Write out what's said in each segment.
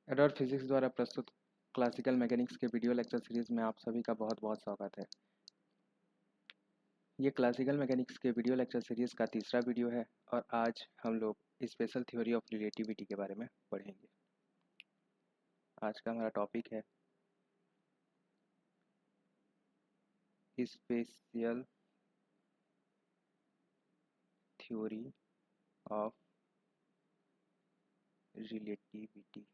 एडॉर physics द्वारा प्रस्तुत classical mechanics के वीडियो लेक्चर सीरीज में आप सभी का बहुत बहुत स्वागत है। ये क्लासिकल मैकेनिक्स के वीडियो लेक्चर सीरीज का तीसरा वीडियो है और आज हम लोग स्पेशल थ्योरी ऑफ रिलेटिविटी के बारे में पढ़ेंगे। आज का हमारा टॉपिक है स्पेशल थ्योरी ऑफ रिलेटिविटी।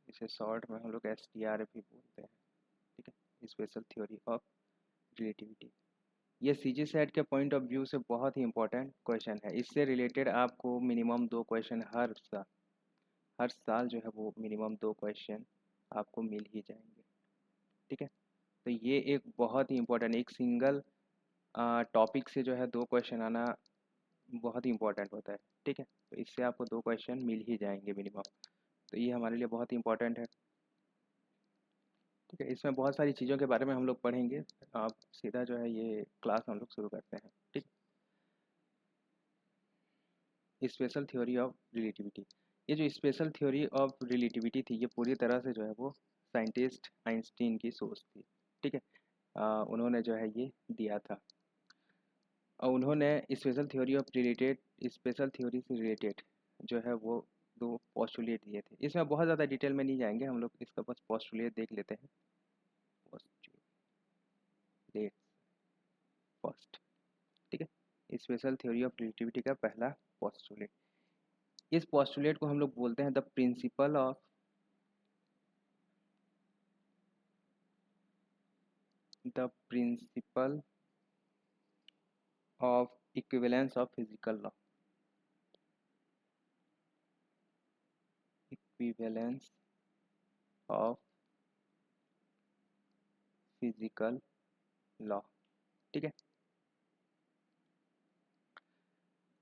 इसे शॉर्ट में हम लोग STR भी बोलते हैं। ठीक है, स्पेशल थ्योरी ऑफ रिलेटिविटी। ये CG सेट के पॉइंट ऑफ व्यू से बहुत ही इंपॉर्टेंट क्वेश्चन है। इससे रिलेटेड आपको मिनिमम 2 क्वेश्चन हर साल जो है वो मिनिमम 2 क्वेश्चन आपको मिल ही जाएंगे। ठीक है, तो ये एक बहुत ही इंपॉर्टेंट, एक सिंगल टॉपिक से जो है 2 क्वेश्चन आना बहुत ही इंपॉर्टेंट होता है। ठीक है, तो इससे आपको 2 क्वेश्चन मिल ही जाएंगे मिनिमम, तो ये हमारे लिए बहुत ही इंपॉर्टेंट है। ठीक है, इसमें बहुत सारी चीज़ों के बारे में हम लोग पढ़ेंगे। आप सीधा जो है ये क्लास हम लोग शुरू करते हैं। ठीक, स्पेशल थ्योरी ऑफ रिलेटिविटी। ये जो स्पेशल थ्योरी ऑफ रिलेटिविटी थी, ये पूरी तरह से जो है वो साइंटिस्ट आइंस्टीन की सोच थी। ठीक है, उन्होंने जो है ये दिया था और उन्होंने स्पेशल थ्योरी से रिलेटेड जो है वो 2 पोस्टुलेट दिए थे। इसमें बहुत ज़्यादा डिटेल में नहीं जाएंगे हम लोग, इसका बस पोस्टुलेट देख लेते हैं। Postulate first. ठीक है, स्पेशल थ्योरी ऑफ रिलेटिविटी का पहला पोस्टुलेट। इस पोस्टुलेट को हम लोग बोलते हैं the principle of equivalence of physical law. Equivalence of physical law. ठीक है,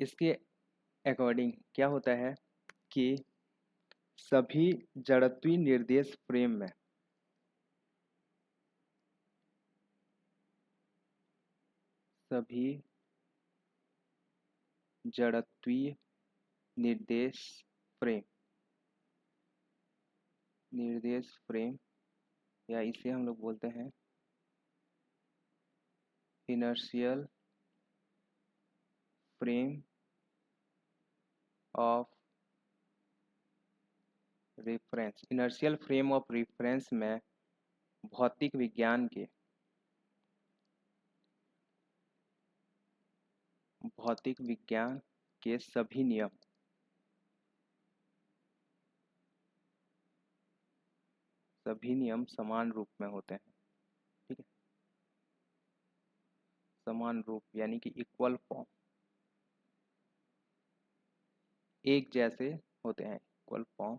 इसके अकॉर्डिंग क्या होता है कि सभी जड़त्वीय निर्देश फ्रेम में सभी जड़त्वीय निर्देश फ्रेम या इसे हम लोग बोलते हैं inertial frame of reference. Inertial frame of reference में भौतिक विज्ञान के सभी नियम समान रूप में होते हैं। ठीक है, समान रूप यानी कि इक्वल फॉर्म, एक जैसे होते हैं। इक्वल फॉर्म,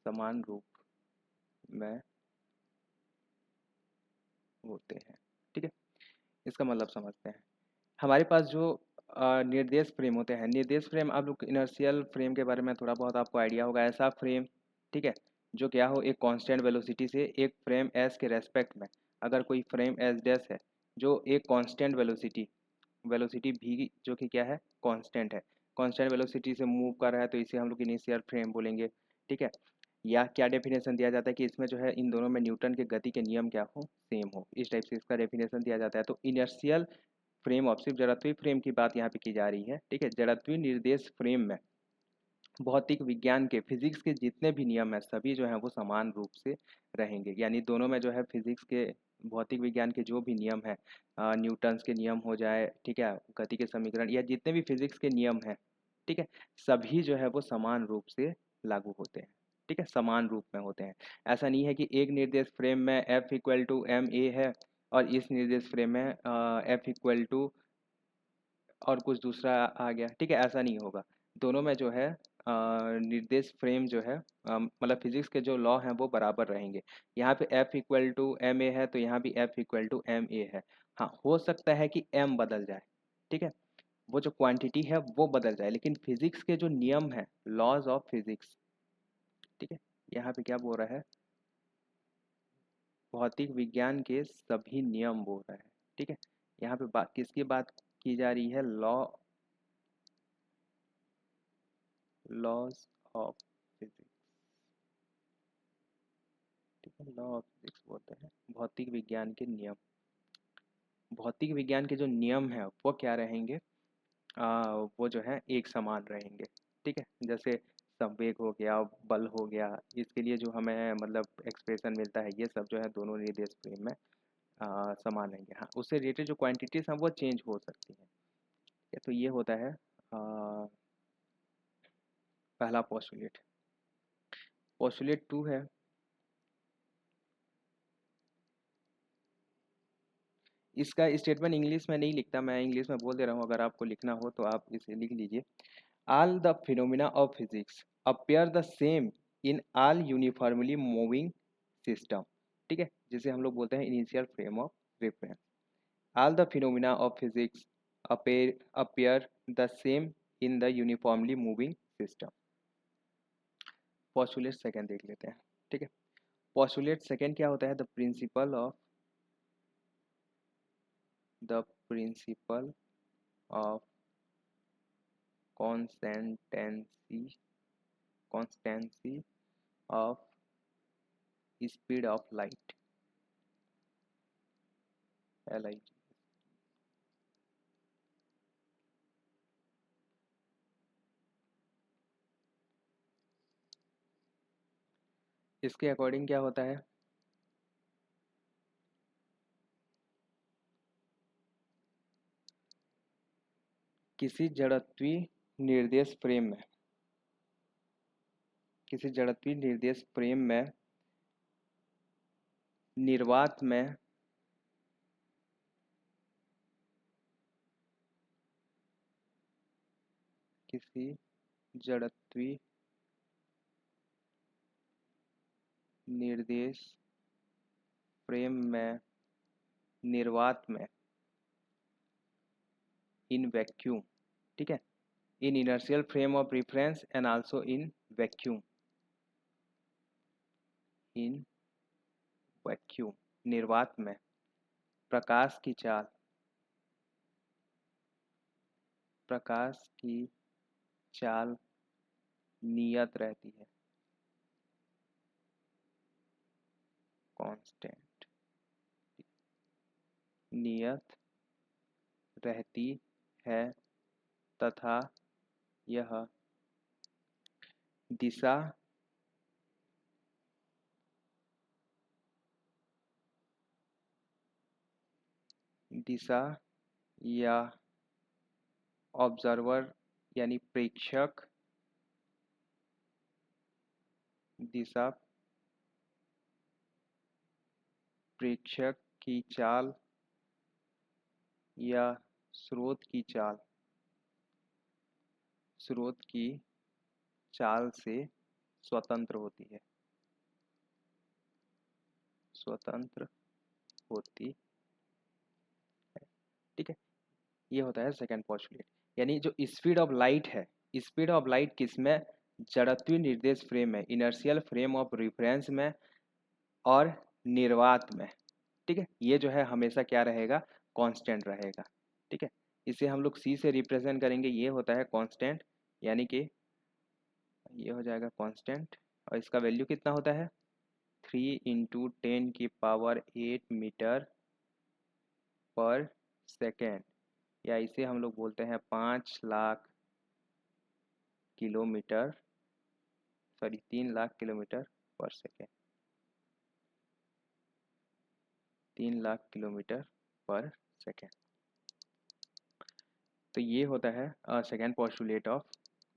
समान रूप में होते हैं। ठीक है, इसका मतलब समझते हैं। हमारे पास जो निर्देश फ्रेम होते हैं, निर्देश फ्रेम, आप लोग इनर्शियल फ्रेम के बारे में थोड़ा बहुत आपको आइडिया होगा। ऐसा फ्रेम, ठीक है, जो क्या हो, एक कांस्टेंट वेलोसिटी से एक फ्रेम एस के रेस्पेक्ट में, अगर कोई फ्रेम एस डैश है जो एक कांस्टेंट वेलोसिटी भी जो कि क्या है, कांस्टेंट है, कांस्टेंट वेलोसिटी से मूव कर रहा है, तो इसे हम लोग इनिशियल फ्रेम बोलेंगे। ठीक है, या क्या डेफिनेशन दिया जाता है कि इसमें जो है इन दोनों में न्यूटन के गति के नियम क्या हो, सेम हो, इस टाइप से इसका डेफिनेशन दिया जाता है। तो इनर्शियल फ्रेम ऑफ, सिर्फ जड़त्वीय फ्रेम की बात यहाँ पे की जा रही है। ठीक है, जड़त्वीय निर्देश फ्रेम में भौतिक विज्ञान के, फिजिक्स के जितने भी नियम हैं सभी जो हैं वो समान रूप से रहेंगे। यानी दोनों में जो है फिजिक्स के, भौतिक विज्ञान के जो भी नियम हैं, न्यूटन्स के नियम हो जाए, ठीक है, गति के समीकरण या जितने भी फिजिक्स के नियम हैं, ठीक है, सभी जो है वो समान रूप से लागू होते हैं। ठीक है, समान रूप में होते हैं। ऐसा नहीं है कि एक निर्देश फ्रेम में F=ma है और इस निर्देश फ्रेम में F= और कुछ दूसरा आ गया। ठीक है, ऐसा नहीं होगा। दोनों में जो है निर्देश फ्रेम जो है, मतलब फिजिक्स के जो लॉ हैं वो बराबर रहेंगे। यहाँ पे F=ma है तो यहाँ भी F=ma है। हाँ, हो सकता है कि m बदल जाए। ठीक है, वो जो क्वांटिटी है वो बदल जाए, लेकिन फिजिक्स के जो नियम है, लॉज ऑफ फिजिक्स, ठीक है, यहाँ पे क्या बोल रहा है, भौतिक विज्ञान के सभी नियम बोल रहा है। ठीक है, यहाँ पे किसकी बात की जा रही है, लॉ लॉज ऑफ फिजिक्स, ठीक है, लॉ ऑफ फिजिक्स बोलते हैं, भौतिक विज्ञान के नियम। भौतिक विज्ञान के जो नियम हैं वो क्या रहेंगे, वो जो है एक समान रहेंगे, ठीक है। जैसे संवेग हो गया, बल हो गया, इसके लिए जो हमें मतलब एक्सप्रेशन मिलता है, ये सब जो है दोनों निर्देश फ्रेम में समान रहेंगे। हाँ, उससे रिलेटेड जो क्वांटिटीज हैं वो चेंज हो सकती हैं, ठीक है। तो ये होता है पहला पोस्टुलेट। पोस्टुलेट टू है, इसका स्टेटमेंट इंग्लिश में नहीं लिखता, मैं इंग्लिश में बोल दे रहा हूँ, अगर आपको लिखना हो तो आप इसे लिख लीजिए। All the phenomena of physics appear the same in all uniformly moving system, ठीक है, जिसे हम लोग बोलते हैं initial frame of reference. All the phenomena of physics appear the same in the uniformly moving system. Postulate second देख लेते हैं, ठीक है। पोस्टुलेट सेकंड क्या होता है, the principle of constancy of speed of light, LIT। इसके अकॉर्डिंग क्या होता है, किसी जड़त्वीय निर्देश फ्रेम में, किसी जड़त्वीय निर्देश फ्रेम में निर्वात में किसी जड़त्वीय निर्देश फ्रेम में निर्वात में इन वैक्यूम, ठीक है, in inertial frame of reference and also in vacuum, in vacuum निर्वात में प्रकाश की चाल, प्रकाश की चाल नियत रहती है, कांस्टेंट, नियत रहती है, तथा यह दिशा दिशा या ऑब्जर्वर यानी प्रेक्षक दिशा प्रेक्षक की चाल या स्रोत की चाल, स्रोत की चाल से स्वतंत्र होती है, स्वतंत्र होती है, ठीक है। ये होता है सेकंड पोस्टुलेट। यानी जो स्पीड ऑफ लाइट है, स्पीड ऑफ लाइट किसमें, जड़त्वीय निर्देश फ्रेम में, इनर्शियल फ्रेम ऑफ रेफरेंस में और निर्वात में, ठीक है। ये जो है हमेशा क्या रहेगा, कांस्टेंट रहेगा, ठीक है। इसे हम लोग सी से रिप्रेजेंट करेंगे, ये होता है कांस्टेंट, यानी कि ये हो जाएगा कांस्टेंट, और इसका वैल्यू कितना होता है 3 × 10⁸ मीटर पर सेकेंड, या इसे हम लोग बोलते हैं 5 lakh kilometre, sorry 3 lakh kilometre पर सेकेंड, 3 लाख किलोमीटर पर सेकेंड। तो ये होता है सेकेंड पोस्टुलेट ऑफ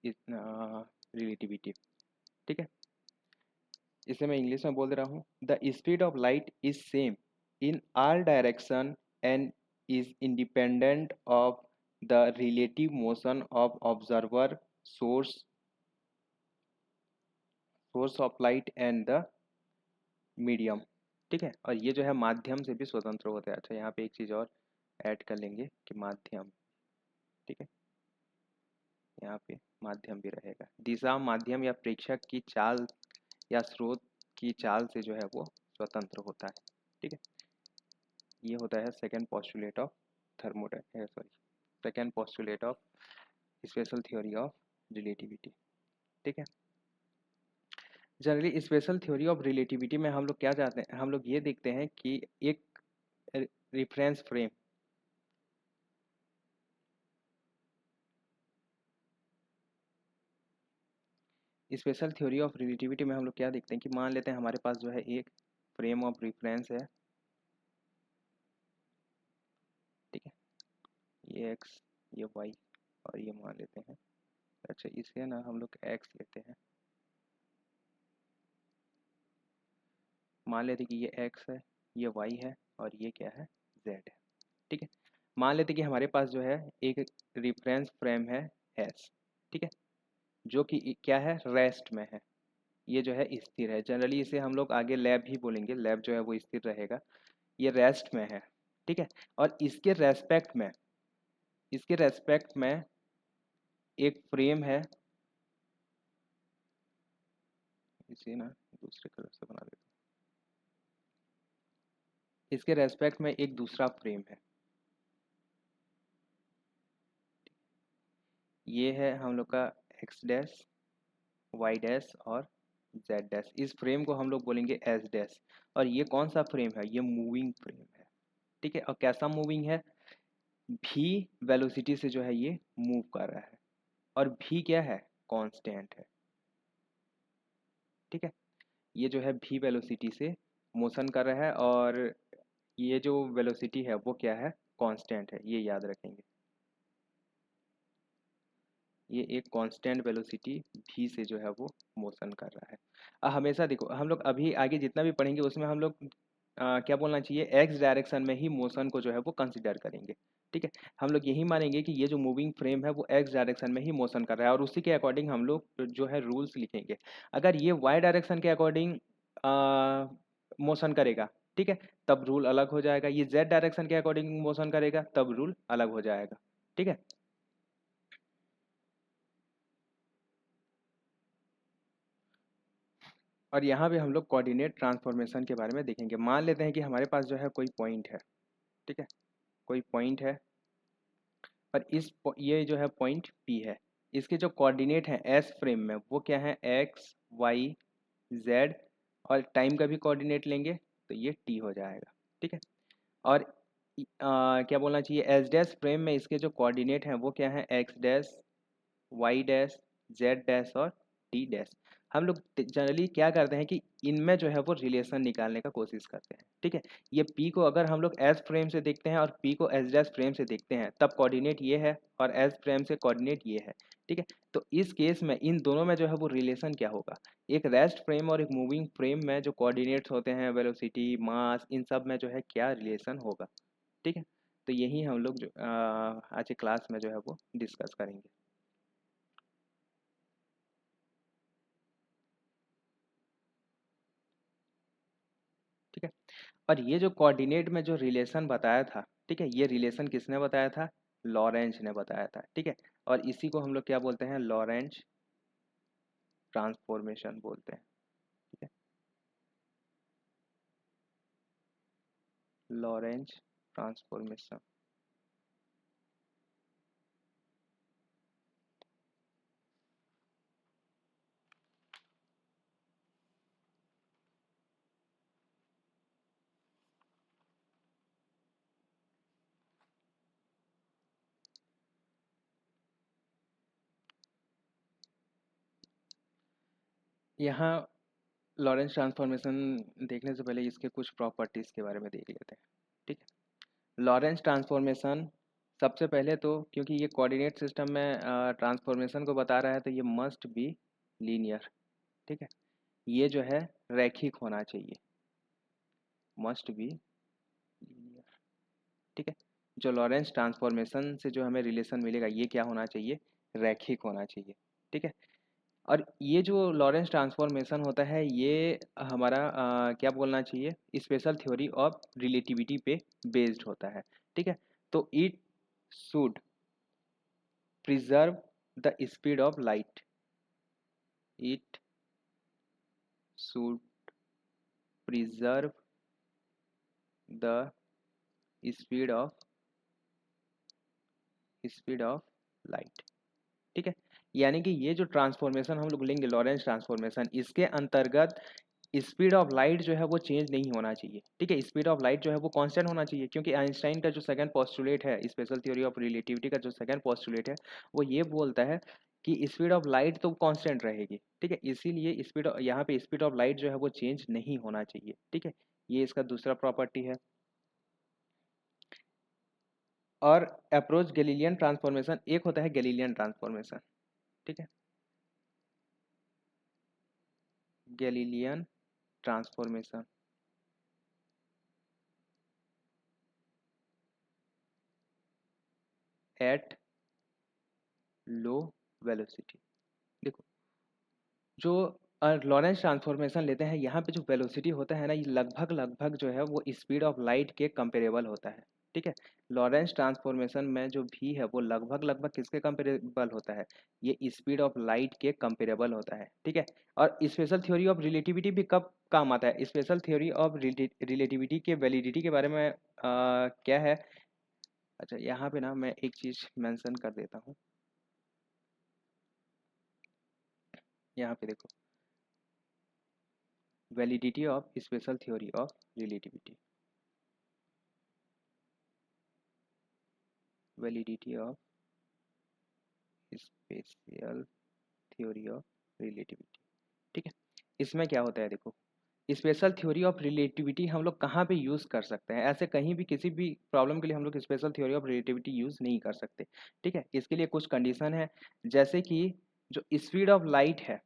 रिलेटिविटी, ठीक है। इसे मैं इंग्लिश में बोल दे रहा हूँ, the speed of light is same in all direction and is independent of the relative motion of observer, source of light and the medium, ठीक है। और ये जो है माध्यम से भी स्वतंत्र होता है। अच्छा, यहाँ पे एक चीज़ और ऐड कर लेंगे कि माध्यम, ठीक है, यहाँ पे माध्यम भी रहेगा। दिशा, माध्यम या प्रेक्षक की चाल या स्रोत की चाल से जो है वो स्वतंत्र होता है, ठीक है। ये होता है second postulate of second postulate of special theory of relativity. ठीक है। Generally special theory of relativity में हम लोग क्या चाहते हैं, हम लोग ये देखते हैं कि एक reference frame, special theory of relativity में हम लोग क्या देखते हैं कि मान लेते हैं हमारे पास जो है एक फ्रेम ऑफ रेफरेंस है, ठीक है, ये एक्स, ये वाई, और ये मान लेते हैं, अच्छा इसे ना हम लोग एक्स लेते हैं, मान लेते हैं कि ये एक्स है, ये वाई है, और ये क्या है, जेड है, ठीक है। मान लेते हैं कि हमारे पास जो है एक रिफरेंस फ्रेम है एस, ठीक है, जो कि क्या है, रेस्ट में है, ये जो है स्थिर है, जनरली इसे हम लोग आगे लैब ही बोलेंगे, लैब जो है वो स्थिर रहेगा, ये रेस्ट में है, ठीक है। और इसके रेस्पेक्ट में एक फ्रेम है, इसे ना दूसरे कलर से बना देता हूँ, इसके रेस्पेक्ट में एक दूसरा फ्रेम है, ये है हम लोग का एक्स डैश, वाई डैश और जेड डैश, इस फ्रेम को हम लोग बोलेंगे एस डैश। और ये कौन सा फ्रेम है, ये मूविंग फ्रेम है, ठीक है। और कैसा मूविंग है, भी वेलोसिटी से जो है ये मूव कर रहा है, और भी क्या है, कांस्टेंट है, ठीक है। ये जो है भी वेलोसिटी से मोशन कर रहा है, और ये जो वेलोसिटी है वो क्या है, कांस्टेंट है, ये याद रखेंगे, ये एक कांस्टेंट वेलोसिटी भी से जो है वो मोशन कर रहा है। हमेशा देखो हम लोग अभी आगे जितना भी पढ़ेंगे उसमें हम लोग क्या बोलना चाहिए, एक्स डायरेक्शन में ही मोशन को जो है वो कंसिडर करेंगे, ठीक है। हम लोग यही मानेंगे कि ये जो मूविंग फ्रेम है वो एक्स डायरेक्शन में ही मोशन कर रहा है, और उसी के अकॉर्डिंग हम लोग जो है रूल्स लिखेंगे। अगर ये वाई डायरेक्शन के अकॉर्डिंग मोशन करेगा, ठीक है, तब रूल अलग हो जाएगा, ये जेड डायरेक्शन के अकॉर्डिंग मोशन करेगा तब रूल अलग हो जाएगा, ठीक है। और यहाँ पे हम लोग कोऑर्डिनेट ट्रांसफॉर्मेशन के बारे में देखेंगे। मान लेते हैं कि हमारे पास जो है कोई पॉइंट है, ठीक है, कोई पॉइंट है, और ये जो है पॉइंट पी है, इसके जो कोऑर्डिनेट हैं एस फ्रेम में वो क्या है, एक्स वाई जेड, और टाइम का भी कोऑर्डिनेट लेंगे तो ये टी हो जाएगा, ठीक है। और क्या बोलना चाहिए, एस डैश फ्रेम में इसके जो कोऑर्डिनेट हैं वो क्या है, X dash Y dash Z dash और टी डैश। हम लोग जनरली क्या करते हैं कि इनमें जो है वो रिलेशन निकालने का कोशिश करते हैं, ठीक है। ये पी को अगर हम लोग एस फ्रेम से देखते हैं और पी को एस डैश फ्रेम से देखते हैं तब कोऑर्डिनेट ये है, और एस फ्रेम से कोऑर्डिनेट ये है, ठीक है। तो इस केस में इन दोनों में जो है वो रिलेशन क्या होगा, एक रेस्ट फ्रेम और एक मूविंग फ्रेम में जो कोऑर्डिनेट्स होते हैं, वेलोसिटी मास, इन सब में जो है क्या रिलेशन होगा, ठीक है। तो यही हम लोग जो आज के क्लास में जो है वो डिस्कस करेंगे, ठीक है। और ये जो कोऑर्डिनेट में जो रिलेशन बताया था, ठीक है, ये रिलेशन किसने बताया था, लॉरेंज ने बताया था, ठीक है। और इसी को हम लोग क्या बोलते हैं, लॉरेंज ट्रांसफॉर्मेशन बोलते हैं, ठीक है, लॉरेंज ट्रांसफॉर्मेशन। यहाँ लॉरेंज ट्रांसफॉर्मेशन देखने से पहले इसके कुछ प्रॉपर्टीज़ के बारे में देख लेते हैं, ठीक है। लॉरेंज ट्रांसफॉर्मेशन, सबसे पहले तो क्योंकि ये कोऑर्डिनेट सिस्टम में ट्रांसफॉर्मेशन को बता रहा है तो ये मस्ट बी लीनियर, ठीक है, ये जो है रैखिक होना चाहिए, मस्ट बी लीनियर, ठीक है। जो लॉरेंस ट्रांसफॉर्मेशन से जो हमें रिलेशन मिलेगा ये क्या होना चाहिए, रैखिक होना चाहिए, ठीक है। और ये जो लॉरेंस ट्रांसफॉर्मेशन होता है ये हमारा क्या बोलना चाहिए, स्पेशल थ्योरी ऑफ रिलेटिविटी पे बेस्ड होता है, ठीक है। तो it should preserve the speed of light, it should preserve the speed of light, ठीक है। यानी कि ये जो ट्रांसफॉर्मेशन हम लोग लेंगे लॉरेंस ट्रांसफॉर्मेशन, इसके अंतर्गत स्पीड ऑफ लाइट जो है वो चेंज नहीं होना चाहिए। ठीक है, स्पीड ऑफ लाइट जो है वो कांस्टेंट होना चाहिए, क्योंकि आइंस्टाइन का जो सेकंड पोस्टुलेट है स्पेशल थ्योरी ऑफ रिलेटिविटी का जो सेकंड पोस्टुलेट है वो ये बोलता है कि स्पीड ऑफ लाइट तो कांस्टेंट रहेगी। ठीक है, इसीलिए स्पीड यहाँ पे स्पीड ऑफ लाइट जो है वो चेंज नहीं होना चाहिए। ठीक है, ये इसका दूसरा प्रॉपर्टी है। और अप्रोच गैलीलियन ट्रांसफॉर्मेशन, एक होता है गैलीलियन ट्रांसफॉर्मेशन। ठीक है, Galilean transformation at low velocity. देखो, जो लॉरेंस ट्रांसफॉर्मेशन लेते हैं यहाँ पे जो वेलोसिटी होता है ना, ये लगभग लगभग जो है वो स्पीड ऑफ लाइट के कंपेरेबल होता है। ठीक है, लॉरेंस ट्रांसफॉर्मेशन में जो भी है वो लगभग लगभग किसके कंपेरेबल होता है, ये स्पीड ऑफ लाइट के कंपेरेबल होता है। ठीक है, और स्पेशल थ्योरी ऑफ रिलेटिविटी भी कब काम आता है, स्पेशल थ्योरी ऑफ रिलेटिविटी के वैलिडिटी के बारे में क्या है। अच्छा, यहाँ पे ना मैं एक चीज़ मेंशन कर देता हूँ। यहाँ पे देखो, validity of special theory of relativity, validity of special theory of relativity. ठीक है, इसमें क्या होता है देखो, स्पेशल थ्योरी ऑफ रिलेटिविटी हम लोग कहाँ पे यूज़ कर सकते हैं, ऐसे कहीं भी किसी भी प्रॉब्लम के लिए हम लोग special theory of relativity use नहीं कर सकते। ठीक है, इसके लिए कुछ कंडीशन है, जैसे कि जो स्पीड ऑफ लाइट है,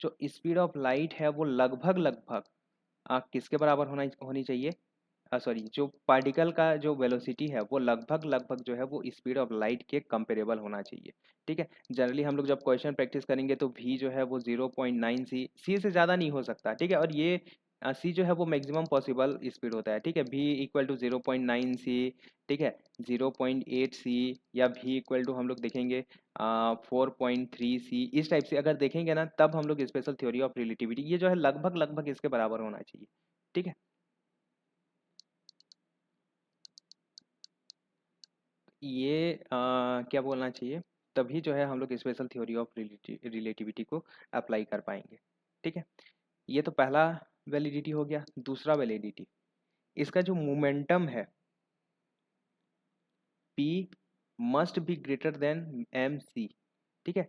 जो स्पीड ऑफ लाइट है वो लगभग लगभग किसके बराबर होनी चाहिए, सॉरी, जो पार्टिकल का जो वेलोसिटी है वो लगभग लगभग जो है वो स्पीड ऑफ लाइट के कंपेरेबल होना चाहिए। ठीक है, जनरली हम लोग जब क्वेश्चन प्रैक्टिस करेंगे तो भी जो है वो 0.9 सी से ज़्यादा नहीं हो सकता। ठीक है, और ये सी जो है वो मैक्सिमम पॉसिबल स्पीड होता है। ठीक है, भी इक्वल टू 0.9 सी। ठीक है, 0.8 सी, या भी इक्वल टू हम लोग देखेंगे 4.3 सी, इस टाइप से अगर देखेंगे ना तब हम लोग स्पेशल थ्योरी ऑफ रिलेटिविटी, ये जो है लगभग लगभग इसके बराबर होना चाहिए। ठीक है, ये क्या बोलना चाहिए, तभी जो है हम लोग स्पेशल थ्योरी ऑफ रिलेटिविटी को अप्लाई कर पाएंगे। ठीक है, ये तो पहला वैलिडिटी हो गया। दूसरा वैलिडिटी, इसका जो मोमेंटम है P must be greater than mc। ठीक है,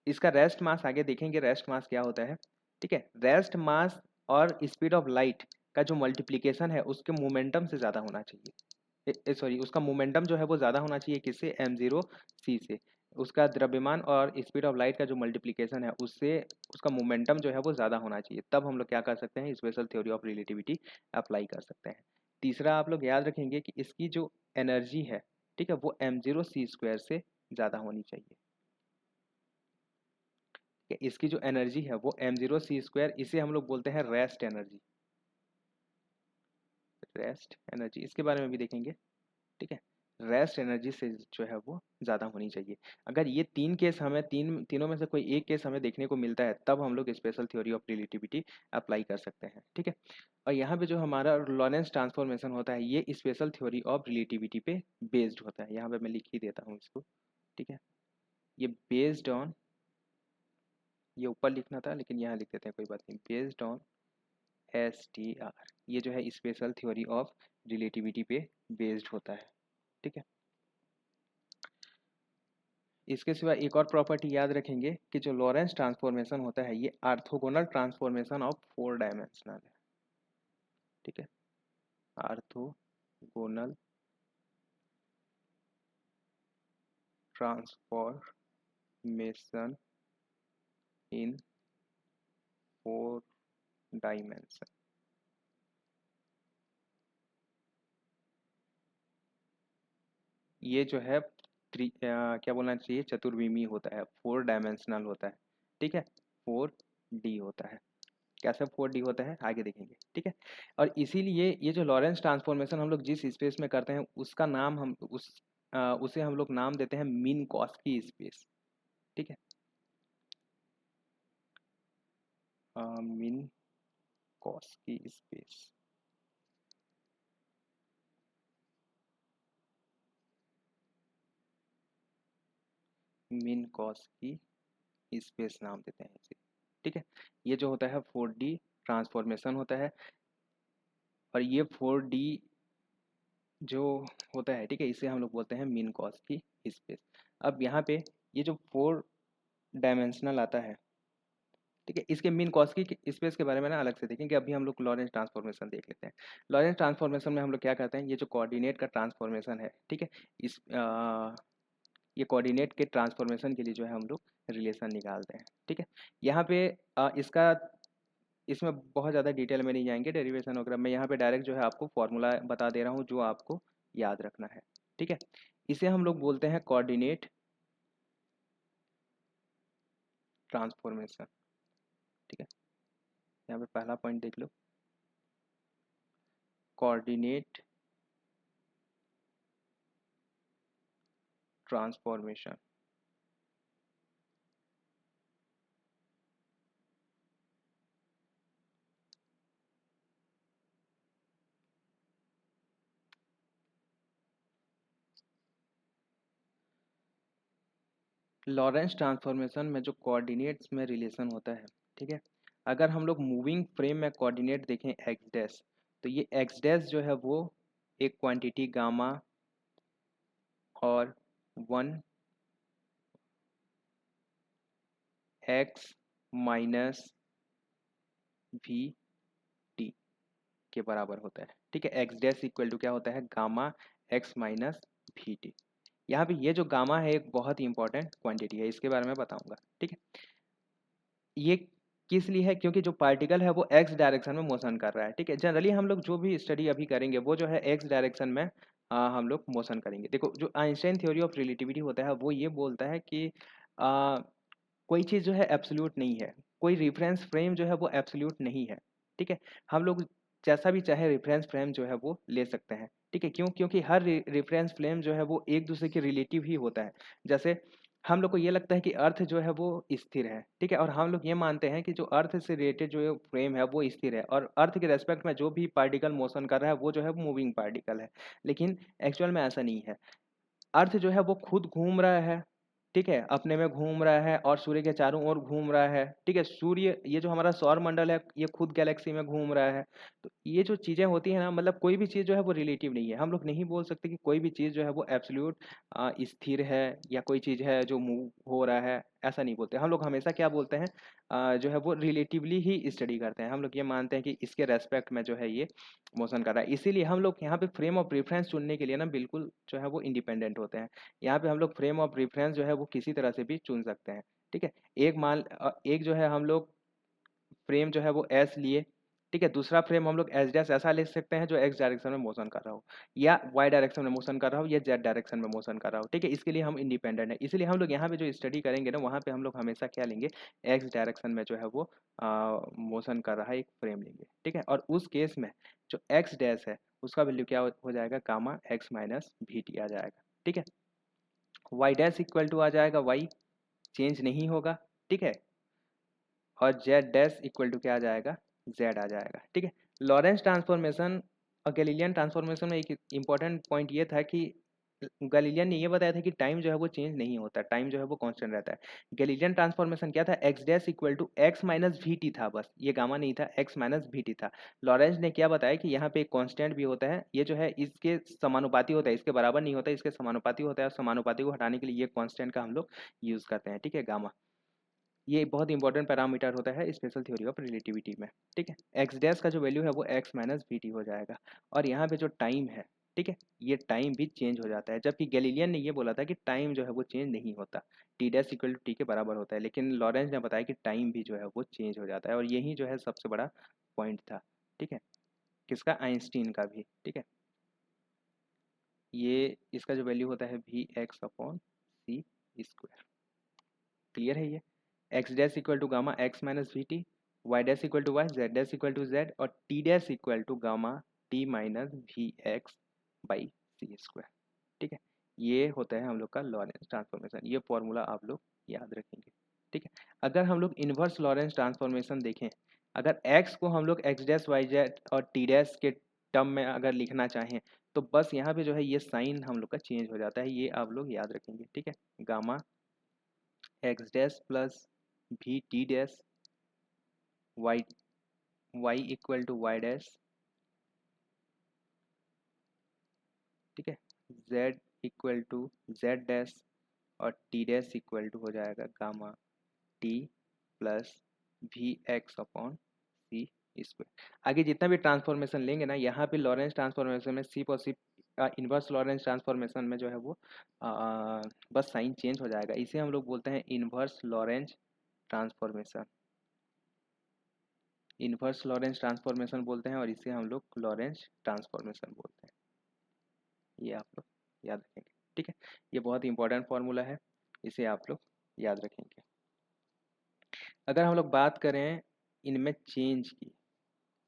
इसका रेस्ट मास आगे देखेंगे, रेस्ट मास क्या होता है। ठीक है, रेस्ट मास और स्पीड ऑफ लाइट का जो मल्टीप्लिकेशन है उसके मोमेंटम से ज़्यादा होना चाहिए। सॉरी, उसका मोमेंटम जो है वो ज़्यादा होना चाहिए किससे, m0 c से। उसका द्रव्यमान और स्पीड ऑफ लाइट का जो मल्टीप्लिकेशन है उससे उसका मोमेंटम जो है वो ज़्यादा होना चाहिए, तब हम लोग क्या कर सकते हैं, special theory of relativity apply कर सकते हैं। तीसरा आप लोग याद रखेंगे कि इसकी जो एनर्जी है, ठीक है, वो m0 c स्क्वायर से ज़्यादा होनी चाहिए। कि इसकी जो एनर्जी है वो m0 c स्क्वायर, इसे हम लोग बोलते हैं रेस्ट एनर्जी। रेस्ट एनर्जी इसके बारे में भी देखेंगे। ठीक है, रेस्ट एनर्जी से जो है वो ज़्यादा होनी चाहिए। अगर ये तीन केस हमें तीनों में से कोई एक केस हमें देखने को मिलता है तब हम लोग special theory of relativity apply कर सकते हैं। ठीक है, और यहाँ पे जो हमारा लॉरेंस ट्रांसफॉर्मेशन होता है ये स्पेशल थ्योरी ऑफ रिलेटिविटी पे बेस्ड होता है। यहाँ पे मैं लिख ही देता हूँ इसको। ठीक है, ये बेस्ड ऑन, ये ऊपर लिखना था लेकिन यहाँ लिख देते हैं, कोई बात नहीं, बेस्ड ऑन STR, ये जो है स्पेशल थ्योरी ऑफ रिलेटिविटी पे बेस्ड होता है। ठीक है, इसके सिवा एक और प्रॉपर्टी याद रखेंगे कि जो लॉरेंस ट्रांसफॉर्मेशन होता है ये ऑर्थोगोनल ट्रांसफॉर्मेशन ऑफ 4 डायमेंशनल है। ठीक है, ऑर्थोगोनल ट्रांसफॉर्मेशन इन 4 डायमेंशन। ये जो है क्या बोलना चाहिए, चतुर्विमी होता है, 4 डायमेंशनल होता है। ठीक है, 4D होता है। कैसे 4D होता है आगे देखेंगे। ठीक है, और इसीलिए ये जो लॉरेंस ट्रांसफॉर्मेशन हम लोग जिस स्पेस में करते हैं उसका नाम हम उसे हम लोग नाम देते हैं मिनकॉस्की स्पेस। ठीक है, मिनकॉस्की स्पेस। मिन कॉस की स्पेस नाम देते हैं इसे, ठीक है। ये जो होता है 4D ट्रांसफॉर्मेशन होता है, और ये 4D जो होता है, ठीक है, इसे हम लोग बोलते हैं मिन कॉस की स्पेस। अब यहाँ पे ये जो 4 डायमेंशनल आता है, ठीक है, इसके मीन कॉस की स्पेस के बारे में ना अलग से देखेंगे। अभी हम लोग लॉरेंस ट्रांसफॉर्मेशन देख लेते हैं। लॉरेंस ट्रांसफॉर्मेशन में हम लोग क्या करते हैं, ये जो कोऑर्डिनेट का ट्रांसफॉर्मेशन है, ठीक है, इस ये कोऑर्डिनेट के ट्रांसफॉर्मेशन के लिए जो है हम लोग रिलेशन निकालते हैं, ठीक है। यहाँ पे इसका इसमें बहुत ज़्यादा डिटेल में नहीं जाएंगे, डेरिवेशन वगैरह। मैं यहाँ पे डायरेक्ट जो है आपको फॉर्मूला बता दे रहा हूँ जो आपको याद रखना है, ठीक है। इसे हम लोग बोलते हैं कोऑर्डिनेट ट्रांसफॉर्मेशन, ठीक है। यहाँ पे पहला पॉइंट देख लो, कोऑर्डिनेट ट्रांसफॉर्मेशन। लॉरेंस ट्रांसफॉर्मेशन में जो कोऑर्डिनेट्स में रिलेशन होता है, ठीक है, अगर हम लोग मूविंग फ्रेम में कोऑर्डिनेट देखें एक्स डैश, तो ये एक्स डैश जो है वो एक क्वांटिटी गामा और 1 x माइनस वी टी के बराबर होता है, ठीक है। एक्स डैश इक्वल टू क्या होता है, gamma X minus we T. यहाँ पे ये जो गामा है एक बहुत ही इंपॉर्टेंट क्वांटिटी है, इसके बारे में बताऊंगा, ठीक है। ये किस लिए है, क्योंकि जो पार्टिकल है वो एक्स डायरेक्शन में मोशन कर रहा है, ठीक है। जनरली हम लोग जो भी स्टडी अभी करेंगे वो जो है एक्स डायरेक्शन में हम लोग मोशन करेंगे। देखो, जो आइंस्टाइन थ्योरी ऑफ रिलेटिविटी होता है वो ये बोलता है कि आ, कोई चीज़ जो है एब्सोल्यूट नहीं है, कोई रेफरेंस फ्रेम जो है वो एब्सोल्यूट नहीं है, ठीक है। हम लोग जैसा भी चाहे रेफरेंस फ्रेम जो है वो ले सकते हैं, ठीक है। क्यों, क्योंकि हर रेफरेंस फ्रेम जो है वो एक दूसरे के रिलेटिव ही होता है। जैसे हम लोग को ये लगता है कि अर्थ जो है वो स्थिर है, ठीक है, और हम लोग ये मानते हैं कि जो अर्थ से रिलेटेड जो फ्रेम है वो स्थिर है, और अर्थ के रेस्पेक्ट में जो भी पार्टिकल मोशन कर रहा है वो जो है मूविंग पार्टिकल है। लेकिन एक्चुअल में ऐसा नहीं है। अर्थ जो है वो खुद घूम रहा है, ठीक है, अपने में घूम रहा है, और सूर्य के चारों ओर घूम रहा है, ठीक है। सूर्य, ये जो हमारा सौर मंडल है, ये खुद गैलेक्सी में घूम रहा है। तो ये जो चीज़ें होती हैं ना, मतलब कोई भी चीज़ जो है वो रिलेटिव नहीं है। हम लोग नहीं बोल सकते कि कोई भी चीज़ जो है वो एब्सोल्यूट स्थिर है, या कोई चीज़ है जो मूव हो रहा है, ऐसा नहीं बोलते हम लोग। हमेशा क्या बोलते हैं, जो है वो रिलेटिवली ही स्टडी करते हैं। हम लोग ये मानते हैं कि इसके रेस्पेक्ट में जो है ये मोशन कर रहा है। इसीलिए हम लोग यहाँ पे फ्रेम ऑफ रेफरेंस चुनने के लिए ना बिल्कुल जो है वो इंडिपेंडेंट होते हैं। यहाँ पे हम लोग फ्रेम ऑफ रेफरेंस जो है वो किसी तरह से भी चुन सकते हैं, ठीक है। एक जो है हम लोग फ्रेम जो है वो एस लिए, ठीक है। दूसरा फ्रेम हम लोग एस डैश ऐसा ले सकते हैं जो एक्स डायरेक्शन में मोशन कर रहा हो, या वाई डायरेक्शन में मोशन कर रहा हो, या जेड डायरेक्शन में मोशन कर रहा हो, ठीक है। इसके लिए हम इंडिपेंडेंट है। इसलिए हम लोग यहाँ पे जो स्टडी करेंगे ना, वहाँ पे हम लोग हमेशा क्या लेंगे, एक्स डायरेक्शन में जो है वो मोशन कर रहा है एक फ्रेम लेंगे, ठीक है। और उस केस में जो एक्स डैश है उसका वैल्यू क्या हो जाएगा, gamma X minus we T आ जाएगा, ठीक है। वाई डैश इक्वल टू आ जाएगा, वाई चेंज नहीं होगा, ठीक है। और जेड डैश इक्वल टू क्या आ जाएगा, जेड आ जाएगा, ठीक है। लॉरेंस ट्रांसफॉर्मेशन और गैलीलियन ट्रांसफॉर्मेशन में एक इंपॉर्टेंट पॉइंट ये था कि गैलीलियन ने ये बताया था कि टाइम जो है वो चेंज नहीं होता, टाइम जो है वो कांस्टेंट रहता है। गैलीलियन ट्रांसफॉर्मेशन क्या था, x dash equal to x minus we t था, बस ये गामा नहीं था, एक्स माइनस वी टी था। लॉरेंस ने क्या बताया कि यहाँ पे एक कांस्टेंट भी होता है, ये जो है इसके समानुपाती होता है, इसके बराबर नहीं होता, इसके समानुपाती होता है, और समानुपाती को हटाने के लिए ये कांस्टेंट का हम लोग यूज करते हैं, ठीक है, गामा। ये बहुत इंपॉर्टेंट पैरामीटर होता है स्पेशल थ्योरी ऑफ रिलेटिविटी में, ठीक है। एक्स डैश का जो वैल्यू है वो एक्स माइनस वी टी हो जाएगा। और यहाँ पे जो टाइम है, ठीक है, ये टाइम भी चेंज हो जाता है, जबकि गैलीलियन ने ये बोला था कि टाइम जो है वो चेंज नहीं होता, t dash equal to t के बराबर होता है। लेकिन लॉरेंस ने बताया कि टाइम भी जो है वो चेंज हो जाता है, और यही जो है सबसे बड़ा पॉइंट था, ठीक है, किसका, आइंस्टीन का भी, ठीक है। ये इसका जो वैल्यू होता है वी एक्स अपॉन सी स्क्वायर, क्लियर है ये। X dash equal to gamma X minus we T, Y dash equal to Y, Z dash equal to Z, और T dash equal to gamma T minus we X by C square, ठीक है। ये होता है हम लोग का Lorentz transformation. ये फॉर्मूला आप लोग याद रखेंगे, ठीक है। अगर हम लोग इन्वर्स लॉरेंस ट्रांसफॉर्मेशन देखें, अगर एक्स को हम लोग एक्स डैश वाई जेड और टी डैश के टर्म में अगर लिखना चाहें, तो बस यहाँ पे जो है ये साइन हम लोग का चेंज हो जाता है, ये आप लोग याद रखेंगे, ठीक है। Gamma x dash plus v t dash y y equal to y dash, ठीक है, z equal to z dash और टी डैश इक्वल टू हो जाएगा gamma t plus v x upon सी स्क्वायर। आगे जितना भी ट्रांसफॉर्मेशन लेंगे ना, यहाँ पे लॉरेंस ट्रांसफॉर्मेशन में सिर्फ और सिर्फ इन्वर्स लॉरेंस ट्रांसफॉर्मेशन में जो है वो बस साइन चेंज हो जाएगा। इसे हम लोग बोलते हैं inverse Lorentz transformation, inverse Lorentz transformation बोलते हैं और इसे हम लोग लॉरेंस ट्रांसफॉर्मेशन बोलते हैं। ये आप लोग याद रखेंगे, ठीक है। ये बहुत ही इंपॉर्टेंट फार्मूला है, इसे आप लोग याद रखेंगे। अगर हम लोग बात करें इनमें चेंज की,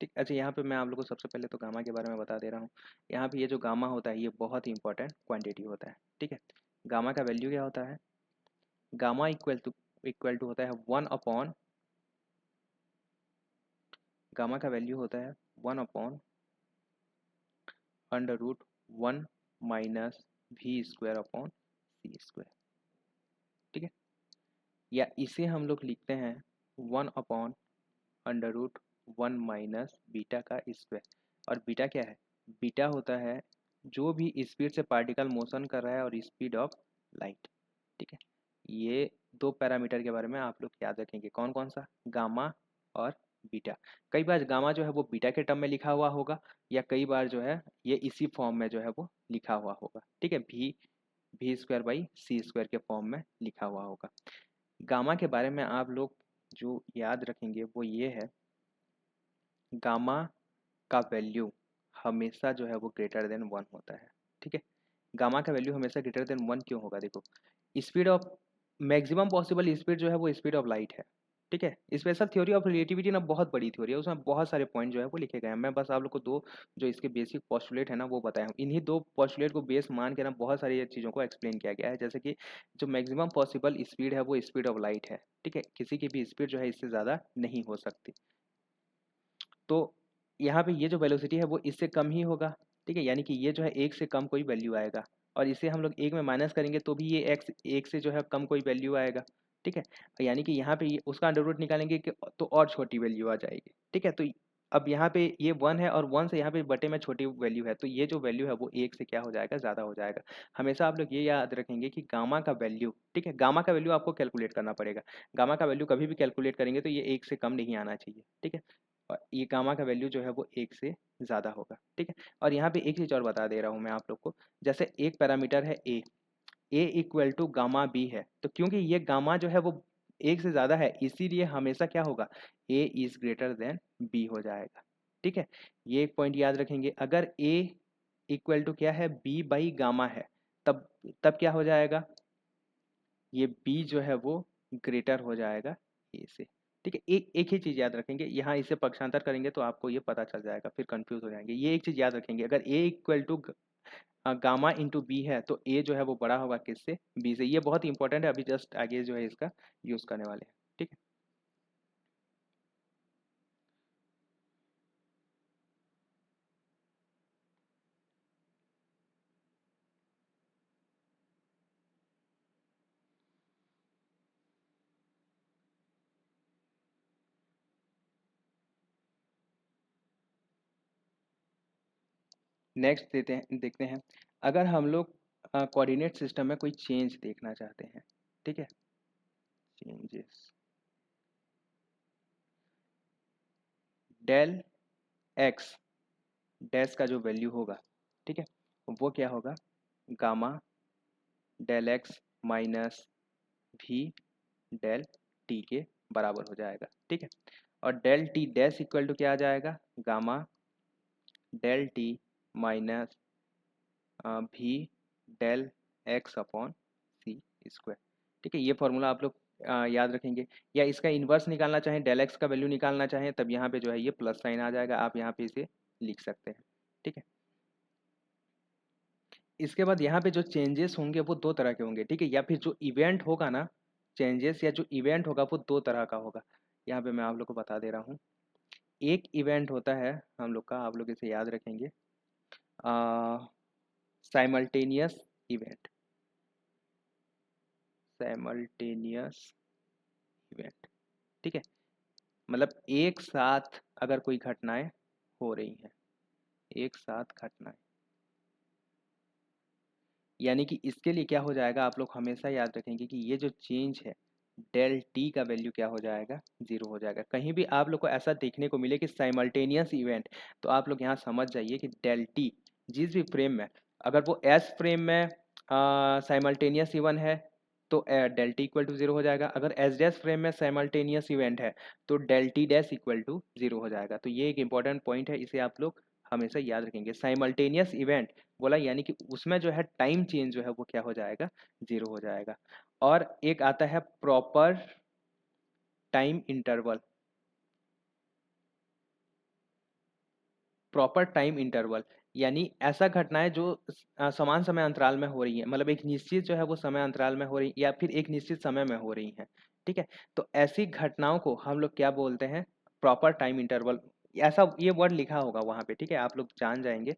ठीक, अच्छा यहाँ पे मैं आप लोगों को सबसे पहले तो गामा के बारे में बता दे रहा हूँ। यहाँ पे ये जो गामा होता है ये बहुत ही इंपॉर्टेंट क्वांटिटी होता है, ठीक है। गामा का वैल्यू क्या होता है? गामा इक्वल टू होता है 1 अपॉन, गामा का वैल्यू होता है 1 upon under root 1 minus v square upon सी स्क्वायर, ठीक है। या इसे हम लोग लिखते हैं 1 upon under root 1 minus beta का स्क्वायर। और बीटा क्या है? बीटा होता है जो भी स्पीड से पार्टिकल मोशन कर रहा है और स्पीड ऑफ लाइट, ठीक है। ये दो पैरामीटर के बारे में आप लोग याद रखेंगे, कौन कौन सा? गामा और बीटा। कई बार गामा जो है वो बीटा के टर्म में लिखा हुआ होगा, या कई बार जो है ये इसी फॉर्म में जो है वो लिखा हुआ होगा, ठीक है, भी स्क्वायर बाई सी स्क्वायर के फॉर्म में लिखा हुआ होगा। गामा के बारे में आप लोग जो याद रखेंगे वो ये है, गामा का वैल्यू हमेशा जो है वो ग्रेटर देन 1 होता है, ठीक है। गामा का वैल्यू हमेशा ग्रेटर देन 1 क्यों होगा? देखो, speed of maximum possible speed जो है वो स्पीड ऑफ लाइट है, ठीक है। स्पेशल थ्योरी ऑफ रिलेटिविटी ना बहुत बड़ी थ्योरी है, उसमें बहुत सारे पॉइंट जो है वो लिखे गए हैं। मैं बस आप लोग को दो जो इसके बेसिक पोस्टुलेट है ना वो बताया हूँ। इन्हीं दो पोस्टुलेट को बेस मान के ना बहुत सारी चीज़ों को एक्सप्लेन किया गया है। जैसे कि जो मैक्सिमम पॉसिबल स्पीड है वो स्पीड ऑफ लाइट है, ठीक है। किसी की भी स्पीड जो है इससे ज़्यादा नहीं हो सकती। तो यहाँ पे ये जो वेलोसिटी है वो इससे कम ही होगा, ठीक है। यानी कि ये जो है एक से कम कोई वैल्यू आएगा, और इसे हम लोग एक में माइनस करेंगे तो भी ये एक्स एक से जो है कम कोई वैल्यू आएगा, ठीक है। यानी कि यहाँ पे उसका अंडर रूट निकालेंगे कि तो और छोटी वैल्यू आ जाएगी, ठीक है। तो अब यहाँ पे ये 1 है और 1 से यहाँ पे बटे में छोटी वैल्यू है, तो ये जो वैल्यू है वो एक से क्या हो जाएगा? ज़्यादा हो जाएगा। हमेशा आप लोग ये याद रखेंगे कि गामा का वैल्यू, ठीक है, गामा का वैल्यू आपको कैलकुलेट करना पड़ेगा। गामा का वैल्यू कभी भी कैलकुलेट करेंगे तो ये एक से कम नहीं आना चाहिए, ठीक है। और ये गामा का वैल्यू जो है वो एक से ज़्यादा होगा, ठीक है। और यहाँ पे एक चीज़ और बता दे रहा हूँ मैं आप लोग को, जैसे एक पैरामीटर है ए इक्वल टू गामा बी है, तो क्योंकि ये गामा जो है वो एक से ज़्यादा है इसीलिए हमेशा क्या होगा? A is greater than b हो जाएगा, ठीक है। ये एक पॉइंट याद रखेंगे। अगर ए इक्वल टू क्या है? बी बाई गामा है, तब तब क्या हो जाएगा? ये बी जो है वो ग्रेटर हो जाएगा ए से, ठीक है। एक एक ही चीज़ याद रखेंगे, यहाँ इसे पक्षांतर करेंगे तो आपको ये पता चल जाएगा, फिर कंफ्यूज हो जाएंगे। ये एक चीज़ याद रखेंगे, अगर a equal to gamma into b है तो ए जो है वो बड़ा होगा किससे? बी से। ये बहुत इंपॉर्टेंट है, अभी जस्ट आगे जो है इसका यूज़ करने वाले हैं, ठीक है। नेक्स्ट देखते हैं, अगर हम लोग कोऑर्डिनेट सिस्टम में कोई चेंज देखना चाहते हैं, ठीक है, चेंजेस, डेल एक्स डैश का जो वैल्यू होगा, ठीक है, वो क्या होगा? Gamma del x minus v del t के बराबर हो जाएगा, ठीक है। और del t dash equal to क्या आ जाएगा? Gamma del t minus v del x upon सी स्क्वायर, ठीक है। ये फॉर्मूला आप लोग याद रखेंगे। या इसका इन्वर्स निकालना चाहें, डेल एक्स का वैल्यू निकालना चाहें, तब यहाँ पे जो है ये प्लस साइन आ जाएगा, आप यहाँ पे इसे लिख सकते हैं, ठीक है। इसके बाद यहाँ पे जो चेंजेस होंगे वो दो तरह के होंगे, ठीक है। या फिर जो इवेंट होगा ना, चेंजेस या जो इवेंट होगा वो दो तरह का होगा। यहाँ पे मैं आप लोग को बता दे रहा हूँ। एक इवेंट होता है हम लोग का, आप लोग इसे याद रखेंगे, साइमल्टेनियस इवेंट, साइमल्टेनियस इवेंट, ठीक है, मतलब एक साथ अगर कोई घटनाएं हो रही हैं, एक साथ घटनाएं, यानी कि इसके लिए क्या हो जाएगा, आप लोग हमेशा याद रखेंगे कि ये जो चेंज है डेल टी का वैल्यू क्या हो जाएगा, जीरो हो जाएगा। कहीं भी आप लोग को ऐसा देखने को मिले कि साइमल्टेनियस इवेंट, तो आप लोग यहाँ समझ जाइए कि डेल टी जिस भी फ्रेम में, अगर वो एस फ्रेम में साइमल्टेनियस इवेंट है तो del t equal to zero हो जाएगा। अगर एस डैश फ्रेम में साइमल्टेनियस इवेंट है तो del t dash equal to zero हो जाएगा। तो ये एक इंपॉर्टेंट पॉइंट है, इसे आप लोग हमेशा याद रखेंगे। साइमल्टेनियस इवेंट बोला यानी कि उसमें जो है टाइम चेंज जो है वो क्या हो जाएगा, जीरो हो जाएगा। और एक आता है proper time interval, proper time interval यानी ऐसा घटनाएं जो समान समय अंतराल में हो रही है, मतलब एक निश्चित जो है वो समय अंतराल में हो रही या फिर एक निश्चित समय में हो रही हैं, ठीक है। तो ऐसी घटनाओं को हम लोग क्या बोलते हैं, प्रॉपर टाइम इंटरवल। ऐसा ये वर्ड लिखा होगा वहाँ पे, ठीक है, आप लोग जान जाएंगे।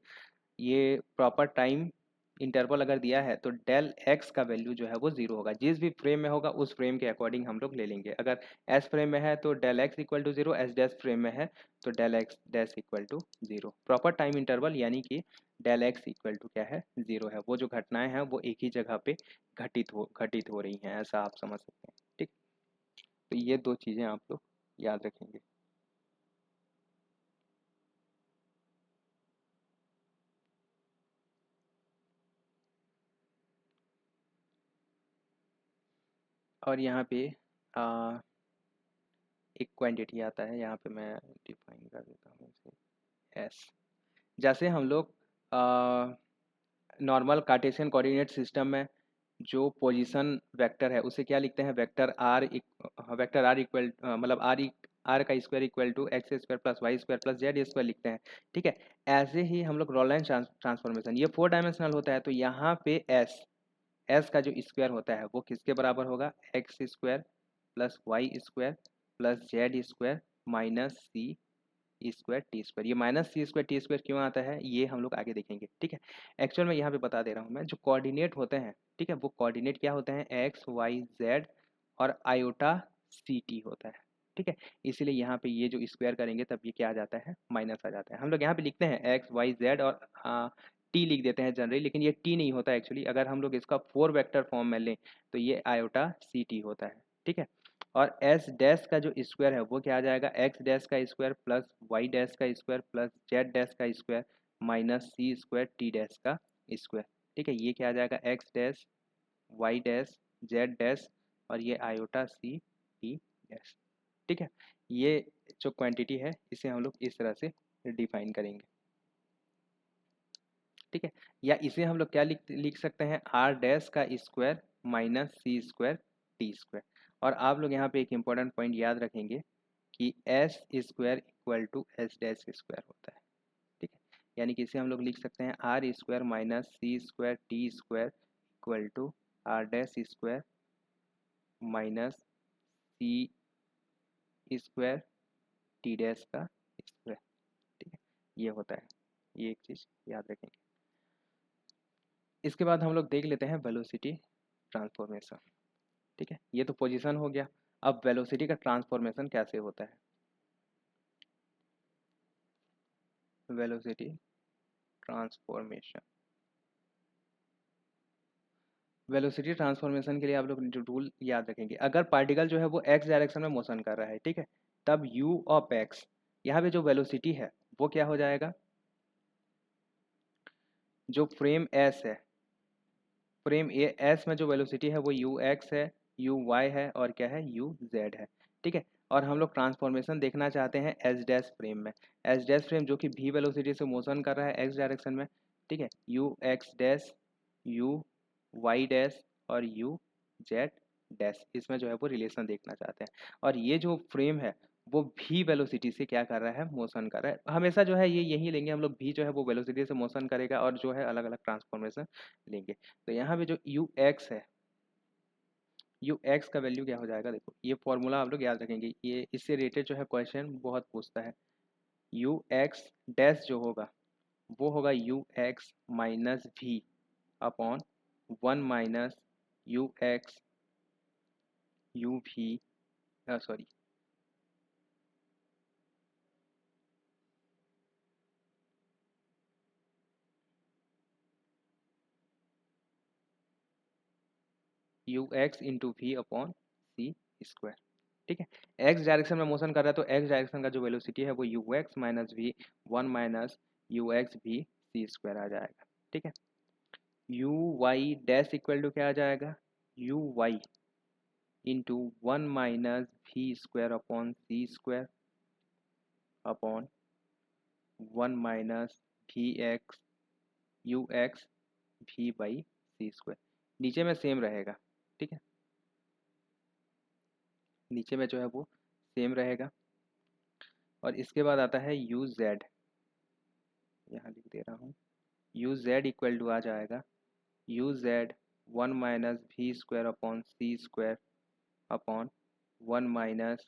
ये प्रॉपर टाइम इंटरवल अगर दिया है तो डेल एक्स का वैल्यू जो है वो जीरो होगा। जिस भी फ्रेम में होगा उस फ्रेम के अकॉर्डिंग हम लोग ले लेंगे। अगर एस फ्रेम में है तो del x equal to zero, S dash frame में है तो del x dash equal to zero. Proper time interval यानी कि डेल एक्स इक्वल टू क्या है, जीरो है। वो जो घटनाएं हैं वो एक ही जगह पे घटित हो रही हैं, ऐसा आप समझ सकते हैं, ठीक। तो ये दो चीज़ें आप लोग याद रखेंगे। और यहाँ पे आ, एक क्वांटिटी आता है, यहाँ पे मैं डिफाइन कर देता हूँ इसे एस। जैसे हम लोग नॉर्मल कार्टेशियन कोऑर्डिनेट सिस्टम में जो पोजीशन वेक्टर है उसे क्या लिखते हैं, वेक्टर आर इक्वल मतलब आर का square equal to x square plus y square plus z square लिखते हैं, ठीक है। ऐसे ही हम लोग रोलैंड ट्रांसफॉर्मेशन, ये 4 डायमेंशनल होता है, तो यहाँ पे एस का जो स्क्वायर होता है वो किसके बराबर होगा, x square plus y square plus z square minus c square t square. ये minus c square t square क्यों आता है ये हम लोग आगे देखेंगे, ठीक है। एक्चुअल में यहाँ पे बता दे रहा हूँ मैं, जो कोऑर्डिनेट होते हैं, ठीक है, वो कोऑर्डिनेट क्या होते हैं, एक्स वाई जेड और आयोटा सी टी होता है, ठीक है। इसीलिए यहाँ पे ये जो स्क्वायर करेंगे तब ये क्या आ जाता है, माइनस आ जाता है। हम लोग यहाँ पे लिखते हैं एक्स वाई जेड और टी लिख देते हैं जनरली, लेकिन ये टी नहीं होता एक्चुअली। अगर हम लोग इसका 4 वेक्टर फॉर्म में लें तो ये आयोटा सी टी होता है, ठीक है। और एस डैश का जो स्क्वायर है वो क्या आ जाएगा, एक्स डैश का स्क्वायर प्लस वाई डैश का स्क्वायर प्लस जेड डैश का square minus c square t dash का स्क्वायर, ठीक है। ये क्या आ जाएगा, x dash Y dash Z dash और ये आयोटा सी टी डैश, ठीक है। ये जो क्वांटिटी है इसे हम लोग इस तरह से डिफाइन करेंगे, ठीक है। या इसे हम लोग क्या लिख सकते हैं, आर डैश का square minus c square t square. और आप लोग यहाँ पे एक इंपॉर्टेंट पॉइंट याद रखेंगे कि S square equal to S dash square होता है, ठीक है। यानी कि इसे हम लोग लिख सकते हैं r square minus c square t square equal to r dash square minus c square t dash का स्क्वायर, ठीक है। ये होता है, ये एक चीज़ याद रखेंगे। इसके बाद हम लोग देख लेते हैं वेलोसिटी ट्रांसफॉर्मेशन, ठीक है। ये तो पोजीशन हो गया। अब वेलोसिटी का ट्रांसफॉर्मेशन कैसे होता है, वेलोसिटी ट्रांसफॉर्मेशन, वेलोसिटी ट्रांसफॉर्मेशन के लिए आप लोग जो रूल याद रखेंगे, अगर पार्टिकल जो है वो एक्स डायरेक्शन में मोशन कर रहा है, ठीक है, तब यू ऑफ एक्स, यहाँ पे जो वेलोसिटी है वो क्या हो जाएगा, जो फ्रेम एस है, फ्रेम ए एस में जो वेलोसिटी है वो यू एक्स है, यू वाई है और क्या है, यू जेड है, ठीक है। और हम लोग ट्रांसफॉर्मेशन देखना चाहते हैं एस डैश फ्रेम में। एस डैश फ्रेम जो कि भी वेलोसिटी से मोशन कर रहा है एक्स डायरेक्शन में, ठीक है, u x dash, u y dash और यू जेड डैश, इसमें जो है वो रिलेशन देखना चाहते हैं। और ये जो फ्रेम है वो भी वेलोसिटी से क्या कर रहा है, मोशन कर रहा है। हमेशा जो है ये यही लेंगे हम लोग, भी जो है वो वेलोसिटी से मोशन करेगा और जो है अलग अलग ट्रांसफॉर्मेशन लेंगे। तो यहाँ पे जो यू एक्स है, यू एक्स का वैल्यू क्या हो जाएगा, देखो ये फॉर्मूला आप लोग याद रखेंगे, ये इससे रिलेटेड जो है क्वेश्चन बहुत पूछता है। यू एक्स डैश जो होगा वो होगा u x minus v upon 1 minus u x u v sorry u x into v upon सी स्क्वायर। ठीक है, एक्स डायरेक्शन में मोशन कर रहा है तो एक्स डायरेक्शन का जो वेलोसिटी है वो u x minus v one minus u x v c square आ जाएगा। ठीक है, u y dash equal to क्या आ जाएगा, u y into one minus v square upon C square upon one minus we x u x v by C square. नीचे में same रहेगा। ठीक है, नीचे में जो है वो सेम रहेगा। और इसके बाद आता है यू जेड, यहाँ लिख दे रहा हूँ, यू जेड इक्वल टू आ जाएगा u z one minus v square upon सी square upon one minus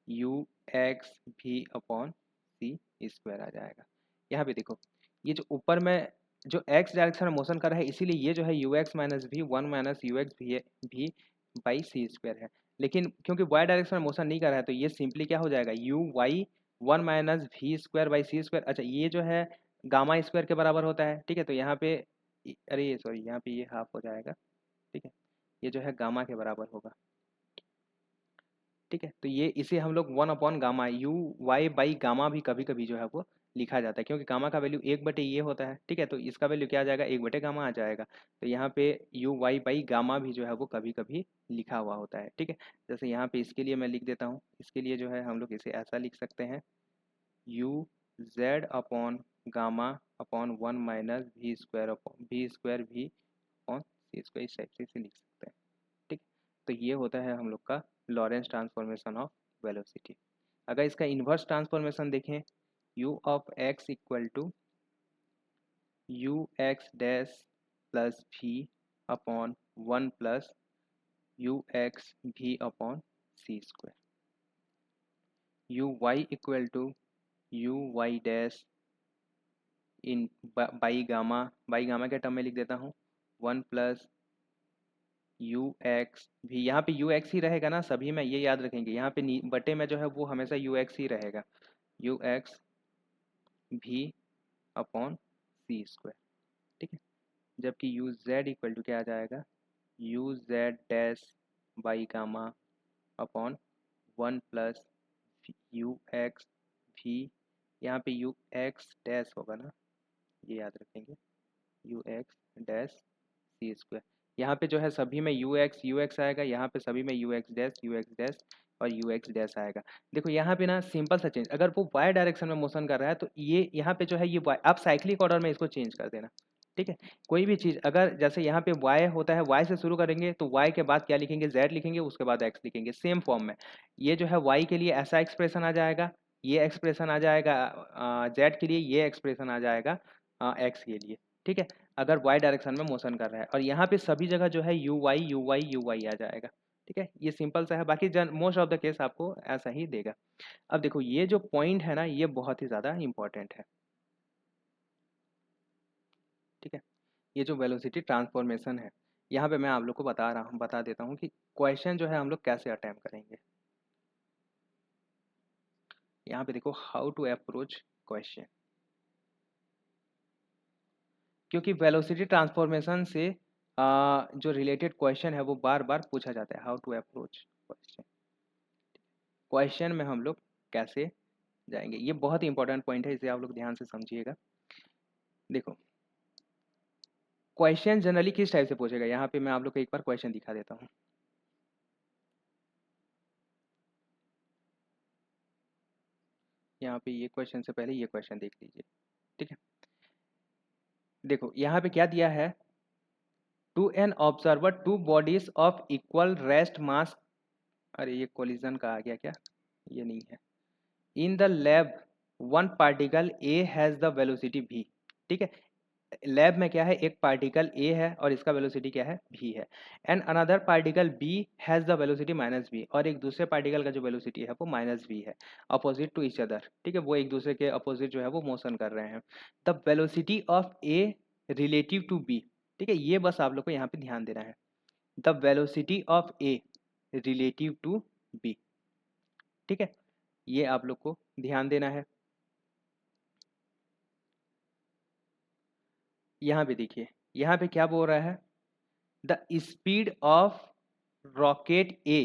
u x v upon सी स्क्वायर आ जाएगा। यहाँ पे देखो, ये जो ऊपर में जो एक्स डायरेक्शन में मोशन कर रहा है इसीलिए ये जो है यू एक्स माइनस भी one minus u x v by C square है। लेकिन क्योंकि वाई डायरेक्शन में मोशन नहीं कर रहा है तो ये सिंपली क्या हो जाएगा, u y one minus v square by C square. अच्छा, ये जो है गामा स्क्वायर के बराबर होता है। ठीक है, तो यहाँ पे अरे ये सॉरी यहाँ पे ये हाफ हो जाएगा। ठीक है, ये जो है गामा के बराबर होगा। ठीक है, तो ये इसे हम लोग one upon gamma u y by gamma भी कभी कभी जो है वो लिखा जाता है, क्योंकि गामा का वैल्यू एक बटे ये होता है। ठीक है, तो इसका वैल्यू क्या आ जाएगा, एक बटे गामा आ जाएगा। तो यहाँ पे यू वाई बाई गामा भी जो है वो कभी कभी लिखा हुआ होता है। ठीक है, जैसे यहाँ पे इसके लिए मैं लिख देता हूँ, इसके लिए जो है हम लोग इसे ऐसा लिख सकते हैं, u z upon gamma upon one minus v square upon v upon सी स्क्वायर, इस टाइप से इसे लिख सकते हैं। ठीक, तो ये होता है हम लोग का लॉरेंस ट्रांसफॉर्मेशन ऑफ वेलोसिटी। अगर इसका इन्वर्स ट्रांसफॉर्मेशन देखें, u of x equal to u x dash plus v upon one plus u x v upon C square, u y equal to u y dash in by gamma के term में लिख देता हूँ, one plus u x भी, यहाँ पे you x ही रहेगा ना सभी में, ये याद रखेंगे। यहाँ पे बटे में जो है वो हमेशा यू एक्स ही रहेगा, you x v upon C square. ठीक है, जबकि यू जेड इक्वल टू क्या आ जाएगा, u z dash by gamma upon one plus u x भी, यहाँ पे यू एक्स डैश होगा ना, ये याद रखेंगे, u x dash c square. यहाँ पे जो है सभी में यू एक्स आएगा, यहाँ पे सभी में यू एक्स डैश और यू एक्स डैश आएगा। देखो यहाँ पे ना सिंपल सा चेंज, अगर वो वाई डायरेक्शन में मोशन कर रहा है तो ये यहाँ पे जो है ये वाई, आप साइक्लिक ऑर्डर में इसको चेंज कर देना। ठीक है, कोई भी चीज़ अगर जैसे यहाँ पे वाई होता है, वाई से शुरू करेंगे तो वाई के बाद क्या लिखेंगे, जेड लिखेंगे, उसके बाद एक्स लिखेंगे सेम फॉर्म में। ये जो है वाई के लिए ऐसा एक्सप्रेशन आ जाएगा, ये एक्सप्रेशन आ जाएगा जेड के लिए, ये एक्सप्रेशन आ जाएगा एक्स के लिए। ठीक है, अगर वाई डायरेक्शन में मोशन कर रहा है, और यहाँ पे सभी जगह जो है यू वाई आ जाएगा। ठीक है, ये सिंपल सा है, बाकी मोस्ट ऑफ द केस आपको ऐसा ही देगा। अब देखो ये जो पॉइंट है ना ये बहुत ही ज़्यादा इंपॉर्टेंट है। ठीक है, ये जो वेलोसिटी ट्रांसफॉर्मेशन है, यहाँ पे मैं आप लोग को बता देता हूँ कि क्वेश्चन जो है हम लोग कैसे अटेम्प्ट करेंगे। यहाँ पे देखो, हाउ टू अप्रोच क्वेश्चन, क्योंकि वेलोसिटी ट्रांसफॉर्मेशन से जो रिलेटेड क्वेश्चन है वो बार बार पूछा जाता है, how to approach question, question में हम लोग कैसे जाएंगे, ये बहुत ही इंपॉर्टेंट पॉइंट है, इसे आप लोग ध्यान से समझिएगा। देखो क्वेश्चन जनरली किस टाइप से पूछेगा, यहाँ पे मैं आप लोग को एक बार क्वेश्चन दिखा देता हूँ। यहाँ पे ये क्वेश्चन से पहले ये क्वेश्चन देख लीजिए। ठीक है, देखो यहाँ पे क्या दिया है, to an observer two bodies of equal rest mass, अरे ये कोलिजन का आ गया क्या, ये नहीं है, in the lab one particle A has the velocity v। ठीक है, लैब में क्या है, एक पार्टिकल ए है और इसका वेलोसिटी क्या है, v है, and another particle b has the velocity minus v, और एक दूसरे पार्टिकल का जो वेलोसिटी है वो माइनस v है, अपोजिट टू ईच अदर। ठीक है, वो एक दूसरे के अपोजिट जो है वो मोशन कर रहे हैं। The velocity of a relative to b, ठीक है, ये बस आप लोग को यहाँ पे ध्यान देना है, the velocity of a relative to b. ठीक है, ये आप लोग को ध्यान देना है। यहाँ पे देखिए, यहाँ पे क्या बोल रहा है, the speed of rocket a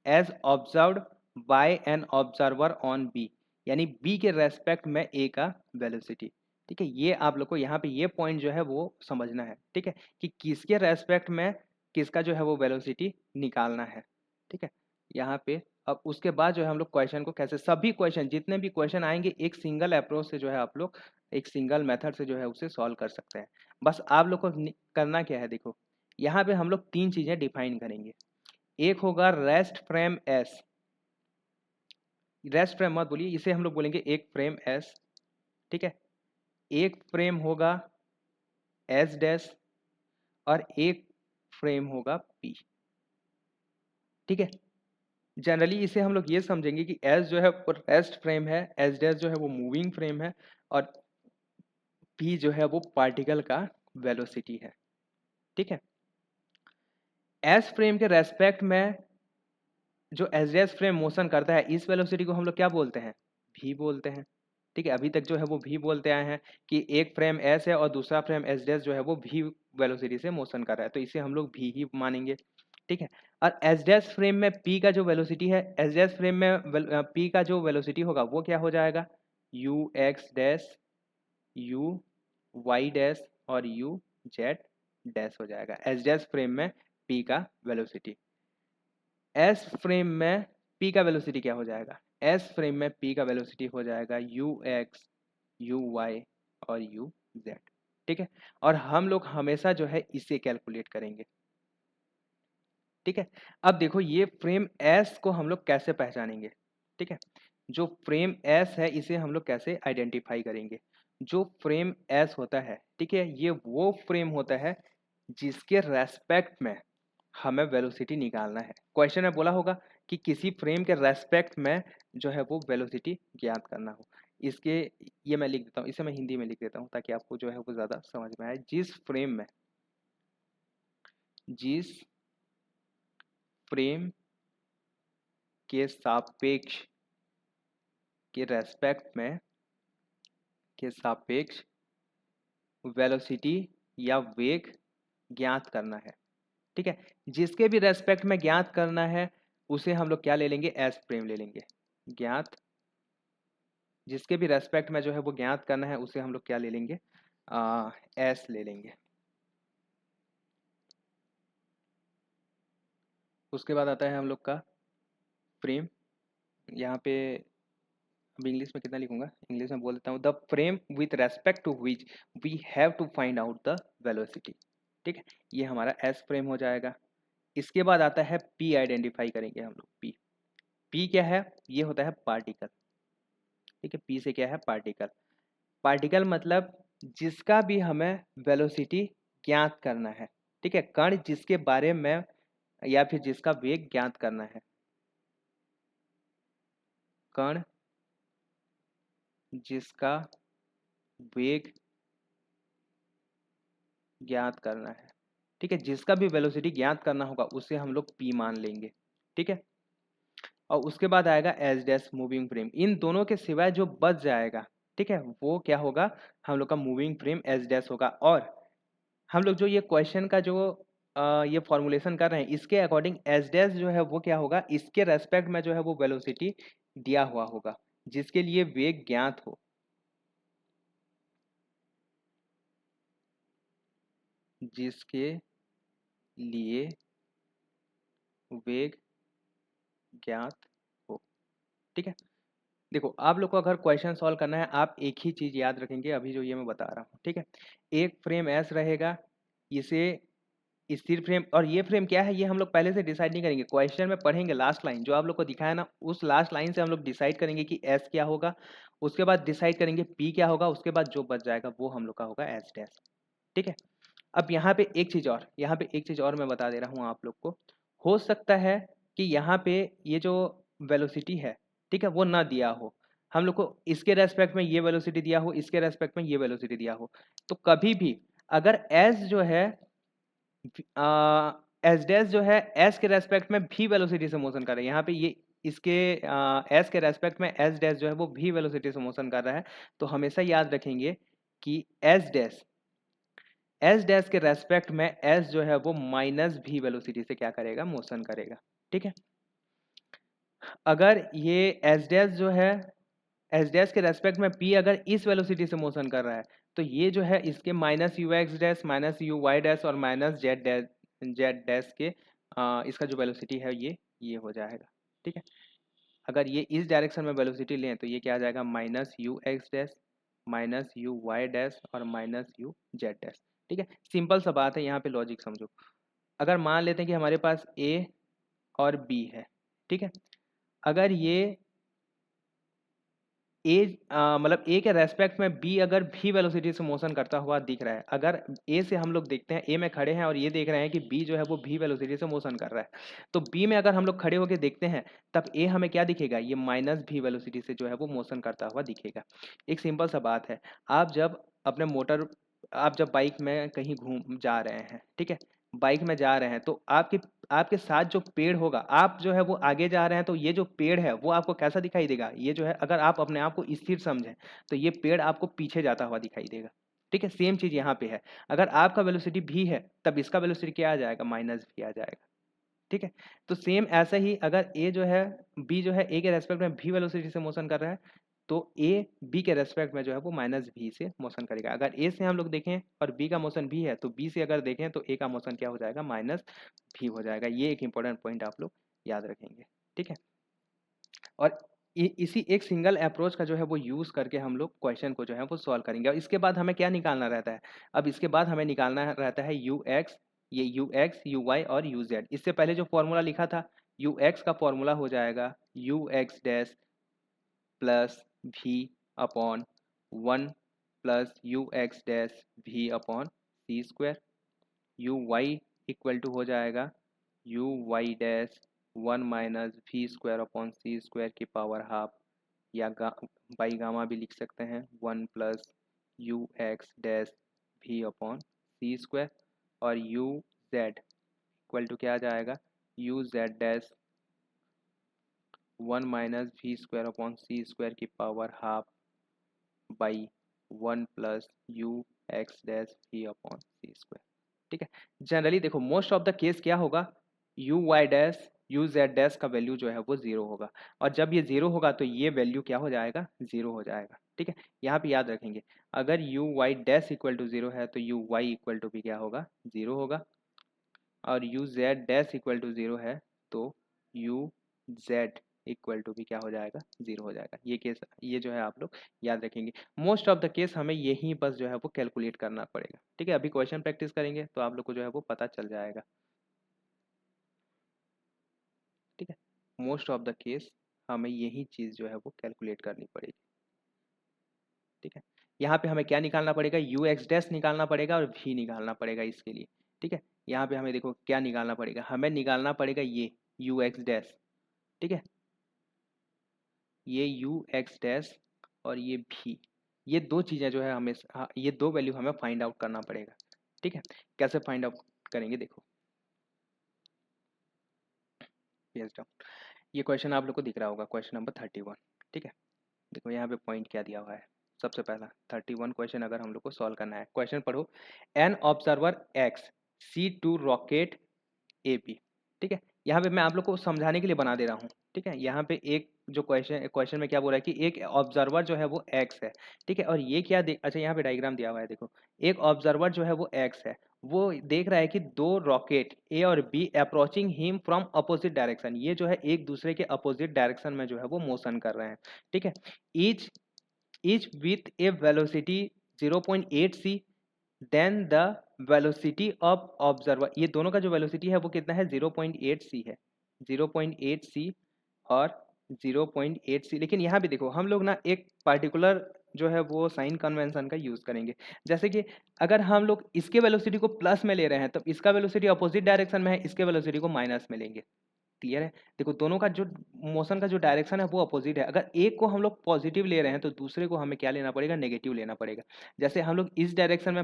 as observed by an observer on b, यानी बी के रेस्पेक्ट में ए का वेलोसिटी। ठीक है, ये आप लोग को यहाँ पे ये पॉइंट जो है वो समझना है। ठीक है, कि किसके रेस्पेक्ट में किसका जो है वो वेलोसिटी निकालना है। ठीक है, यहाँ पे अब उसके बाद जो है हम लोग क्वेश्चन को कैसे, सभी क्वेश्चन जितने भी क्वेश्चन आएंगे एक सिंगल अप्रोच से जो है आप लोग एक सिंगल मेथड से जो है उसे सॉल्व कर सकते हैं। बस आप लोग को करना क्या है, देखो यहाँ पे हम लोग तीन चीजें डिफाइन करेंगे। एक होगा rest frame S, rest frame मत बोलिए, इसे हम लोग बोलेंगे एक फ्रेम एस। ठीक है, एक फ्रेम होगा एस डैश और एक फ्रेम होगा पी। ठीक है, जनरली इसे हम लोग ये समझेंगे कि एस जो है वो रेस्ट फ्रेम है, एस डैश जो है वो मूविंग फ्रेम है और पी जो है वो पार्टिकल का वेलोसिटी है। ठीक है, एस फ्रेम के रेस्पेक्ट में जो एस डैश फ्रेम मोशन करता है इस वेलोसिटी को हम लोग क्या बोलते हैं, भी बोलते हैं। ठीक है, अभी तक जो है वो भी बोलते आए हैं कि एक फ्रेम एस है और दूसरा फ्रेम एस डैश जो है वो भी वेलोसिटी से मोशन कर रहा है, तो इसे हम लोग भी ही मानेंगे। ठीक है, और एस डैश फ्रेम में पी का जो वेलोसिटी है, एस डैश फ्रेम में पी का जो वेलोसिटी होगा वो क्या हो जाएगा, u x dash, u y dash और यू जेड डैश हो जाएगा एस डैश फ्रेम में पी का वेलोसिटी। एस फ्रेम में पी का वेलोसिटी क्या हो जाएगा, एस फ्रेम में पी का वेलोसिटी हो जाएगा यू एक्स, यू वाई और यू जेड। ठीक है, और हम लोग हमेशा जो है इसे कैलकुलेट करेंगे। ठीक है, अब देखो ये फ्रेम एस को हम लोग कैसे पहचानेंगे। ठीक है, जो फ्रेम एस है इसे हम लोग कैसे आइडेंटिफाई करेंगे। जो फ्रेम एस होता है, ठीक है, ये वो फ्रेम होता है जिसके रेस्पेक्ट में हमें वेलोसिटी निकालना है। क्वेश्चन में बोला होगा कि किसी फ्रेम के रेस्पेक्ट में जो है वो वेलोसिटी ज्ञात करना हो। इसके ये मैं लिख देता हूँ, इसे मैं हिंदी में लिख देता हूँ ताकि आपको जो है वो ज़्यादा समझ में आए। जिस फ्रेम के सापेक्ष के रेस्पेक्ट में के सापेक्ष वेलोसिटी या वेग ज्ञात करना है। ठीक है, जिसके भी रेस्पेक्ट में ज्ञात करना है उसे हम लोग क्या ले लेंगे, एस फ्रेम ले लेंगे। ज्ञात, जिसके भी रेस्पेक्ट में जो है वो ज्ञात करना है उसे हम लोग क्या ले लेंगे, एस ले लेंगे। उसके बाद आता है हम लोग का फ्रेम। यहाँ पे अब इंग्लिश में कितना लिखूंगा, इंग्लिश में बोल देता हूँ, the frame with respect to which we have to find out the velocity. ठीक है, ये हमारा एस फ्रेम हो जाएगा। इसके बाद आता है पी, आइडेंटिफाई करेंगे हम लोग पी। पी क्या है, ये होता है पार्टिकल। ठीक है, पी से क्या है, पार्टिकल। पार्टिकल मतलब जिसका भी हमें वेलोसिटी ज्ञात करना है। ठीक है, कण जिसके बारे में या फिर जिसका वेग ज्ञात करना है, कण जिसका वेग ज्ञात करना है। ठीक है, जिसका भी वेलोसिटी ज्ञात करना होगा उसे हम लोग पी मान लेंगे। ठीक है, और उसके बाद आएगा एस डैश मूविंग फ्रेम। इन दोनों के सिवाय जो बच जाएगा, ठीक है, वो क्या होगा, हम लोग का मूविंग फ्रेम एस डैश होगा। और हम लोग जो ये क्वेश्चन का जो ये फॉर्मुलेशन कर रहे हैं इसके अकॉर्डिंग एस डैश जो है वो क्या होगा, इसके रेस्पेक्ट में जो है वो वेलोसिटी दिया हुआ होगा जिसके लिए वेग ज्ञात हो, जिसके लिए वेग ज्ञात हो। ठीक है, देखो आप लोग को अगर क्वेश्चन सॉल्व करना है आप एक ही चीज याद रखेंगे अभी जो ये मैं बता रहा हूँ। ठीक है, एक फ्रेम एस रहेगा, इसे स्थिर फ्रेम, और ये फ्रेम क्या है ये हम लोग पहले से डिसाइड नहीं करेंगे, क्वेश्चन में पढ़ेंगे लास्ट लाइन जो आप लोग को दिखाया ना उस लास्ट लाइन से हम लोग डिसाइड करेंगे कि एस क्या होगा। उसके बाद डिसाइड करेंगे पी क्या होगा, उसके बाद जो बच जाएगा वो हम लोग का होगा एस डैश। ठीक है, अब यहाँ पे एक चीज और, यहाँ पे एक चीज और मैं बता दे रहा हूँ आप लोग को। हो सकता है कि यहाँ पे ये जो वेलोसिटी है, ठीक है, वो ना दिया हो, हम लोग को इसके रेस्पेक्ट में ये वेलोसिटी दिया हो, इसके रेस्पेक्ट में ये वेलोसिटी दिया हो, तो कभी भी अगर एस जो है एस डैश जो है एस के रेस्पेक्ट में भी वेलोसिटी से मोशन कर रहा है। यहाँ पे ये इसके एस के रेस्पेक्ट में एस डैश जो है वो भी वेलोसिटी से मोशन कर रहा है। तो हमेशा याद रखेंगे कि एस डैश के रेस्पेक्ट में एस जो है वो माइनस भी वेलोसिटी से क्या करेगा, मोशन करेगा। ठीक है, अगर ये एस डैश जो है एस डैश के रेस्पेक्ट में पी अगर इस वेलोसिटी से मोशन कर रहा है तो ये जो है इसके minus u x dash minus u y dash और माइनस जेड डैश के इसका जो वेलोसिटी है ये हो जाएगा। ठीक है, अगर ये इस डायरेक्शन में वेलोसिटी लें तो ये क्या आ जाएगा, minus u x dash minus u y dash और माइनस यू जेड डैश। ठीक है, सिंपल सा बात है, यहाँ पे लॉजिक समझो। अगर मान लेते हैं कि हमारे पास ए और बी है। ठीक है, अगर ये ए मतलब ए के रेस्पेक्ट में बी अगर भी वेलोसिटी से मोशन करता हुआ दिख रहा है, अगर ए से हम लोग देखते हैं, ए में खड़े हैं और ये देख रहे हैं कि बी जो है वो भी वेलोसिटी से मोशन कर रहा है, तो बी में अगर हम लोग खड़े होकर देखते हैं तब ए हमें क्या दिखेगा, ये माइनस भी वेलोसिटी से जो है वो मोशन करता हुआ दिखेगा। एक सिंपल सा बात है, आप जब अपने मोटर आप जब बाइक में कहीं घूम जा रहे हैं, ठीक है, बाइक में जा रहे हैं तो आपके आपके साथ जो पेड़ होगा, आप जो है वो आगे जा रहे हैं तो ये जो पेड़ है वो आपको कैसा दिखाई देगा, ये जो है अगर आप अपने आप को स्थिर समझें तो ये पेड़ आपको पीछे जाता हुआ दिखाई देगा। ठीक है, सेम चीज यहाँ पे है, अगर आपका वेलोसिटी भी है तब इसका वेलोसिटी क्या आ जाएगा, माइनस भी आ जाएगा। ठीक है, तो सेम ऐसा ही अगर ए जो है बी जो है ए के रेस्पेक्ट में भी वेलोसिटी से मोशन कर रहा है तो ए बी के रेस्पेक्ट में जो है वो माइनस भी से मोशन करेगा। अगर ए से हम लोग देखें और बी का मोशन भी है तो बी से अगर देखें तो ए का मोशन क्या हो जाएगा, माइनस भी हो जाएगा। ये एक इंपॉर्टेंट पॉइंट आप लोग याद रखेंगे। ठीक है, और इसी एक सिंगल अप्रोच का जो है वो यूज़ करके हम लोग क्वेश्चन को जो है वो सॉल्व करेंगे। और इसके बाद हमें क्या निकालना रहता है, अब इसके बाद हमें निकालना रहता है यू एक्स, ये यू एक्स यू वाई और यू जेड। इससे पहले जो फॉर्मूला लिखा था यू एक्स का फॉर्मूला हो जाएगा u x dash plus v upon one plus u x dash v upon C square. U y equal to हो जाएगा u y dash one minus v square upon सी square की power half, या by gamma भी लिख सकते हैं, one plus u x dash v upon सी square. और u z equal to क्या आ जाएगा, u z dash one minus v square upon सी स्क्वायर की power half by one plus u x dash v upon C square. ठीक है, generally देखो most of the case क्या होगा, u y dash u z dash का value जो है वो जीरो होगा, और जब ये जीरो होगा तो ये वैल्यू क्या हो जाएगा, जीरो हो जाएगा। ठीक है, यहाँ पे याद रखेंगे अगर u y dash equal to zero है तो यू वाई इक्वल टू भी क्या होगा, जीरो होगा, और u z dash equal to zero है तो यू जेड इक्वल टू भी क्या हो जाएगा, जीरो हो जाएगा। ये केस ये जो है आप लोग याद रखेंगे। मोस्ट ऑफ द केस हमें यही बस जो है वो कैलकुलेट करना पड़ेगा। ठीक है, अभी क्वेश्चन प्रैक्टिस करेंगे तो आप लोग को जो है वो पता चल जाएगा। ठीक है, मोस्ट ऑफ द केस हमें यही चीज़ जो है वो कैलकुलेट करनी पड़ेगी। ठीक है, यहाँ पे हमें क्या निकालना पड़ेगा, यू एक्स डैश निकालना पड़ेगा और भी निकालना पड़ेगा इसके लिए। ठीक है, यहाँ पे हमें देखो क्या निकालना पड़ेगा, हमें निकालना पड़ेगा ये यू एक्स डैश। ठीक है, ये यू एक्स डैश और ये भी, ये दो चीज़ें जो है हमें ये दो वैल्यू हमें फाइंड आउट करना पड़ेगा। ठीक है, कैसे फाइंड आउट करेंगे देखो, पेज डाउन, ये क्वेश्चन आप लोग को दिख रहा होगा, क्वेश्चन नंबर 31। ठीक है, देखो यहाँ पे पॉइंट क्या दिया हुआ है। सबसे पहला 31 क्वेश्चन अगर हम लोग को सॉल्व करना है, क्वेश्चन पढ़ो, an observer x see two rocket a b. ठीक है, यहाँ पे मैं आप लोग को समझाने के लिए बना दे रहा हूँ। ठीक है, यहाँ पे एक जो क्वेश्चन में क्या बोल रहा है कि एक ऑब्जर्वर जो है वो एक्स है। ठीक है, और ये क्या देख, अच्छा यहाँ पे डायग्राम दिया हुआ है देखो, एक ऑब्जर्वर जो है वो एक्स है, वो देख रहा है कि दो रॉकेट ए और B approaching him from opposite direction, ये जो है एक दूसरे के अपोजिट डायरेक्शन में जो है वो मोशन कर रहे हैं। ठीक है, each each with a velocity 0.8 c, then the velocity of observer, ये दोनों का जो वेलोसिटी है वो कितना है, 0.8 सी है, 0.8 सी और 0.8 सी। लेकिन यहाँ भी देखो हम लोग ना एक पार्टिकुलर जो है वो साइन कन्वेंशन का यूज़ करेंगे। जैसे कि अगर हम लोग इसके वेलोसिटी को प्लस में ले रहे हैं तो इसका वेलोसिटी अपोजिट डायरेक्शन में है, इसके वेलोसिटी को माइनस में लेंगे। क्लियर है, देखो दोनों का जो मोशन का जो डायरेक्शन है वो अपोजिट है, अगर एक को हम लोग पॉजिटिव ले रहे हैं तो दूसरे को हमें क्या लेना पड़ेगा, नेगेटिव लेना पड़ेगा। जैसे हम लोग इस डायरेक्शन में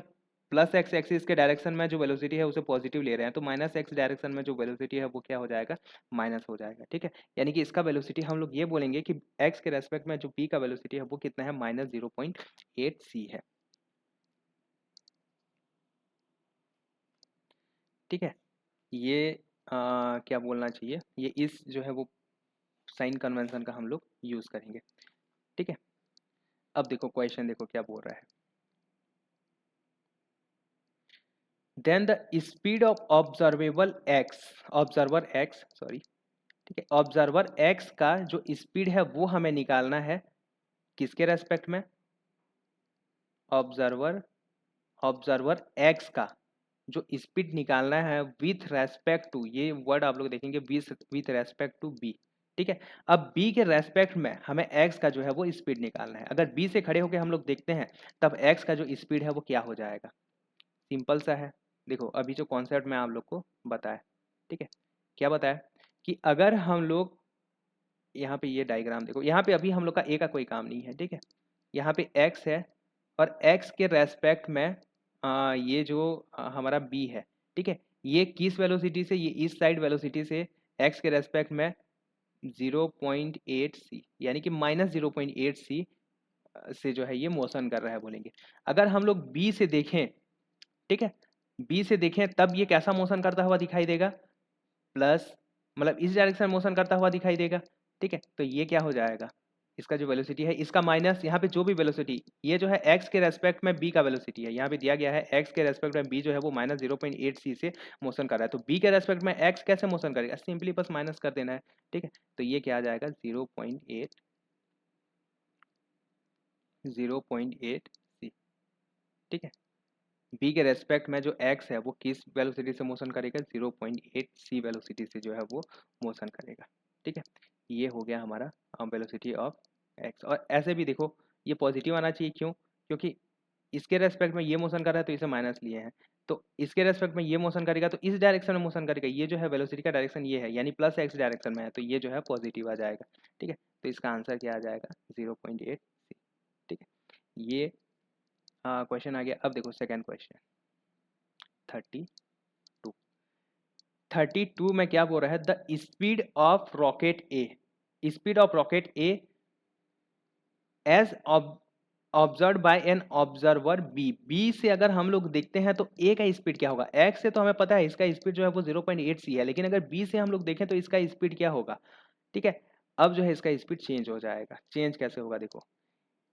प्लस एक्स एक्सिस के डायरेक्शन में जो वेलोसिटी है उसे पॉजिटिव ले रहे हैं, तो माइनस एक्स डायरेक्शन में जो वेलोसिटी है वो क्या हो जाएगा, माइनस हो जाएगा। ठीक है, यानी कि इसका वेलोसिटी हम लोग ये बोलेंगे कि एक्स के रेस्पेक्ट में जो पी का वेलोसिटी है वो कितना है, -0.8 सी है। ठीक है, ये क्या बोलना चाहिए, ये इस जो है वो साइन कन्वेंशन का हम लोग यूज करेंगे। ठीक है, अब देखो क्वेश्चन देखो क्या बोल रहा है, then the speed of observer x sorry, ठीक है, ऑब्जर्वर एक्स का जो स्पीड है वो हमें निकालना है किसके रेस्पेक्ट में, ऑब्जर्वर ऑब्जर्वर एक्स का जो स्पीड निकालना है विथ रेस्पेक्ट टू, ये वर्ड आप लोग देखेंगे विथ रेस्पेक्ट टू बी। ठीक है, अब बी के रेस्पेक्ट में हमें एक्स का जो है वो स्पीड निकालना है। अगर बी से खड़े होकर हम लोग देखते हैं तब एक्स का जो स्पीड है वो क्या हो जाएगा, सिंपल सा है। देखो अभी जो कॉन्सेप्ट मैं आप लोग को बताया, ठीक है, क्या बताया कि अगर हम लोग यहाँ पे ये डायग्राम देखो, यहाँ पे अभी हम लोग का ए का कोई काम नहीं है। ठीक है, यहाँ पे एक्स है और एक्स के रेस्पेक्ट में ये जो हमारा बी है, ठीक है, ये किस वेलोसिटी से, ये इस साइड वेलोसिटी से एक्स के रेस्पेक्ट में 0.8 सी, यानी कि -0.8 सी से जो है ये मोशन कर रहा है बोलेंगे। अगर हम लोग बी से देखें, ठीक है, बी से देखें तब ये कैसा मोशन करता हुआ दिखाई देगा, प्लस, मतलब इस डायरेक्शन मोशन करता हुआ दिखाई देगा। ठीक है, तो ये क्या हो जाएगा, इसका जो वेलोसिटी है इसका माइनस यहाँ पे जो भी वेलोसिटी, ये जो है एक्स के रेस्पेक्ट में बी का वेलोसिटी है, यहाँ पे दिया गया है एक्स के रेस्पेक्ट में बी जो है वो -0.8 सी से मोशन कर रहा है, तो बी के रेस्पेक्ट में एक्स कैसे मोशन करेगा, सिंपली बस माइनस कर देना है। ठीक है, तो ये क्या आ जाएगा 0.8 सी। ठीक है, बी के रेस्पेक्ट में जो एक्स है वो किस वेलोसिटी से मोशन करेगा, 0.8 सी वेलोसिटी से जो है वो मोशन करेगा। ठीक है, ये हो गया हमारा वेलोसिटी ऑफ एक्स। और ऐसे भी देखो ये पॉजिटिव आना चाहिए, क्यों, क्योंकि इसके रेस्पेक्ट में ये मोशन कर रहा है तो इसे माइनस लिए हैं, तो इसके रेस्पेक्ट में ये मोशन करेगा तो इस डायरेक्शन में मोशन करेगा, ये जो है वेलोसिटी का डायरेक्शन ये है, यानी प्लस एक्स डायरेक्शन में है, तो ये जो है पॉजिटिव आ जाएगा। ठीक है, तो इसका आंसर क्या आ जाएगा 0.8 सी। ठीक है, ये क्वेश्चन आ गया। अब देखो सेकेंड क्वेश्चन 32। 32 में क्या बोल रहा है, the speed of rocket a, speed of rocket a as observe by an observer b, b से अगर हम लोग देखते हैं तो ए का स्पीड क्या होगा, एक्स से तो हमें पता है इसका स्पीड जो है वो 0.8 सी है, लेकिन अगर बी से हम लोग देखें तो इसका स्पीड क्या होगा। ठीक है, अब जो है इसका स्पीड चेंज हो जाएगा। चेंज कैसे होगा, देखो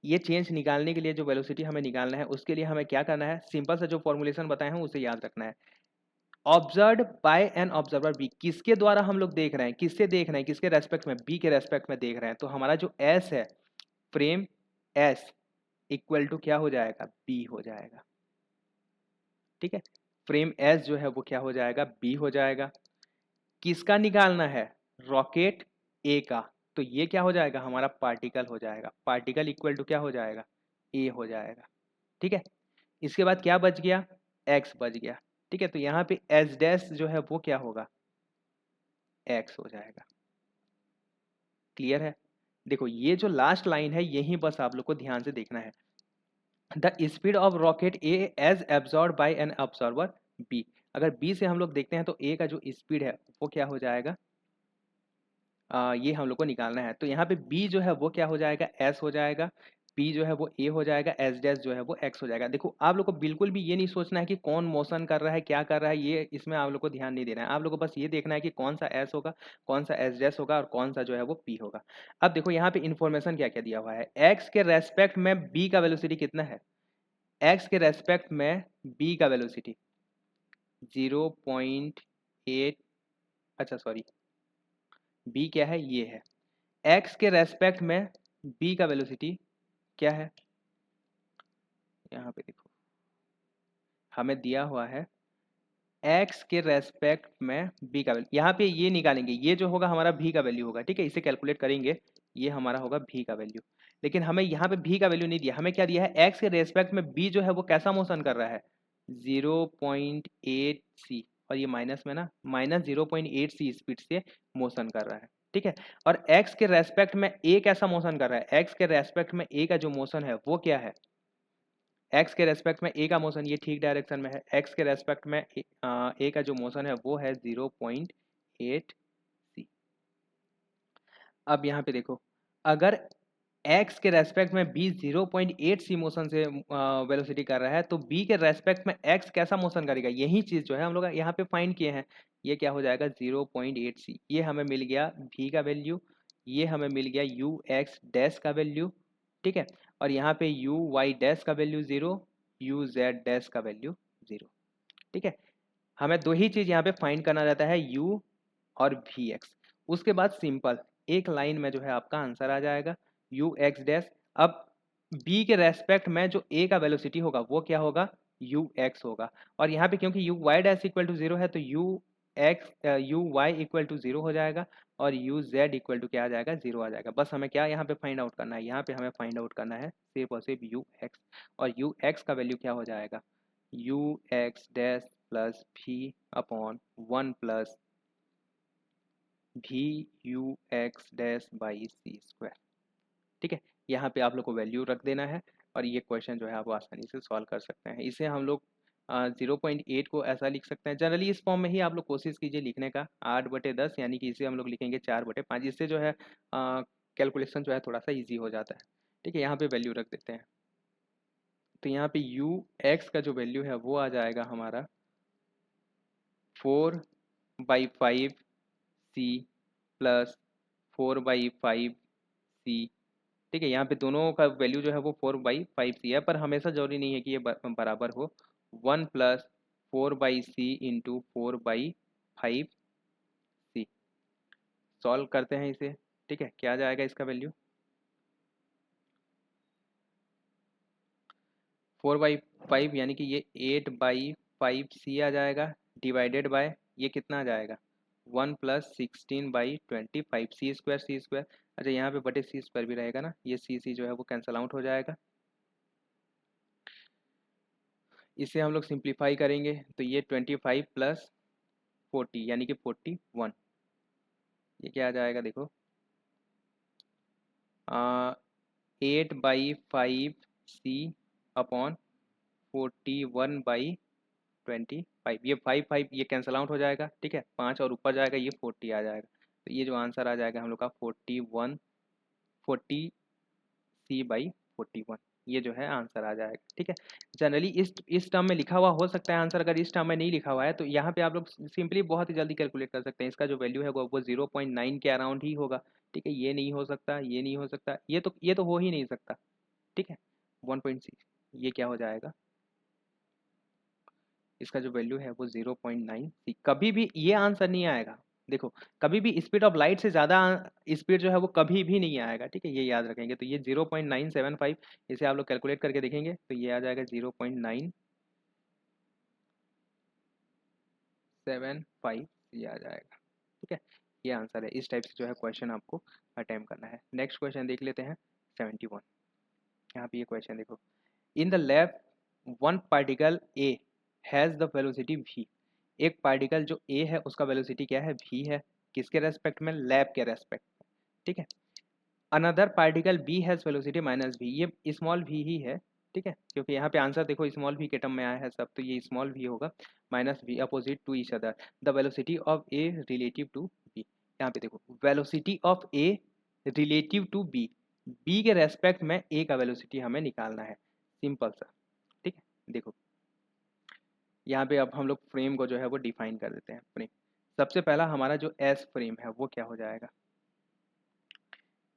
ये चेंज निकालने के लिए जो वेलोसिटी हमें निकालना है उसके लिए हमें क्या करना है, सिंपल सा जो फॉर्मुलेशन बताए हैं उसे याद रखना है। Observe by an observer b, किसके द्वारा हम लोग देख रहे हैं, किससे देख रहे हैं, किसके रेस्पेक्ट में, बी के रेस्पेक्ट में देख रहे हैं, तो हमारा जो एस है, फ्रेम एस इक्वल टू क्या हो जाएगा, बी हो जाएगा। ठीक है, फ्रेम एस जो है वो क्या हो जाएगा, बी हो जाएगा। किसका निकालना है, रॉकेट ए का, तो ये क्या हो जाएगा, हमारा पार्टिकल हो जाएगा। पार्टिकल इक्वल टू क्या हो जाएगा, ए हो जाएगा। ठीक है, इसके बाद क्या बच गया, एक्स बच गया। ठीक है, तो यहाँ पे एस डैश जो है वो क्या होगा, एक्स हो जाएगा। क्लियर है, देखो ये जो लास्ट लाइन है यही बस आप लोग को ध्यान से देखना है। The speed of rocket a as absorb by an observer b, अगर बी से हम लोग देखते हैं तो ए का जो स्पीड है वो क्या हो जाएगा, ये हम लोग को निकालना है। तो यहाँ पे बी जो है वो क्या हो जाएगा, एस हो जाएगा, पी जो है वो ए हो जाएगा, एस डैश जो है वो एक्स हो जाएगा। देखो आप लोग को बिल्कुल भी ये नहीं सोचना है कि कौन मोशन कर रहा है, क्या कर रहा है, ये इसमें आप लोग को ध्यान नहीं देना है। आप लोग को बस ये देखना है कि कौन सा एस होगा, कौन सा एस डैश होगा और कौन सा जो है वो पी होगा। अब देखो यहाँ पे इन्फॉर्मेशन क्या क्या दिया हुआ है, एक्स के रेस्पेक्ट में बी का वेलोसिटी कितना है, एक्स के रेस्पेक्ट में बी का वेलोसिटी 0.8, अच्छा सॉरी, बी क्या है, ये है। एक्स के रेस्पेक्ट में बी का वेलोसिटी क्या है, यहाँ पे देखो हमें दिया हुआ है एक्स के रेस्पेक्ट में बी का वैल्यू, यहाँ पे ये निकालेंगे, ये जो होगा हमारा भी का वैल्यू होगा। ठीक है, इसे कैलकुलेट करेंगे, ये हमारा होगा भी का वैल्यू। लेकिन हमें यहाँ पे भी का वैल्यू नहीं दिया, हमें क्या दिया है, एक्स के रेस्पेक्ट में बी जो है वो कैसा मोशन कर रहा है, 0.8 सी, और ये माइनस में ना, -0.8 सी स्पीड से मोशन कर रहा है। ठीक है, और एक्स के रेस्पेक्ट में ए कैसा मोशन कर रहा है, एक्स के रेस्पेक्ट में ए का जो मोशन है वो क्या है, एक्स के रेस्पेक्ट में ए का मोशन ये ठीक डायरेक्शन में है, एक्स के रेस्पेक्ट में ए का जो मोशन है वो है 0.8 सी। अब यहाँ पे देखो, अगर एक्स के रेस्पेक्ट में बी 0.8 सी मोशन से वेलोसिटी कर रहा है, तो बी के रेस्पेक्ट में एक्स कैसा मोशन करेगा, यही चीज़ जो है हम लोग यहाँ पे फाइंड किए हैं। ये क्या हो जाएगा 0.8 सी, ये हमें मिल गया भी का वैल्यू, ये हमें मिल गया यू एक्स डैश का वैल्यू, ठीक है। और यहाँ पे यू वाई डैश का वैल्यू 0, यू जेड डैश का वैल्यू 0, ठीक है। हमें दो ही चीज़ यहाँ पे फाइंड करना रहता है, यू और वी एक्स। उसके बाद सिंपल एक लाइन में जो है आपका आंसर आ जाएगा यू एक्स डैश। अब बी के रेस्पेक्ट में जो ए का वेलोसिटी होगा वो क्या होगा, यू एक्स होगा। और यहाँ पे क्योंकि u y dash equal to 0 है, तो यू वाई इक्वल टू 0 हो जाएगा, और यू जेड इक्वल टू क्या आ जाएगा, 0 आ जाएगा। बस हमें क्या यहाँ पे फाइंड आउट करना है, यहाँ पे हमें फाइंड आउट करना है सिर्फ और सिर्फ यू एक्स। और यू एक्स का वैल्यू क्या हो जाएगा, u x dash plus v upon 1 plus v u x dash by C square, ठीक है। यहाँ पे आप लोग को वैल्यू रख देना है, और ये क्वेश्चन जो है आप आसानी से सॉल्व कर सकते हैं। इसे हम लोग 0.8 को ऐसा लिख सकते हैं, जनरली इस फॉर्म में ही आप लोग कोशिश कीजिए लिखने का, 8/10, यानी कि इसे हम लोग लिखेंगे 4/5। इससे जो है कैलकुलेशन जो है थोड़ा सा ईजी हो जाता है, ठीक है। यहाँ पे वैल्यू रख देते हैं, तो यहाँ पे यू एक्स का जो वैल्यू है वो आ जाएगा हमारा 4/5 सी प्लस 4/5 सी, ठीक है। यहाँ पे दोनों का वैल्यू जो है वो 4/5 सी है, पर हमेशा जरूरी नहीं है कि ये बराबर हो। 1 प्लस 4/c इंटू 4/5 सी। सॉल्व करते हैं इसे, ठीक है। क्या आ जाएगा इसका वैल्यू, 4/5 यानी कि ये 8/5 सी आ जाएगा, डिवाइडेड बाय ये कितना आ जाएगा 1 प्लस 16/25 सी स्क्वायर, सी स्क्वायर। अच्छा यहाँ पे बटे सी स्क्वायर भी रहेगा ना, ये सी जो है वो कैंसल आउट हो जाएगा। इसे हम लोग सिंप्लीफाई करेंगे तो ये 25 प्लस 40 यानी कि 41, ये क्या आ जाएगा देखो, 8/5 सी अपॉन 41/25, ये 5 ये कैंसल आउट हो जाएगा, ठीक है। 5 और ऊपर जाएगा ये 40 आ जाएगा, तो ये जो आंसर आ जाएगा हम लोग का 40c/41, ये जो है आंसर आ जाएगा, ठीक है। जनरली इस टर्म में लिखा हुआ हो सकता है आंसर, अगर इस टर्म में नहीं लिखा हुआ है तो यहाँ पे आप लोग सिंपली बहुत ही जल्दी कैलकुलेट कर सकते हैं। इसका जो वैल्यू है वो 0.9 के अराउंड ही होगा, ठीक है। ये नहीं हो सकता, ये नहीं हो सकता, ये तो हो ही नहीं सकता, ठीक है। 1.6, ये क्या हो जाएगा, इसका जो वैल्यू है वो 0.9 सी। कभी भी ये आंसर नहीं आएगा, देखो कभी भी स्पीड ऑफ लाइट से ज़्यादा स्पीड जो है वो कभी भी नहीं आएगा, ठीक है। ये याद रखेंगे, तो ये 0.975, इसे आप लोग कैलकुलेट करके देखेंगे तो ये आ जाएगा 0.975, ये आ जाएगा, ठीक है। ये आंसर है। इस टाइप से जो है क्वेश्चन आपको अटेम्प्ट करना है। नेक्स्ट क्वेश्चन देख लेते हैं 71। यहाँ पे ये क्वेश्चन देखो, in the lab one particle A has the velocity v। एक पार्टिकल जो ए है उसका वेलोसिटी क्या है, v है। किसके रेस्पेक्ट में, लैब के रेस्पेक्ट में, ठीक है। Another particle b has velocity -v, ये स्मॉल v ही है, ठीक है। क्योंकि यहाँ पे आंसर देखो स्मॉल v के टर्म में आया है सब, तो ये स्मॉल v होगा, -v opposite to each other, the velocity of a relative to b. यहाँ पे देखो velocity of a relative to b, b के रेस्पेक्ट में ए का वेलोसिटी हमें निकालना है, सिंपल सा, ठीक है। देखो यहाँ पे अब हम लोग फ्रेम को जो है वो डिफाइन कर देते हैं। फ्रेम, सबसे पहला हमारा जो एस फ्रेम है वो क्या हो जाएगा,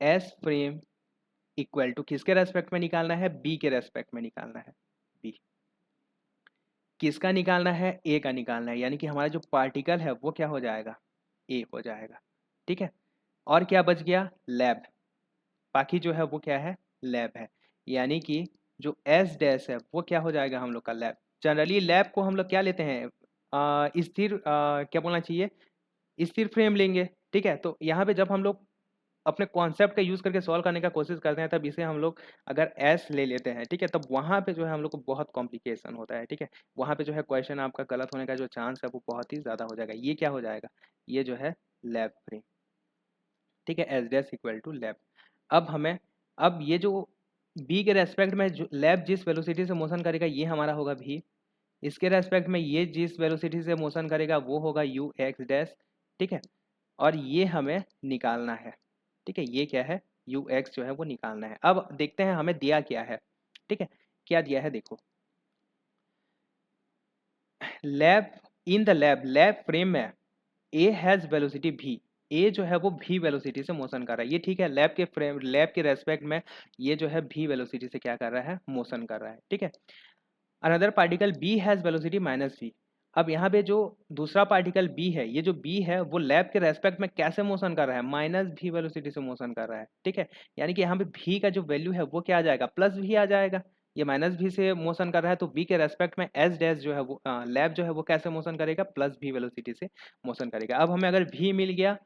एस फ्रेम इक्वल टू किसके रेस्पेक्ट में निकालना है, बी के रेस्पेक्ट में निकालना है। बी किसका निकालना है, ए का निकालना है, यानी कि हमारा जो पार्टिकल है वो क्या हो जाएगा, ए हो जाएगा, ठीक है। और क्या बच गया, लैब, बाकी जो है वो क्या है, लैब है। यानी कि जो एस डैश है वो क्या हो जाएगा हम लोग का लैब। जनरली लैब को हम लोग क्या लेते हैं, स्थिर क्या बोलना चाहिए, स्थिर फ्रेम लेंगे, ठीक है। तो यहाँ पे जब हम लोग अपने कॉन्सेप्ट का यूज़ करके सॉल्व करने का कोशिश करते हैं, तब इसे हम लोग अगर एस ले लेते हैं, ठीक है, तब वहाँ पे जो है हम लोग को बहुत कॉम्प्लिकेशन होता है, ठीक है। वहाँ पे जो है क्वेश्चन आपका गलत होने का जो चांस है वो बहुत ही ज़्यादा हो जाएगा। ये क्या हो जाएगा, ये जो है लैब फ्रेम, ठीक है, S dash equal to lab. अब हमें, अब ये जो बी के रेस्पेक्ट में जो लैब जिस वेलोसिटी से मोशन करेगा ये हमारा होगा भी, इसके रेस्पेक्ट में ये जिस वेलोसिटी से मोशन करेगा वो होगा यू एक्स डैश, ठीक है। और ये हमें निकालना है, ठीक है, ये क्या है, यू एक्स जो है वो निकालना है। अब देखते हैं हमें दिया क्या है, ठीक है, क्या दिया है देखो, lab in the lab frame में ए हैज वेलोसिटी भी, ए जो है वो भी वेलोसिटी से मोशन कर रहा है, ये ठीक है, लैब के रेस्पेक्ट में ये जो है भी वेलोसिटी से क्या कर रहा है, मोशन कर रहा है, ठीक है। Another particle b has velocity minus v, अब यहाँ पे जो दूसरा पार्टिकल बी है, ये जो बी है वो लैब के रेस्पेक्ट में कैसे मोशन कर रहा है, माइनस भी वेलोसिटी से मोशन कर रहा है, ठीक है। यानी कि यहाँ पे भी का जो वैल्यू है वो क्या आ जाएगा, प्लस भी आ जाएगा, ये माइनस भी से मोशन कर रहा है तो बी के रेस्पेक्ट में एस डैश जो है वो लैब जो है वो कैसे मोशन करेगा, प्लस भी वेलोसिटी से मोशन करेगा। अब हमें अगर भी मिल गया,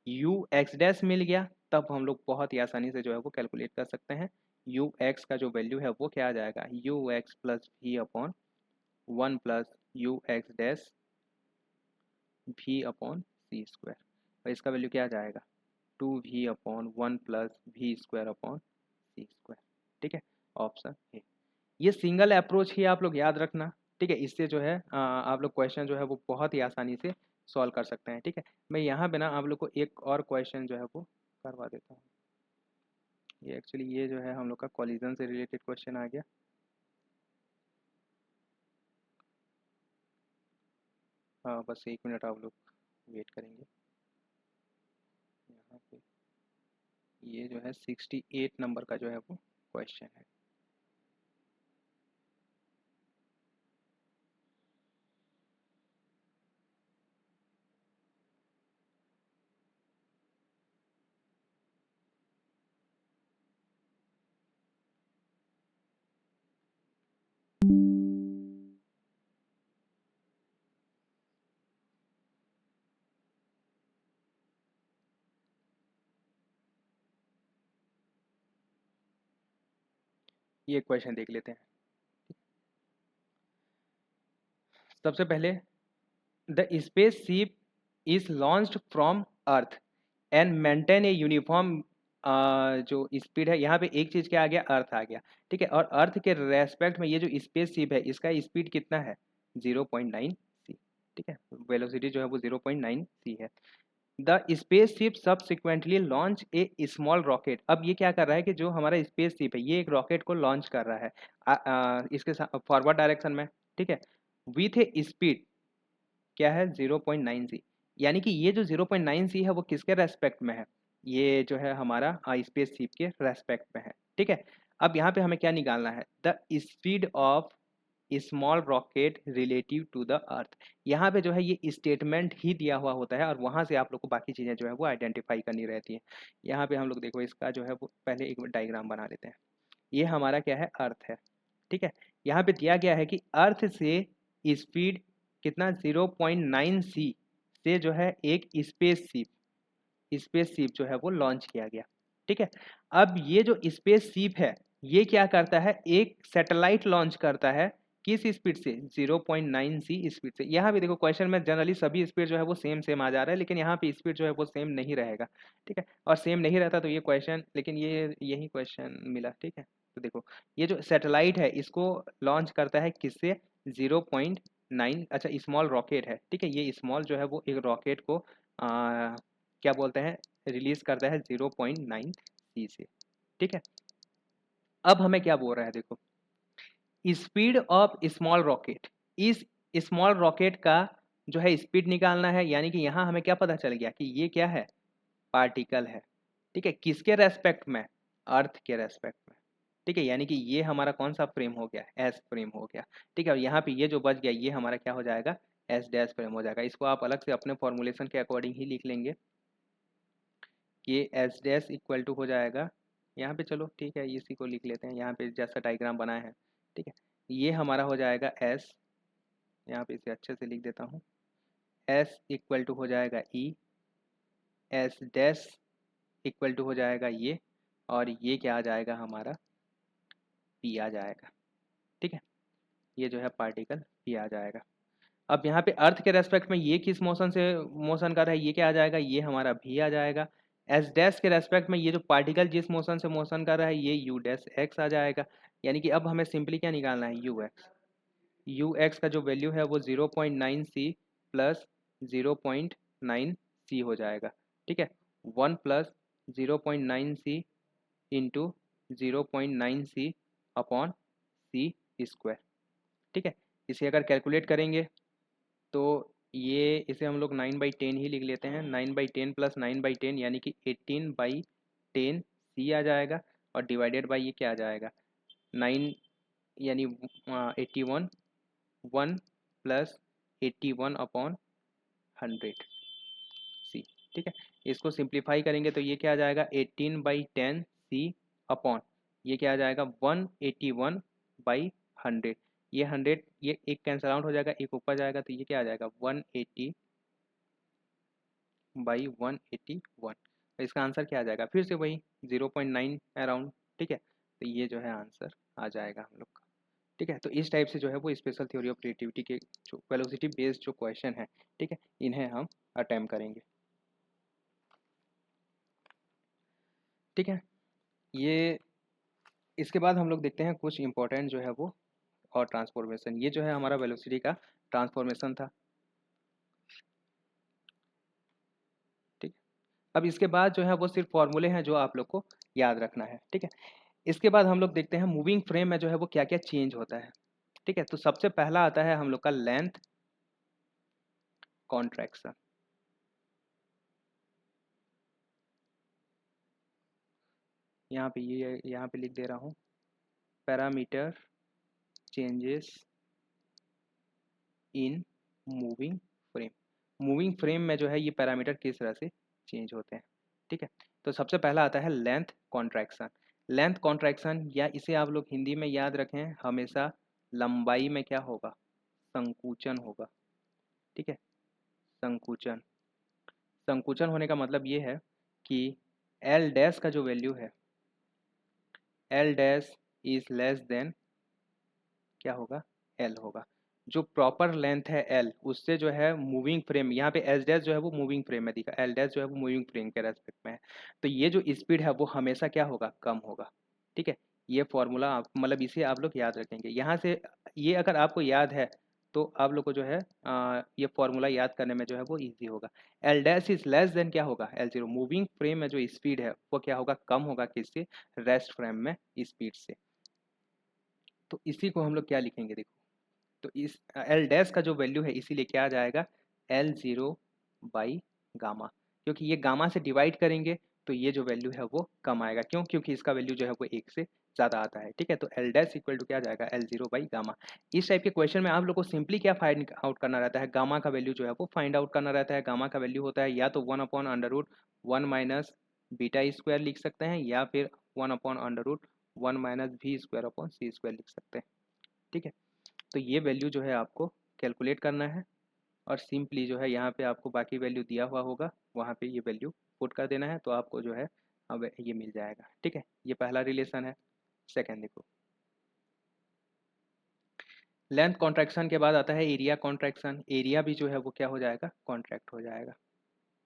यू एक्स डैश मिल गया, तब हम लोग बहुत ही आसानी से जो है वो कैलकुलेट कर सकते हैं। यू एक्स का जो वैल्यू है वो क्या आ जाएगा, u x plus v upon 1 plus u x dash v upon सी स्क्वायर, और इसका वैल्यू क्या आ जाएगा, 2 भी अपॉन 1 प्लस भी स्क्वायर अपॉन सी स्क्वायर, ठीक है, ऑप्शन ए। ये सिंगल अप्रोच ही आप लोग याद रखना, ठीक है, इससे जो है आप लोग क्वेश्चन जो है वो बहुत ही आसानी से सॉल्व कर सकते हैं, ठीक है। मैं यहाँ पे ना आप लोग को एक और क्वेश्चन जो है वो करवा देता हूँ, ये एक्चुअली ये जो है हम लोग का कॉलिजन से रिलेटेड क्वेश्चन आ गया। हाँ बस 1 मिनट आप लोग वेट करेंगे, यहाँ पे ये जो है 68 नंबर का जो है वो क्वेश्चन है। ये क्वेश्चन देख लेते हैं। सबसे पहले, the spaceship is launched from earth and maintain a uniform जो स्पीड है, यहाँ पे एक चीज क्या आ गया, अर्थ आ गया, ठीक है। और अर्थ के रेस्पेक्ट में ये जो स्पेसशिप है इसका स्पीड कितना है, 0.9 सी, ठीक है, वेलोसिटी जो है वो 0.9 सी है। The spaceship subsequently launch a small rocket, अब ये क्या कर रहा है कि जो हमारा स्पेसशिप है ये एक रॉकेट को लॉन्च कर रहा है इसके फॉरवर्ड डायरेक्शन में, ठीक है, विथ ए स्पीड क्या है, 0.9 सी। यानी कि ये जो 0.9 सी है वो किसके रेस्पेक्ट में है, ये जो है हमारा स्पेस शिप के रेस्पेक्ट में है, ठीक है। अब यहाँ पे हमें क्या निकालना है, the speed of small rocket relative to the earth, यहाँ पे जो है ये स्टेटमेंट ही दिया हुआ होता है और वहाँ से आप लोग को बाकी चीज़ें जो है वो आइडेंटिफाई करनी रहती है। यहाँ पे हम लोग देखो इसका जो है वो पहले एक डायग्राम बना लेते हैं। ये हमारा क्या है, अर्थ है, ठीक है। यहाँ पे दिया गया है कि अर्थ से स्पीड कितना, 0.9 सी से जो है एक स्पेस शिप जो है वो लॉन्च किया गया, ठीक है। अब ये जो स्पेस शिप है ये क्या करता है, एक सैटेलाइट लॉन्च करता है, किस स्पीड से, 0.9 सी स्पीड से। यहाँ भी देखो क्वेश्चन में जनरली सभी स्पीड जो है वो सेम सेम आ जा रहा है, लेकिन यहाँ पे स्पीड जो है वो सेम नहीं रहेगा, ठीक है। और सेम नहीं रहता तो ये क्वेश्चन, लेकिन ये यही क्वेश्चन मिला, ठीक है। तो देखो ये जो सैटेलाइट है इसको लॉन्च करता है किससे, 0.9, अच्छा स्मॉल रॉकेट है, ठीक है, ये स्मॉल जो है वो एक रॉकेट को क्या बोलते हैं, रिलीज करता है 0.9 सी से, ठीक है। अब हमें क्या बोल रहा है देखो, स्पीड ऑफ स्मॉल रॉकेट, इस स्मॉल रॉकेट का जो है स्पीड निकालना है। यानी कि यहाँ हमें क्या पता चल गया कि ये क्या है, पार्टिकल है, ठीक है, किसके रेस्पेक्ट में, अर्थ के रेस्पेक्ट में, ठीक है। यानी कि ये हमारा कौन सा फ्रेम हो गया, एस फ्रेम हो गया, ठीक है। और यहाँ पे ये जो बच गया ये हमारा क्या हो जाएगा, एस डैश फ्रेम हो जाएगा। इसको आप अलग से अपने फॉर्मुलेशन के अकॉर्डिंग ही लिख लेंगे, ये एस डैश इक्वल टू हो जाएगा, यहाँ पे चलो ठीक है इसी को लिख लेते हैं, यहाँ पे जैसा डायग्राम बनाया है, ठीक है, ये हमारा हो जाएगा एस, यहाँ पे इसे अच्छे से लिख देता हूँ, एस इक्वल टू हो जाएगा ई, एस डैश इक्वल टू हो जाएगा ये, और ये क्या आ जाएगा हमारा, पी आ जाएगा, ठीक है। ये जो है पार्टिकल पी आ जाएगा। अब यहाँ पे अर्थ के रेस्पेक्ट में ये किस मोशन से मोशन कर रहा है, ये क्या आ जाएगा, ये हमारा भी आ जाएगा। एस डैश के रेस्पेक्ट में ये जो पार्टिकल जिस मोशन से मोशन कर रहा है ये यू डैश एक्स आ जाएगा। यानी कि अब हमें सिंपली क्या निकालना है, यू एक्स। यू एक्स का जो वैल्यू है वो 0.9 सी प्लस 0.9 सी हो जाएगा। ठीक है, 1 प्लस 0.9 सी इंटू 0.9 सी अपॉन सी स्क्वायर। ठीक है, इसे अगर कैलकुलेट करेंगे तो ये इसे हम लोग 9/10 ही लिख लेते हैं। 9/10 प्लस 9/10 यानी कि 18/10 सी आ जाएगा, और डिवाइडेड बाई ये क्या आ जाएगा, 9 यानी 81, 1 प्लस 81 अपॉन 100 सी। ठीक है, इसको सिंप्लीफाई करेंगे तो ये क्या आ जाएगा, 18/10 सी अपॉन ये क्या आ जाएगा, 181/100। ये 100 ये एक कैंसल आउट हो जाएगा, एक ऊपर जाएगा तो ये क्या आ जाएगा, 180/181। तो इसका आंसर क्या आ जाएगा, फिर से वही 0.9 अराउंड। ठीक है, तो ये जो है आंसर आ जाएगा हम लोग का। ठीक है, तो इस टाइप से जो है वो स्पेशल थ्योरी ऑफ रिलेटिविटी के जो वेलोसिटी बेस्ड जो क्वेश्चन है, ठीक है, इन्हें हम अटेम्प्ट करेंगे। ठीक है, ये इसके बाद हम लोग देखते हैं कुछ इंपॉर्टेंट जो है वो और ट्रांसफॉर्मेशन। ये जो है हमारा वेलोसिटी का ट्रांसफॉर्मेशन था। ठीक, अब इसके बाद जो है वो सिर्फ फॉर्मूले हैं जो आप लोग को याद रखना है। ठीक है, इसके बाद हम लोग देखते हैं मूविंग फ्रेम में जो है वो क्या क्या चेंज होता है। ठीक है, तो सबसे पहला आता है हम लोग का लेंथ कॉन्ट्रैक्शन। यहाँ पे ये यहाँ पे लिख दे रहा हूँ, parameter changes in moving frame. Moving frame में जो है ये पैरामीटर किस तरह से चेंज होते हैं। ठीक है, तो सबसे पहला आता है लेंथ कॉन्ट्रैक्शन। लेंथ कॉन्ट्रैक्शन, या इसे आप लोग हिंदी में याद रखें हमेशा, लंबाई में क्या होगा, संकुचन होगा। ठीक है, संकुचन। संकुचन होने का मतलब ये है कि एल डैश का जो वैल्यू है, L dash is less than क्या होगा, एल होगा। जो प्रॉपर लेंथ है एल, उससे जो है मूविंग फ्रेम, यहाँ पे एस डैश जो है वो मूविंग फ्रेम में दिखा, एल डैश जो है वो मूविंग फ्रेम के रेस्पेक्ट में है, तो ये जो स्पीड है वो हमेशा क्या होगा, कम होगा। ठीक है, ये फॉर्मूला आप मतलब इसे आप लोग याद रखेंगे यहाँ से। ये अगर आपको याद है तो आप लोग को जो है ये फॉर्मूला याद करने में जो है वो ईजी होगा। L dash is less than क्या होगा, एल जीरो। मूविंग फ्रेम में जो स्पीड है वो क्या होगा, कम होगा किससे, रेस्ट फ्रेम में स्पीड से। तो इसी को हम लोग क्या लिखेंगे, देखो, तो इस एल डैश का जो वैल्यू है इसीलिए क्या आ जाएगा, एल जीरो बाई गामा। क्योंकि ये गामा से डिवाइड करेंगे तो ये जो वैल्यू है वो कम आएगा। क्यों, क्योंकि इसका वैल्यू जो है वो एक से ज़्यादा आता है। ठीक है, तो एल डैश इक्वल टू क्या आ जाएगा, एल जीरो बाई गामा। इस टाइप के क्वेश्चन में आप लोग को सिंपली क्या फाइंड आउट करना रहता है, गामा का वैल्यू जो है वो फाइंड आउट करना रहता है। गामा का वैल्यू होता है या तो 1/√1 माइनस बीटा स्क्वायर लिख सकते हैं, या फिर 1/√1 माइनस वी स्क्वायर अपॉन सी स्क्वायर लिख सकते हैं। ठीक है, तो ये वैल्यू जो है आपको कैलकुलेट करना है, और सिंपली जो है यहाँ पे आपको बाकी वैल्यू दिया हुआ होगा, वहाँ पे ये वैल्यू पुट कर देना है, तो आपको जो है अब ये मिल जाएगा। ठीक है, ये पहला रिलेशन है। सेकंड देखो, लेंथ कॉन्ट्रैक्शन के बाद आता है एरिया कॉन्ट्रैक्शन। एरिया भी जो है वो क्या हो जाएगा, कॉन्ट्रैक्ट हो जाएगा,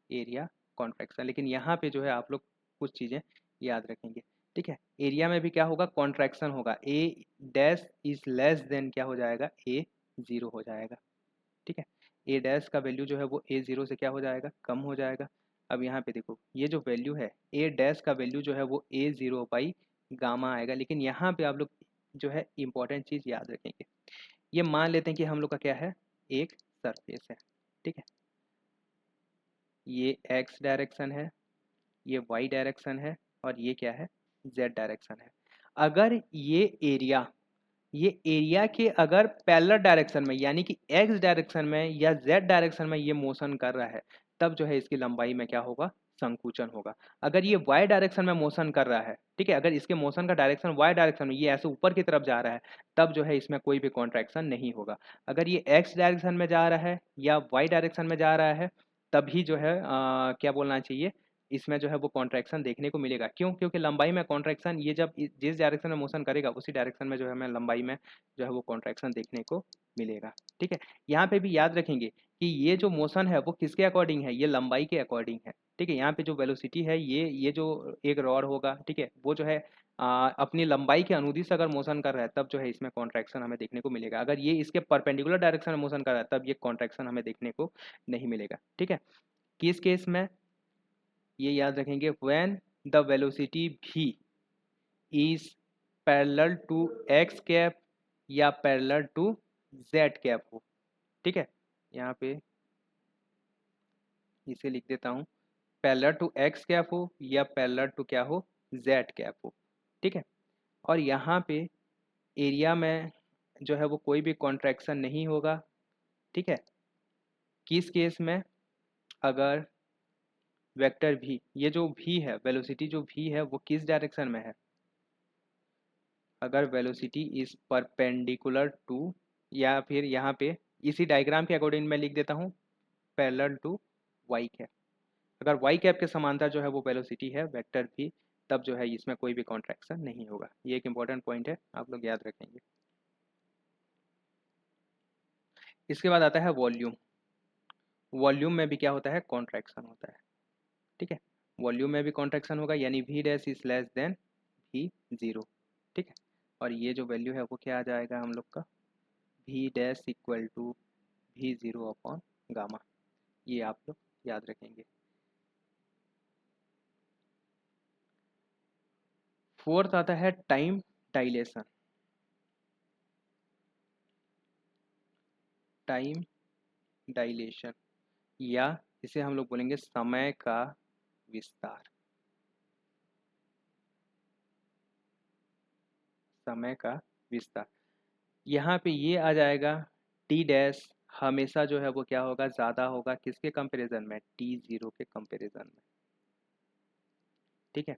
एरिया कॉन्ट्रैक्शन। लेकिन यहाँ पे जो है आप लोग कुछ चीज़ें याद रखेंगे। ठीक है, एरिया में भी क्या होगा, कॉन्ट्रैक्शन होगा। ए डैश इज लेस देन क्या हो जाएगा, ए जीरो हो जाएगा। ठीक है, ए डैश का वैल्यू जो है वो ए जीरो से क्या हो जाएगा, कम हो जाएगा। अब यहाँ पे देखो, ये जो वैल्यू है ए डैश का वैल्यू जो है वो ए जीरो बाई गामा आएगा। लेकिन यहाँ पे आप लोग जो है इंपॉर्टेंट चीज़ याद रखेंगे। ये मान लेते हैं कि हम लोग का क्या है, एक सरफेस है। ठीक है, ये एक्स डायरेक्शन है, ये वाई डायरेक्शन है, और ये क्या है, जेड डायरेक्शन है। अगर ये एरिया के अगर पैरेलल डायरेक्शन में यानी कि एक्स डायरेक्शन में या जेड डायरेक्शन में ये मोशन कर रहा है, तब जो है इसकी लंबाई में क्या होगा, संकुचन होगा। अगर ये वाई डायरेक्शन में मोशन कर रहा है, ठीक है, अगर इसके मोशन का डायरेक्शन वाई डायरेक्शन में, ये ऐसे ऊपर की तरफ जा रहा है, तब जो है इसमें कोई भी कॉन्ट्रैक्शन नहीं होगा। अगर ये एक्स डायरेक्शन में जा रहा है या वाई डायरेक्शन में जा रहा है, तभी जो है क्या बोलना चाहिए, इसमें जो है वो कॉन्ट्रैक्शन देखने को मिलेगा। क्यों? क्योंकि लंबाई में कॉन्ट्रैक्शन ये जब जिस डायरेक्शन में मोशन करेगा उसी डायरेक्शन में जो है हमें लंबाई में जो है वो कॉन्ट्रैक्शन देखने को मिलेगा। ठीक है, यहाँ पे भी याद रखेंगे कि ये जो मोशन है वो किसके अकॉर्डिंग है, ये लंबाई के अकॉर्डिंग है। ठीक है, यहाँ पे जो वेलोसिटी है ये जो एक रॉड होगा, ठीक है, वो जो है अपनी लंबाई के अनुदिश अगर मोशन कर रहा है तब जो है इसमें कॉन्ट्रैक्शन हमें देखने को मिलेगा। अगर ये इसके परपेंडिकुलर डायरेक्शन में मोशन कर रहा है तब ये कॉन्ट्रैक्शन हमें देखने को नहीं मिलेगा। ठीक है, किस केस में ये याद रखेंगे, when the velocity v is parallel to x cap या पैरेलल टू जेड कैप हो। ठीक है, यहाँ पे इसे लिख देता हूँ, पैरेलल टू एक्स कैप हो या पैरेलल टू क्या हो, जेड कैप हो। ठीक है, और यहाँ पे एरिया में जो है वो कोई भी कॉन्ट्रैक्शन नहीं होगा। ठीक है, किस केस में, अगर वेक्टर v, ये जो v है, वेलोसिटी जो v है वो किस डायरेक्शन में है, अगर वेलोसिटी इज परपेंडिकुलर टू, या फिर यहाँ पे इसी डायग्राम के अकॉर्डिंग मैं लिख देता हूँ पैरेलल टू वाई कैप। अगर वाई कैप के समांतर जो है वो वेलोसिटी है वेक्टर v, तब जो है इसमें कोई भी कॉन्ट्रैक्शन नहीं होगा। ये एक इंपॉर्टेंट पॉइंट है, आप लोग याद रखेंगे। इसके बाद आता है वॉल्यूम। वॉल्यूम में भी क्या होता है, कॉन्ट्रैक्शन होता है। ठीक है, वॉल्यूम में भी कॉन्ट्रैक्शन होगा, यानी v dash is less than v0। ठीक है, और ये जो वैल्यू है वो क्या आ जाएगा हम लोग का, v dash equal to v0 upon gamma. ये आप लोग याद रखेंगे। फोर्थ आता है टाइम डाइलेशन। टाइम डाइलेशन, या इसे हम लोग बोलेंगे समय का विस्तार। समय का विस्तार, यहाँ पे ये आ जाएगा टी डैश हमेशा जो है वो क्या होगा, ज़्यादा होगा किसके कंपैरिजन में, t0 के कंपैरिजन में। ठीक है,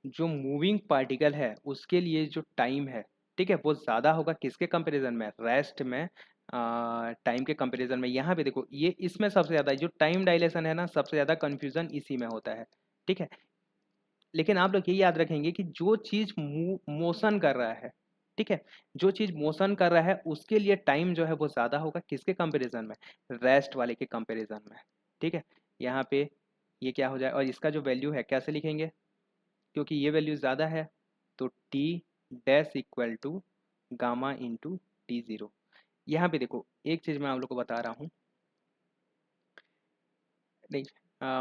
जो मूविंग पार्टिकल है उसके लिए जो टाइम है, ठीक है, वो ज़्यादा होगा किसके कंपैरिजन में, रेस्ट में, टाइम के कंपैरिजन में। यहाँ पे देखो ये इसमें सबसे ज़्यादा जो टाइम डायलेशन है ना, सबसे ज़्यादा कन्फ्यूज़न इसी में होता है। ठीक है, लेकिन आप लोग ये याद रखेंगे कि जो चीज़ मोशन कर रहा है, ठीक है, जो चीज़ मोशन कर रहा है उसके लिए टाइम जो है वो ज़्यादा होगा किसके कंपैरिजन में, रेस्ट वाले के कंपैरिजन में। ठीक है, यहाँ पे ये क्या हो जाए, और इसका जो वैल्यू है कैसे लिखेंगे, क्योंकि ये वैल्यू ज़्यादा है तो t dash equal to gamma into t0। यहाँ पे देखो एक चीज़ मैं आप लोग को बता रहा हूँ, नहीं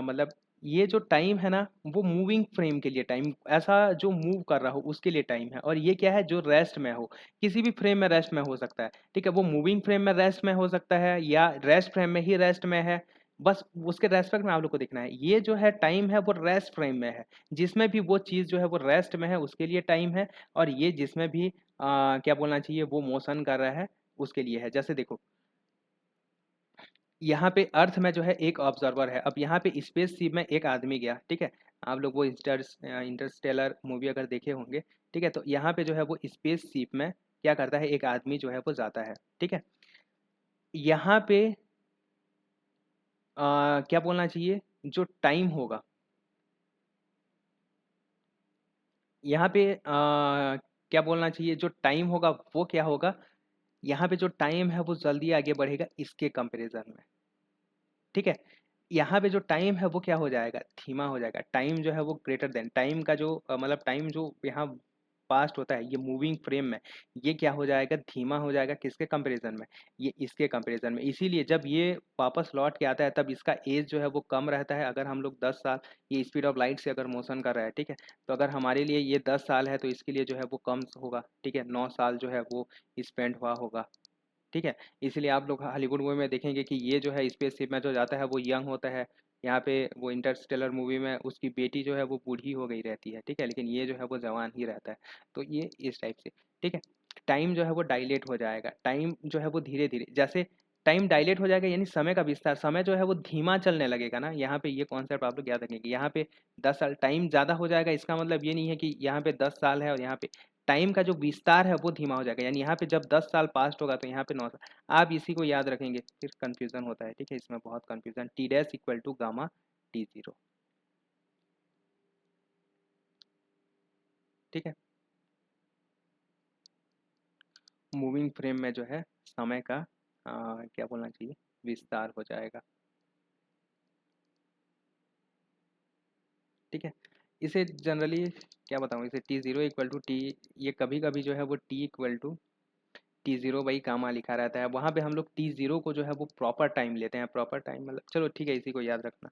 मतलब ये जो टाइम है ना वो मूविंग फ्रेम के लिए टाइम, ऐसा जो मूव कर रहा हो उसके लिए टाइम है, और ये क्या है जो रेस्ट में हो, किसी भी फ्रेम में रेस्ट में हो सकता है। ठीक है, वो मूविंग फ्रेम में रेस्ट में हो सकता है या रेस्ट फ्रेम में ही रेस्ट में है, बस उसके रेस्पेक्ट में आप लोग को देखना है। ये जो है टाइम है वो रेस्ट फ्रेम में है, जिसमें भी वो चीज़ जो है वो रेस्ट में है उसके लिए टाइम है, और ये जिसमें भी क्या बोलना चाहिए, वो मोशन कर रहा है उसके लिए है। जैसे देखो यहाँ पे अर्थ में जो है एक ऑब्जर्वर है, अब यहाँ पे स्पेस शिप में एक आदमी गया। ठीक है, आप लोग वो इंटरस्टेलर मूवी अगर देखे होंगे, ठीक है, तो यहाँ पे जो है वो स्पेस शिप में क्या करता है, एक आदमी जो है वो जाता है। ठीक है, यहाँ पे क्या बोलना चाहिए, जो टाइम होगा यहाँ पे क्या बोलना चाहिए, जो टाइम होगा वो क्या होगा, यहाँ पे जो टाइम है वो जल्दी आगे बढ़ेगा इसके कंपैरिजन में। ठीक है, यहाँ पे जो टाइम है वो क्या हो जाएगा, धीमा हो जाएगा। टाइम जो है वो ग्रेटर देन टाइम का जो मतलब टाइम जो यहाँ पास्ट होता है ये मूविंग फ्रेम में, ये क्या हो जाएगा, धीमा हो जाएगा किसके कंपैरिजन में, ये इसके कंपैरिजन में। इसीलिए जब ये वापस लौट के आता है तब इसका एज जो है वो कम रहता है। अगर हम लोग 10 साल, ये स्पीड ऑफ लाइट से अगर मोशन कर रहा है, ठीक है, तो अगर हमारे लिए ये 10 साल है तो इसके लिए जो है वो कम होगा। ठीक है, 9 साल जो है वो स्पेंड हुआ होगा। ठीक है, इसलिए आप लोग हॉलीवुड मूवी में देखेंगे कि ये जो है स्पेसशिप में जो जाता है वो यंग होता है। यहाँ पे वो इंटरस्टेलर मूवी में उसकी बेटी जो है वो बूढ़ी हो गई रहती है। ठीक है, लेकिन ये जो है वो जवान ही रहता है। तो ये इस टाइप से। ठीक है, टाइम जो है वो डायलेट हो जाएगा, टाइम जो है वो धीरे धीरे, जैसे टाइम डायलेट हो जाएगा यानी समय का विस्तार, समय जो है वो धीमा चलने लगेगा ना। यहाँ पे ये कॉन्सेप्ट आप लोग याद रखेंगे। यहाँ पे 10 साल टाइम ज़्यादा हो जाएगा, इसका मतलब ये नहीं है कि यहाँ पे 10 साल है और यहाँ पे टाइम का जो विस्तार है वो धीमा हो जाएगा। यानी यहाँ पे जब 10 साल पास्ट होगा तो यहाँ पे 9 साल। आप इसी को याद रखेंगे, फिर कंफ्यूजन होता है, ठीक है, इसमें बहुत confusion. T dash equal to gamma t zero, ठीक है। मूविंग फ्रेम में जो है समय का क्या बोलना चाहिए, विस्तार हो जाएगा, ठीक है। इसे जनरली क्या बताऊँ, इसे t zero equal to t, ये कभी कभी जो है वो t equal to t zero by gamma लिखा रहता है। वहाँ पे हम लोग टी जीरो को जो है वो प्रॉपर टाइम लेते हैं। प्रॉपर टाइम मतलब चलो ठीक है, इसी को याद रखना।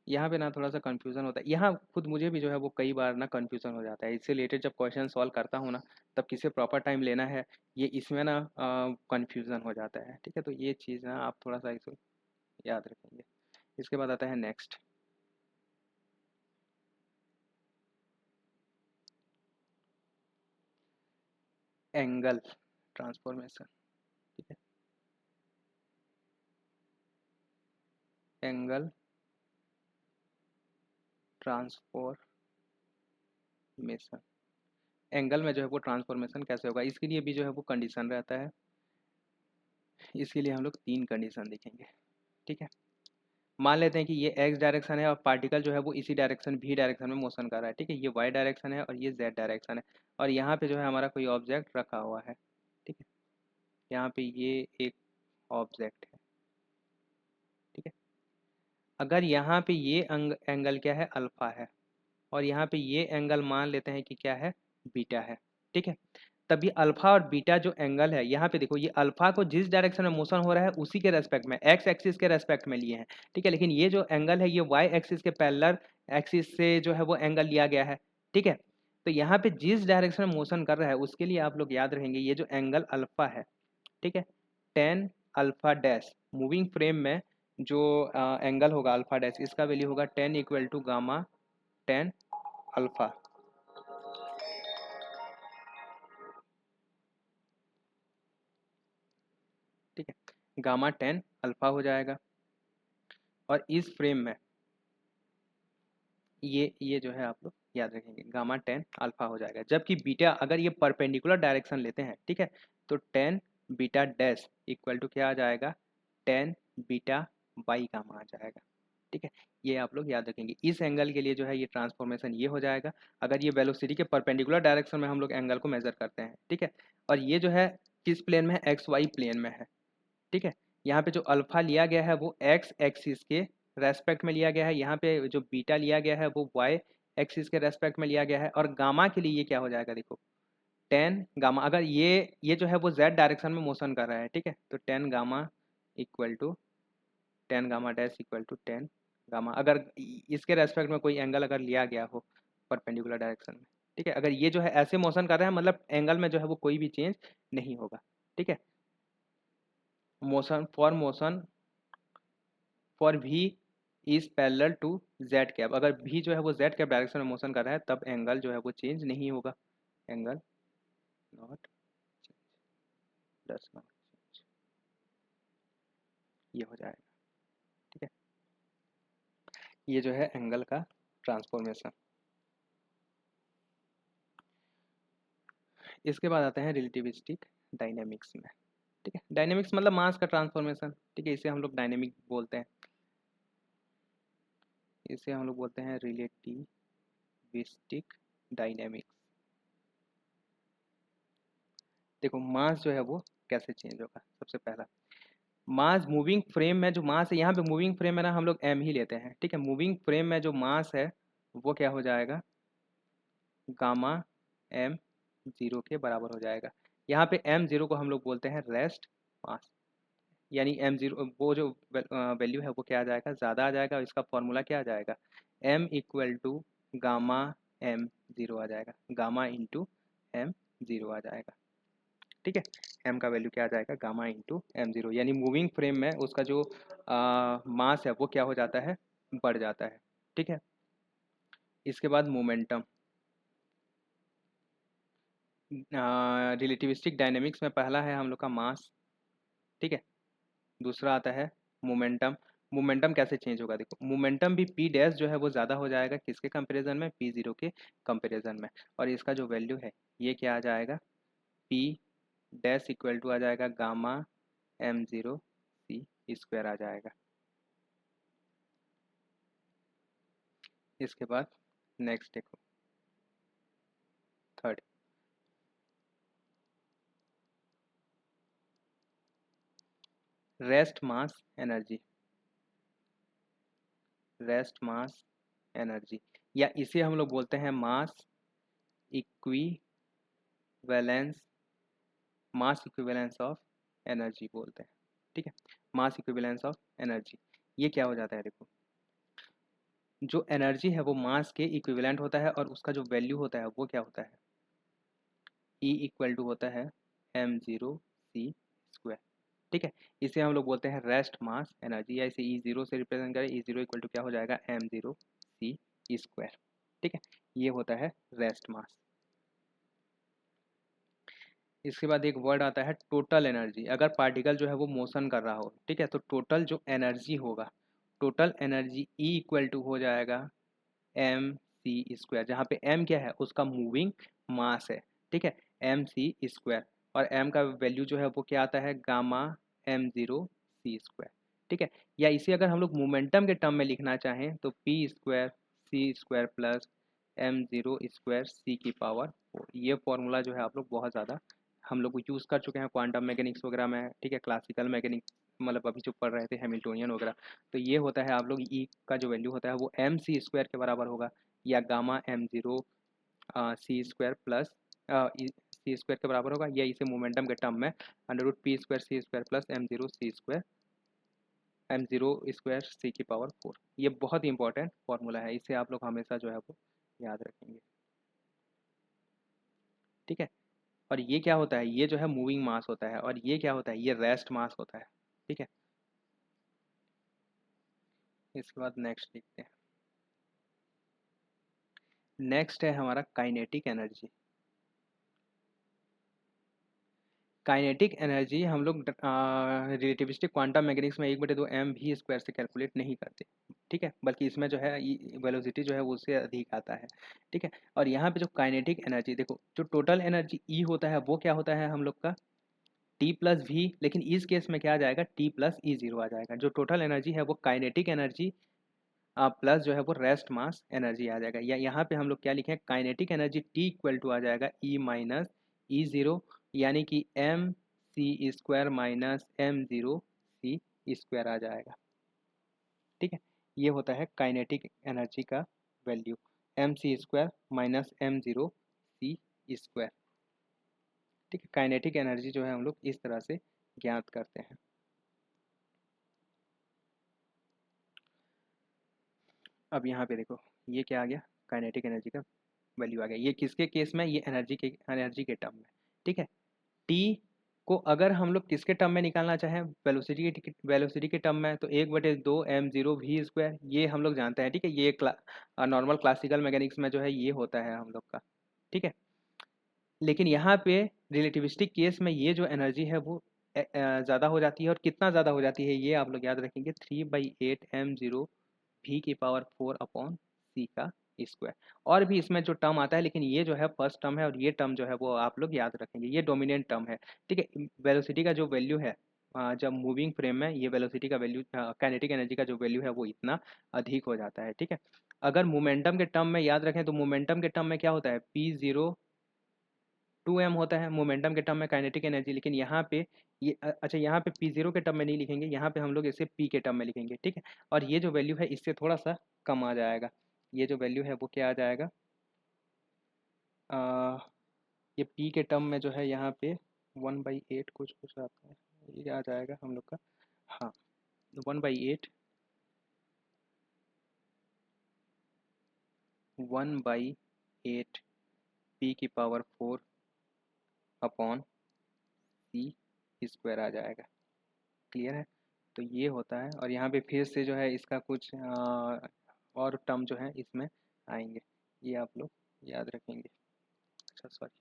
यहाँ पे ना थोड़ा सा कंफ्यूजन होता है, यहाँ खुद मुझे भी जो है वो कई बार ना कंफ्यूजन हो जाता है। इससे रिलेटेड जब क्वेश्चन सॉल्व करता हूँ ना, तब किसे प्रॉपर टाइम लेना है, ये इसमें ना कंफ्यूजन हो जाता है, ठीक है। तो ये चीज़ ना आप थोड़ा सा इसे याद रखेंगे। इसके बाद आता है नेक्स्ट, एंगल ट्रांसफॉर्मेशन, ठीक है। एंगल ट्रांसफॉर्मेशन, एंगल में जो है वो ट्रांसफॉर्मेशन कैसे होगा, इसके लिए भी जो है वो कंडीशन रहता है। इसके लिए हम लोग 3 कंडीशन देखेंगे, ठीक है। मान लेते हैं कि ये एक्स डायरेक्शन है और पार्टिकल जो है वो इसी डायरेक्शन भी डायरेक्शन में मोशन कर रहा है, ठीक है। ये वाई डायरेक्शन है और ये जेड डायरेक्शन है, और यहाँ पे जो है हमारा कोई ऑब्जेक्ट रखा हुआ है, ठीक है। यहाँ पे ये एक ऑब्जेक्ट है, ठीक है। अगर यहाँ पे ये एंगल क्या है, अल्फा है, और यहाँ पे ये एंगल मान लेते हैं कि क्या है, बीटा है, ठीक है। तब ये अल्फा और बीटा जो एंगल है, यहाँ पे देखो, ये अल्फा को जिस डायरेक्शन में मोशन हो रहा है उसी के रेस्पेक्ट में, एक्स एक्सिस के रेस्पेक्ट में लिए हैं, ठीक है। लेकिन ये जो एंगल है ये वाई एक्सिस के पैरेलल एक्सिस से जो है वो एंगल लिया गया है, ठीक है। तो यहाँ पे जिस डायरेक्शन में मोशन कर रहा है उसके लिए आप लोग याद रखेंगे ये जो एंगल अल्फा है, ठीक है, tan alpha dash. Moving frame में जो एंगल होगा अल्फा डैश, इसका वैल्यू होगा tan equal to gamma tan alpha, ठीक है। गामा टेन अल्फा हो जाएगा, और इस फ्रेम में ये जो है आप लोग याद रखेंगे गामा टेन अल्फा हो जाएगा। जबकि बीटा अगर ये परपेंडिकुलर डायरेक्शन लेते हैं, ठीक है, तो tan beta dash equal to क्या आ जाएगा, टेन बीटा बाई गामा आ जाएगा, ठीक है। ये आप लोग याद रखेंगे। इस एंगल के लिए जो है ये ट्रांसफॉर्मेशन ये हो जाएगा, अगर ये वेलोसिटी के परपेंडिकुलर डायरेक्शन में हम लोग एंगल को मेजर करते हैं, ठीक है। और ये जो है किस प्लेन में है, एक्स वाई प्लेन में है, ठीक है। यहाँ पे जो अल्फा लिया गया है वो एक्स एक्सिस के रेस्पेक्ट में लिया गया है, यहाँ पे जो बीटा लिया गया है वो वाई एक्सिस के रेस्पेक्ट में लिया गया है, और गामा के लिए ये क्या हो जाएगा, देखो टेन गामा, अगर ये जो है वो जेड डायरेक्शन में मोशन कर रहा है, ठीक है, तो tan gamma equal to tan gamma dash equal to tan gamma, अगर इसके रेस्पेक्ट में कोई एंगल अगर लिया गया हो परपेंडिकुलर डायरेक्शन में, ठीक है। अगर ये जो है ऐसे मोशन कर रहा है मतलब एंगल में जो है वो कोई भी चेंज नहीं होगा, ठीक है। Motion for v is parallel to z cap, अगर भी जो है वो जेड कैप डायरेक्शन में मोशन कर रहा है तब एंगल जो है वो चेंज नहीं होगा, angle not does not change, ये हो जाएगा, ठीक है। ये जो है एंगल का ट्रांसफॉर्मेशन। इसके बाद आते हैं रिलेटिविस्टिक डायनेमिक्स में, ठीक है। डायनेमिक्स मतलब मास का ट्रांसफॉर्मेशन, ठीक है, इसे हम लोग डायनेमिक बोलते हैं, इसे हम लोग बोलते हैं रिलेटिविस्टिक डायनेमिक्स। देखो मास जो है वो कैसे चेंज होगा, सबसे पहला मास मूविंग फ्रेम में जो मास है, यहाँ पे मूविंग फ्रेम में ना हम लोग एम ही लेते हैं, ठीक है। मूविंग फ्रेम में जो मास है वो क्या हो जाएगा, गामा एम जीरो के बराबर हो जाएगा। यहाँ पे एम जीरो को हम लोग बोलते हैं रेस्ट मास, यानी एम जीरो वो जो वैल्यू है वो क्या आ जाएगा, ज़्यादा आ जाएगा, और इसका फॉर्मूला क्या आ जाएगा, m equal to gamma m zero आ जाएगा, गामा इंटू एम जीरो आ जाएगा, ठीक है। एम का वैल्यू क्या आ जाएगा, गामा इंटू एम जीरो, यानी मूविंग फ्रेम में उसका जो मास है वो क्या हो जाता है, बढ़ जाता है, ठीक है। इसके बाद मोमेंटम, रिलेटिविस्टिक डायनेमिक्स में पहला है हम लोग का मास, ठीक है। दूसरा आता है मोमेंटम। मोमेंटम कैसे चेंज होगा, देखो मोमेंटम भी पी डैश जो है वो ज़्यादा हो जाएगा किसके कंपैरिजन में, पी जीरो के कंपैरिजन में। और इसका जो वैल्यू है ये क्या आ जाएगा, पी डैश इक्वल टू आ जाएगा gamma m zero c square आ जाएगा। इसके बाद नेक्स्ट देखो third, rest mass energy, rest mass energy, या इसे हम लोग बोलते हैं mass equivalence, mass equivalence of energy बोलते हैं। ठीक है, मास इक्विवेलेंस ऑफ एनर्जी, ये क्या हो जाता है, देखो जो एनर्जी है वो मास के इक्विवेलेंट होता है और उसका जो वैल्यू होता है वो क्या होता है, E इक्वल टू होता है एम जीरो सी स्क्वायर। ठीक है, इसे हम लोग बोलते हैं रेस्ट मास एनर्जी, या इसे ई जीरो से रिप्रेजेंट करें, ई जीरो इक्वल टू क्या हो जाएगा, एम जीरो सी स्क्वायर। ठीक है, ये होता है रेस्ट मास। इसके बाद एक वर्ड आता है टोटल एनर्जी, अगर पार्टिकल जो है वो मोशन कर रहा हो, ठीक है, तो टोटल जो एनर्जी होगा, total energy E equal to हो जाएगा एम सी स्क्वायर, जहाँ पे एम क्या है, उसका मूविंग मास है। ठीक है, एम सी स्क्वायर, और एम का वैल्यू जो है वो क्या आता है, gamma m zero c square. ठीक है, या इसे अगर हम लोग मोमेंटम के टर्म में लिखना चाहें तो p square c square plus m zero square c की पावर 4। ये फॉर्मूला जो है आप लोग बहुत ज़्यादा हम लोग यूज़ कर चुके हैं क्वांटम मैकेनिक्स वगैरह में। ठीक है, क्लासिकल मैकेनिक्स मतलब अभी जो पढ़ रहे थे हैमिल्टोनियन वगैरह, तो ये होता है आप लोग ई का जो वैल्यू होता है वो एम सी स्क्वायर के बराबर होगा, या gamma m zero c square plus सी स्क्वायर के बराबर होगा, या इसे मोमेंटम के टर्म में under root P square c square plus m zero c square M zero square c की पावर 4। ये बहुत ही इंपॉर्टेंट फॉर्मूला है, इसे आप लोग हमेशा जो है वो याद रखेंगे। ठीक है, और ये क्या होता है, ये जो है मूविंग मास होता है, और ये क्या होता है, ये रेस्ट मास होता है। ठीक है, इसके बाद नेक्स्ट देखते हैं। नेक्स्ट है हमारा काइनेटिक एनर्जी। काइनेटिक एनर्जी हम लोग रिलेटिविस्टिक क्वांटम मैकेनिक्स में 1/2 एम वी स्क्वायर से कैलकुलेट नहीं करते। ठीक है, बल्कि इसमें जो है वेलोसिटी जो है वो उससे अधिक आता है। ठीक है, और यहाँ पे जो काइनेटिक एनर्जी, देखो जो टोटल एनर्जी ई होता है वो क्या होता है हम लोग का, टी प्लस वी, लेकिन इस केस में क्या आ जाएगा, टी प्लस ई जीरो आ जाएगा। जो टोटल एनर्जी है वो काइनेटिक एनर्जी प्लस जो है वो रेस्ट मास एनर्जी आ जाएगा, या यहाँ पे हम लोग क्या लिखें, kinetic energy t equal to आ जाएगा ई माइनस ई ज़ीरो, यानी कि m c square minus m zero c square आ जाएगा। ठीक है, ये होता है काइनेटिक एनर्जी का value, m c square minus m zero c square. ठीक है, काइनेटिक एनर्जी जो है हम लोग इस तरह से ज्ञात करते हैं। अब यहाँ पे देखो ये क्या आ गया, काइनेटिक एनर्जी का वैल्यू आ गया, ये किसके केस में, ये एनर्जी के टर्म में। ठीक है, टी को अगर हम लोग किसके टर्म में निकालना चाहें, वेलोसिटी के टर्म में, तो 1/2 एम जीरो वी स्क्वायर, ये हम लोग जानते हैं। ठीक है, ये नॉर्मल क्लासिकल मैकेनिक्स में जो है ये होता है हम लोग का। ठीक है, लेकिन यहाँ पे रिलेटिविस्टिक केस में ये जो एनर्जी है वो ज़्यादा हो जाती है, और कितना ज़्यादा हो जाती है ये आप लोग याद रखेंगे, 3/8 एम जीरो वी की पावर 4 अपॉन सी का स्क्वायर। और भी इसमें जो टर्म आता है, लेकिन ये जो है फर्स्ट टर्म है, और ये टर्म जो है वो आप लोग याद रखेंगे, ये डोमिनेंट टर्म है। ठीक है, वेलोसिटी का जो वैल्यू है जब मूविंग फ्रेम में, ये वेलोसिटी का वैल्यू, काइनेटिक एनर्जी का जो वैल्यू है वो इतना अधिक हो जाता है। ठीक है, अगर मोमेंटम के टर्म में याद रखें तो मोमेंटम के टर्म में क्या होता है, पी जीरो टू एम होता है मोमेंटम के टर्म में काइनेटिक एनर्जी, लेकिन यहाँ पे ये अच्छा यहाँ पे पी जीरो के टर्म में नहीं लिखेंगे, यहाँ पे हम लोग इसे पी के टर्म में लिखेंगे। ठीक है, और ये जो वैल्यू है इससे थोड़ा सा कम आ जाएगा, ये जो वैल्यू है वो क्या आ जाएगा, आ, ये पी के टर्म में जो है यहाँ पे 1/8 कुछ कुछ आता है, ये आ जाएगा हम लोग का, हाँ 1/8, 1/8 पी की पावर 4 अपॉन सी स्क्वायर आ जाएगा। क्लियर है, तो ये होता है, और यहाँ पे फिर से जो है इसका कुछ और टर्म जो है इसमें आएंगे, ये आप लोग याद रखेंगे। अच्छा सॉरी,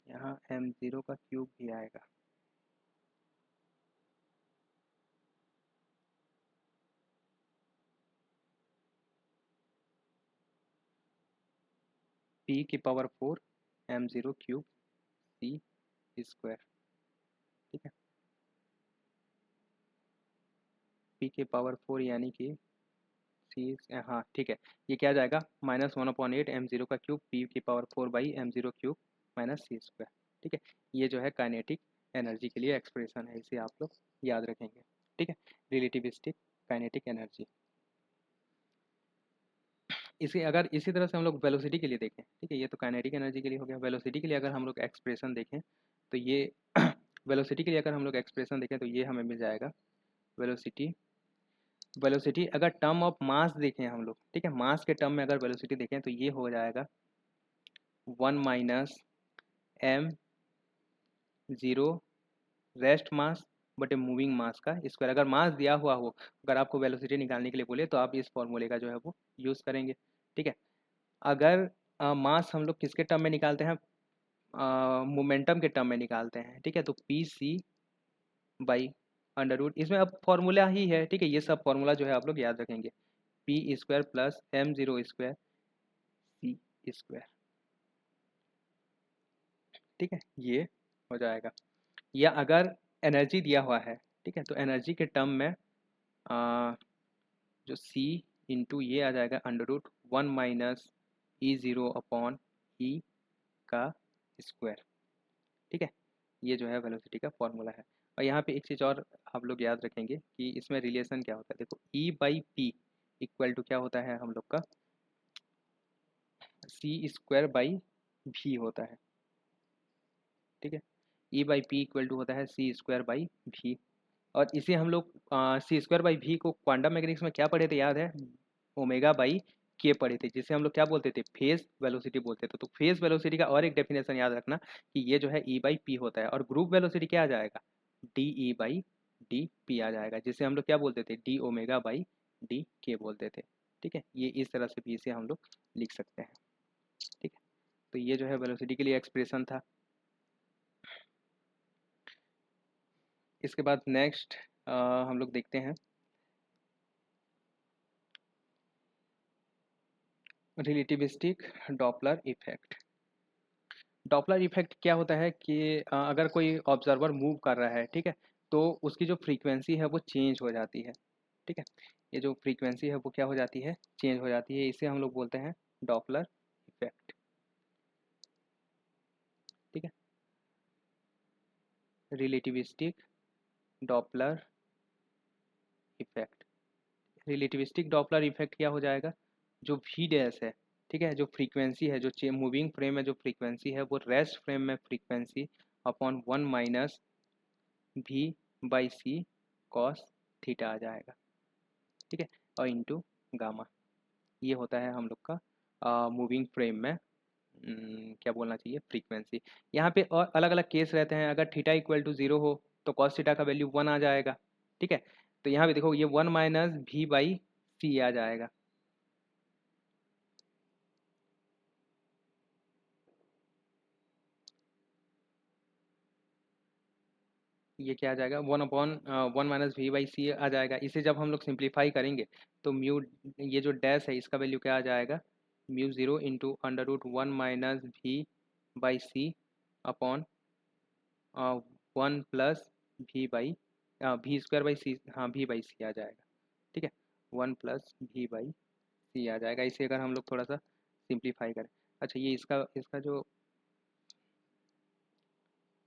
यहाँ एम ज़ीरो का क्यूब भी आएगा। पी की power 4 m0 cube C square, ठीक है। पी की पावर 4 यानी कि सी, हाँ ठीक है, ये क्या आ जाएगा -1/8 m0 का क्यूब पी की power 4/m0 cube minus c square, ठीक है। ये जो है काइनेटिक एनर्जी के लिए एक्सप्रेशन है, इसे आप लोग याद रखेंगे, ठीक है। Relativistic kinetic energy. इसी अगर इसी तरह से हम लोग वेलोसिटी के लिए देखें, ठीक है, ये तो काइनेटिक एनर्जी के लिए हो गया। वेलोसिटी के लिए अगर हम लोग एक्सप्रेशन देखें तो ये वेलोसिटी के लिए अगर हम लोग एक्सप्रेशन देखें तो ये हमें मिल जाएगा। वेलोसिटी वेलोसिटी अगर टर्म ऑफ मास देखें हम लोग, ठीक है, मास के टर्म में अगर वेलोसिटी देखें तो ये हो जाएगा 1 - m0 रेस्ट मास बटे मूविंग मास का स्क्वायर। अगर मास दिया हुआ हो, अगर आपको वेलोसिटी निकालने के लिए बोले तो आप इस फॉर्मूले का जो है वो यूज़ करेंगे, ठीक है। अगर मास हम लोग किसके टर्म में निकालते हैं, मोमेंटम के टर्म में निकालते हैं, ठीक है, तो P C by under root, इसमें अब फॉर्मूला ही है, ठीक है, ये सब फॉर्मूला जो है आप लोग याद रखेंगे। P square plus m0 square c square, ठीक है, ये हो जाएगा। या अगर एनर्जी दिया हुआ है, ठीक है, तो एनर्जी के टर्म में जो c इंटू ये आ जाएगा अंडर रूट 1 - e0/e का स्क्वायर, ठीक है। ये जो है वेलोसिटी का फॉर्मूला है। और यहाँ पे एक चीज़ और आप लोग याद रखेंगे कि इसमें रिलेशन क्या होता है। देखो E/P इक्वल टू क्या होता है हम लोग का, c²/v होता है, ठीक है। E/P इक्वल टू होता है c²/v। और इसे हम लोग c²/v को क्वांटम मैकेनिक्स में क्या पढ़े थे याद है, ω/k पढ़े थे, जिसे हम लोग क्या बोलते थे, फेज वेलोसिटी बोलते थे। तो फेज वेलोसिटी का और एक डेफिनेशन याद रखना कि ये जो है E/P होता है। और ग्रुप वेलोसिटी क्या आ जाएगा, dE/dP आ जाएगा, जिसे हम लोग क्या बोलते थे, dω/dk बोलते थे, ठीक है। ये इस तरह से भी इसे हम लोग लिख सकते हैं, ठीक है। तो ये जो है वेलोसिटी के लिए एक्सप्रेशन था। इसके बाद नेक्स्ट हम लोग देखते हैं relativistic Doppler effect. Doppler effect क्या होता है कि अगर कोई ऑब्जर्वर मूव कर रहा है, ठीक है, तो उसकी जो फ्रीक्वेंसी है वो चेंज हो जाती है, ठीक है। ये जो फ्रीक्वेंसी है वो क्या हो जाती है, चेंज हो जाती है, इसे हम लोग बोलते हैं डॉपलर इफेक्ट, ठीक है। Relativistic Doppler effect, relativistic Doppler effect क्या हो जाएगा, जो वी डैश है, ठीक है, जो फ्रीक्वेंसी है, जो मूविंग फ्रेम में जो फ्रीक्वेंसी है वो रेस्ट फ्रेम में frequency upon 1 - v/c cos theta आ जाएगा, ठीक है। और इंटू गामा, ये होता है हम लोग का मूविंग फ्रेम में क्या बोलना चाहिए, फ्रीक्वेंसी। यहाँ पे और अलग अलग केस रहते हैं। अगर थीटा इक्वल टू 0 हो तो कॉस थीटा का वैल्यू 1 आ जाएगा, ठीक है। तो यहाँ पे देखो ये 1 - v/c आ जाएगा, ये क्या आ जाएगा, 1/1 - v/c आ जाएगा। इसे जब हम लोग सिंप्लीफाई करेंगे तो म्यू, ये जो डैश है इसका वैल्यू क्या आ जाएगा, μ0 into under root 1 - v/c upon 1 + v/v²/c, हाँ v/c आ जाएगा, ठीक है। 1 + v/c आ जाएगा, इसे अगर हम लोग थोड़ा सा सिंप्लीफाई करें। अच्छा, ये इसका इसका जो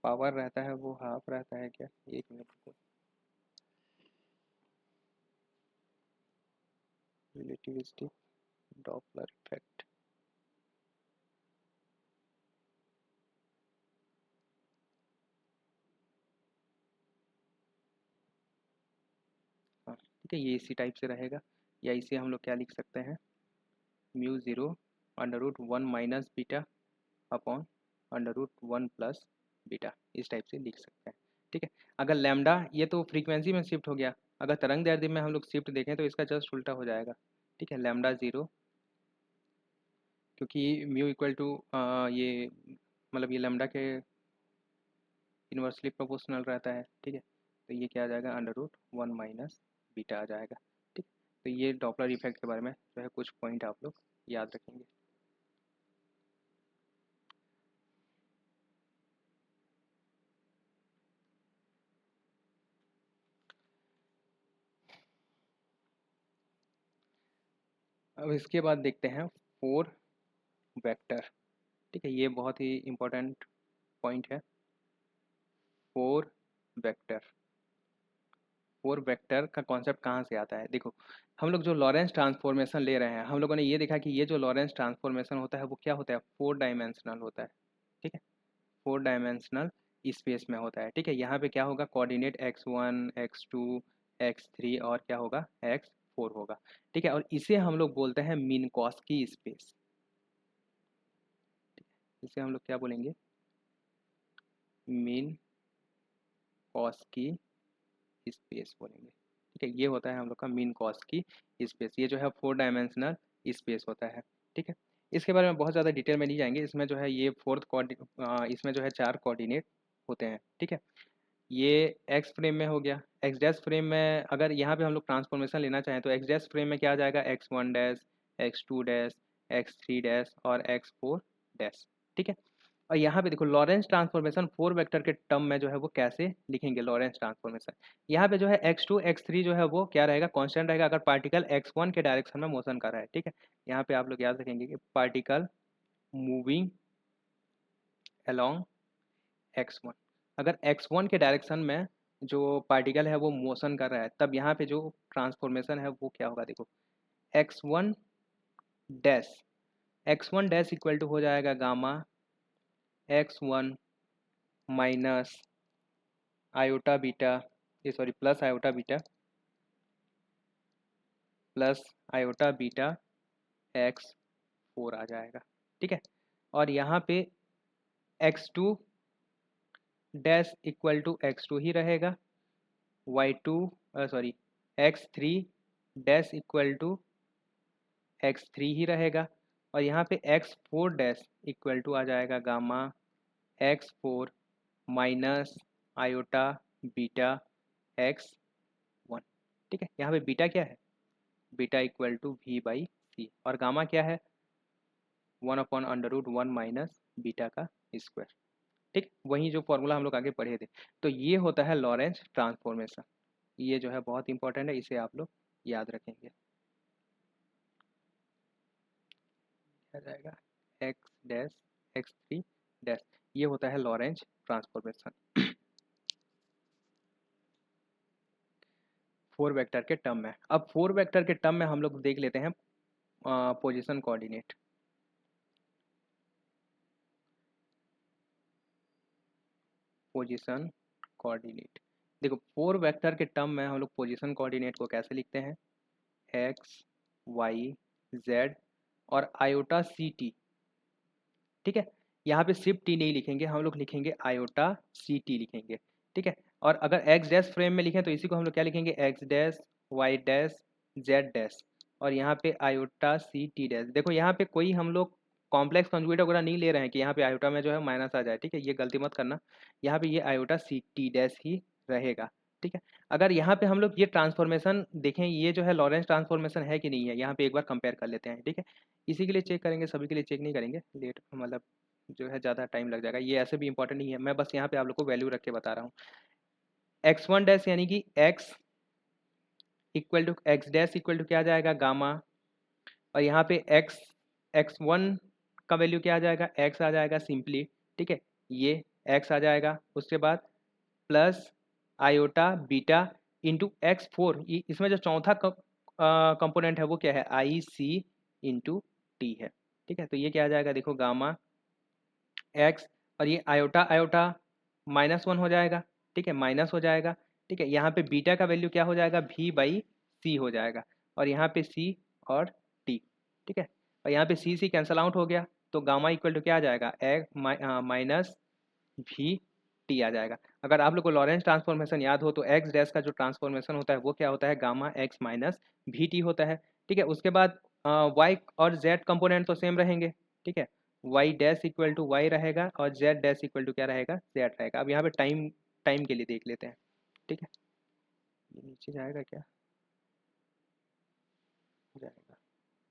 पावर रहता है वो हाफ रहता है क्या, एक मिनट, रिलेटिविस्टिक डॉपलर इफेक्ट, हाँ ठीक है, ये इसी टाइप से रहेगा। या इसे हम लोग क्या लिख सकते हैं, μ0 under root 1 - beta upon under root 1 + beta, इस टाइप से लिख सकते हैं, ठीक है। अगर लैम्डा, ये तो फ्रीक्वेंसी में शिफ्ट हो गया, अगर तरंग दैर्ध्य में हम लोग शिफ्ट देखें तो इसका जस्ट उल्टा हो जाएगा, ठीक है। λ0, क्योंकि म्यू इक्वल टू ये मतलब ये लैम्डा के इन्वर्सली प्रोपोर्शनल रहता है, ठीक है। तो ये क्या आ जाएगा, अंडर रूट 1 - बीटा आ जाएगा, ठीक। तो ये डॉपलर इफेक्ट के बारे में जो है कुछ पॉइंट आप लोग याद रखेंगे। अब इसके बाद देखते हैं फोर वेक्टर। ठीक है, ये बहुत ही इम्पोर्टेंट पॉइंट है। फोर वेक्टर, फोर वेक्टर का कॉन्सेप्ट कहाँ से आता है? देखो, हम लोग जो लॉरेंस ट्रांसफॉर्मेशन ले रहे हैं, हम लोगों ने ये देखा कि ये जो लॉरेंस ट्रांसफॉर्मेशन होता है वो क्या होता है? फोर डायमेंशनल होता है। ठीक है, फोर डायमेंशनल स्पेस में होता है। ठीक है, यहाँ पे क्या होगा? कोऑर्डिनेट x1 x2 x3 और क्या होगा? x4 होगा। ठीक है, और इसे हम लोग बोलते हैं मिनकॉस्की स्पेस। इसे हम लोग क्या बोलेंगे? मिनकॉस्की स्पेस बोलेंगे। ठीक है, ये होता है हम लोग का मिनकॉस्की स्पेस। ये जो है फोर डायमेंशनल स्पेस होता है। ठीक है, इसके बारे में बहुत ज़्यादा डिटेल में नहीं जाएंगे। इसमें जो है ये इसमें जो है चार कोऑर्डिनेट होते हैं। ठीक है, ये एक्स फ्रेम में हो गया। एक्स डैश फ्रेम में अगर यहाँ पे हम लोग ट्रांसफॉर्मेशन लेना चाहें तो एक्स डैश फ्रेम में क्या आ जाएगा? x1 dash, x2 dash, x3 dash और x4 डैश। ठीक है, और यहाँ पे देखो लॉरेंस ट्रांसफॉर्मेशन फोर वेक्टर के टर्म में जो है वो कैसे लिखेंगे? लॉरेंस ट्रांसफॉर्मेशन यहाँ पे जो है x2 x3 जो है वो क्या रहेगा? कांस्टेंट रहेगा अगर पार्टिकल x1 के डायरेक्शन में मोशन कर रहा है। ठीक है, यहाँ पे आप लोग याद रखेंगे कि पार्टिकल मूविंग अलोंग x1, अगर x1 के डायरेक्शन में जो पार्टिकल है वो मोशन कर रहा है तब यहाँ पे जो ट्रांसफॉर्मेशन है वो क्या होगा? देखो, x1 dash, x1 dash equal to हो जाएगा gamma x1 minus iota beta, ये sorry plus iota beta, plus iota beta x4 आ जाएगा। ठीक है, और यहाँ पे x2 dash equal to x2 ही रहेगा, y2 sorry x3 dash equal to x3 ही रहेगा, और यहाँ पे x4 डैश इक्वल टू आ जाएगा gamma x4 minus iota beta x1। ठीक है, यहाँ पे बीटा क्या है? बीटा इक्वल टू v/c, और गामा क्या है? 1/√1 माइनस बीटा का स्क्वायर। ठीक, वही जो फॉर्मूला हम लोग आगे पढ़े थे। तो ये होता है लॉरेंस ट्रांसफॉर्मेशन। ये जो है बहुत इंपॉर्टेंट है, इसे आप लोग याद रखेंगे। आ जाएगा x डैश x3 डैश, ये होता है लॉरेंस ट्रांसफॉर्मेशन फोर वेक्टर के टर्म में। अब फोर वेक्टर के टर्म में हम लोग देख लेते हैं पोजीशन कोऑर्डिनेट। पोजीशन कोऑर्डिनेट, देखो फोर वेक्टर के टर्म में हम लोग पोजीशन कोऑर्डिनेट को कैसे लिखते हैं? एक्स वाई जेड और आयोटा सी टी। ठीक है, यहाँ पे सिर्फ टी नहीं लिखेंगे, हम लोग लिखेंगे आयोटा सी टी लिखेंगे। ठीक है, और अगर एक्स डैश फ्रेम में लिखें तो इसी को हम लोग क्या लिखेंगे? X dash Y dash Z dash, और यहाँ पे आयोटा सी टी डैश। देखो यहाँ पे कोई हम लोग कॉम्प्लेक्स कॉन्जुगेट वगैरह नहीं ले रहे हैं कि यहाँ पे आयोटा में जो है माइनस आ जाए। ठीक है, ये गलती मत करना, यहाँ पे ये आयोटा सी टी डैश ही रहेगा। ठीक है, अगर यहाँ पे हम लोग ये ट्रांसफॉर्मेशन देखें, ये जो है लॉरेंस ट्रांसफॉर्मेशन है कि नहीं है, यहाँ पे एक बार कंपेयर कर लेते हैं। ठीक है, इसी के लिए चेक करेंगे, सभी के लिए चेक नहीं करेंगे, लेट मतलब जो है ज़्यादा टाइम लग जाएगा। ये ऐसे भी इंपॉर्टेंट नहीं है, मैं बस यहाँ पे आप लोग को वैल्यू रख के बता रहा हूँ। x1 डैश यानी कि x equal to X dash equal to क्या आ जाएगा? गामा, और यहाँ पे x1 का वैल्यू क्या आ जाएगा? x आ जाएगा सिंपली। ठीक है, ये x आ जाएगा, उसके बाद plus iota beta into x4, इसमें जो चौथा कंपोनेंट है वो क्या है? आई सी इंटू टी है। ठीक है, तो ये क्या आ जाएगा? देखो गामा एक्स, और ये आयोटा आयोटा -1 हो जाएगा। ठीक है, माइनस हो जाएगा। ठीक है, यहाँ पे बीटा का वैल्यू क्या हो जाएगा? v/c हो जाएगा, और यहाँ पे c और t। ठीक है, और यहाँ पे c कैंसल आउट हो गया, तो गामा इक्वल टू क्या आ जाएगा? माइनस भी टी आ जाएगा। अगर आप लोग को लॉरेंस ट्रांसफॉर्मेशन याद हो तो एक्स डैश का जो ट्रांसफॉर्मेशन होता है वो क्या होता है? गामा एक्स माइनस भी टी होता है। ठीक है, उसके बाद वाई और जेड कंपोनेंट तो सेम रहेंगे। ठीक है, Y dash equal to Y रहेगा और जेड डैश इक्वल टू क्या रहेगा? जेड रहेगा। अब यहाँ पे टाइम टाइम के लिए देख लेते हैं। ठीक है, ये नीचे जाएगा क्या? जाएगा।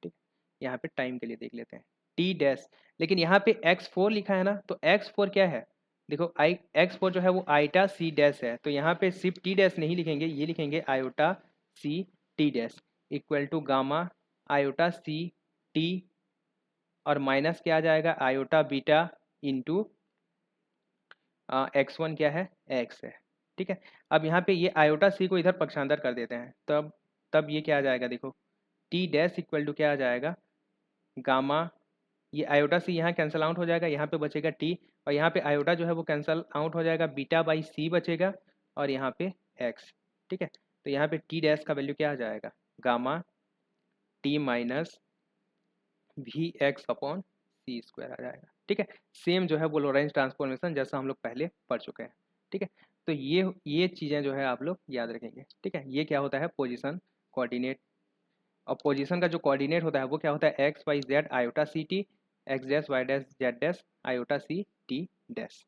ठीक है, यहाँ पे टाइम के लिए देख लेते हैं टी डैश, लेकिन यहाँ पे x4 लिखा है ना, तो x4 क्या है? देखो आई x4 जो है वो आयोटा सी डैश है, तो यहाँ पे सिर्फ टी डैश नहीं लिखेंगे, ये लिखेंगे iota C T dash equal to gamma iota C T और माइनस क्या आ जाएगा आयोटा बीटा इंटू x1 क्या है x है। ठीक है, अब यहाँ पे ये आयोटा सी को इधर पक्षांतर कर देते हैं, तब ये क्या आ जाएगा देखो, टी डैश इक्वल टू क्या आ जाएगा गामा, ये आयोटा सी यहाँ कैंसल आउट हो जाएगा, यहाँ पे बचेगा टी और यहाँ पे आयोटा जो है वो कैंसल आउट हो जाएगा, बीटा बाई सी बचेगा और यहाँ पे एक्स। ठीक है, तो यहाँ पे टी डैश का वैल्यू क्या आ जाएगा gamma T minus we x upon C square आ जाएगा। ठीक है, सेम जो है वो लोरेंज ट्रांसफॉर्मेशन जैसा हम लोग पहले पढ़ चुके हैं। ठीक है, तो ये चीज़ें जो है आप लोग याद रखेंगे। ठीक है, ये क्या होता है पोजीशन कोऑर्डिनेट, और पोजीशन का जो कोऑर्डिनेट होता है वो क्या होता है X Y Z iota C T, X dash Y dash Z dash iota C T dash.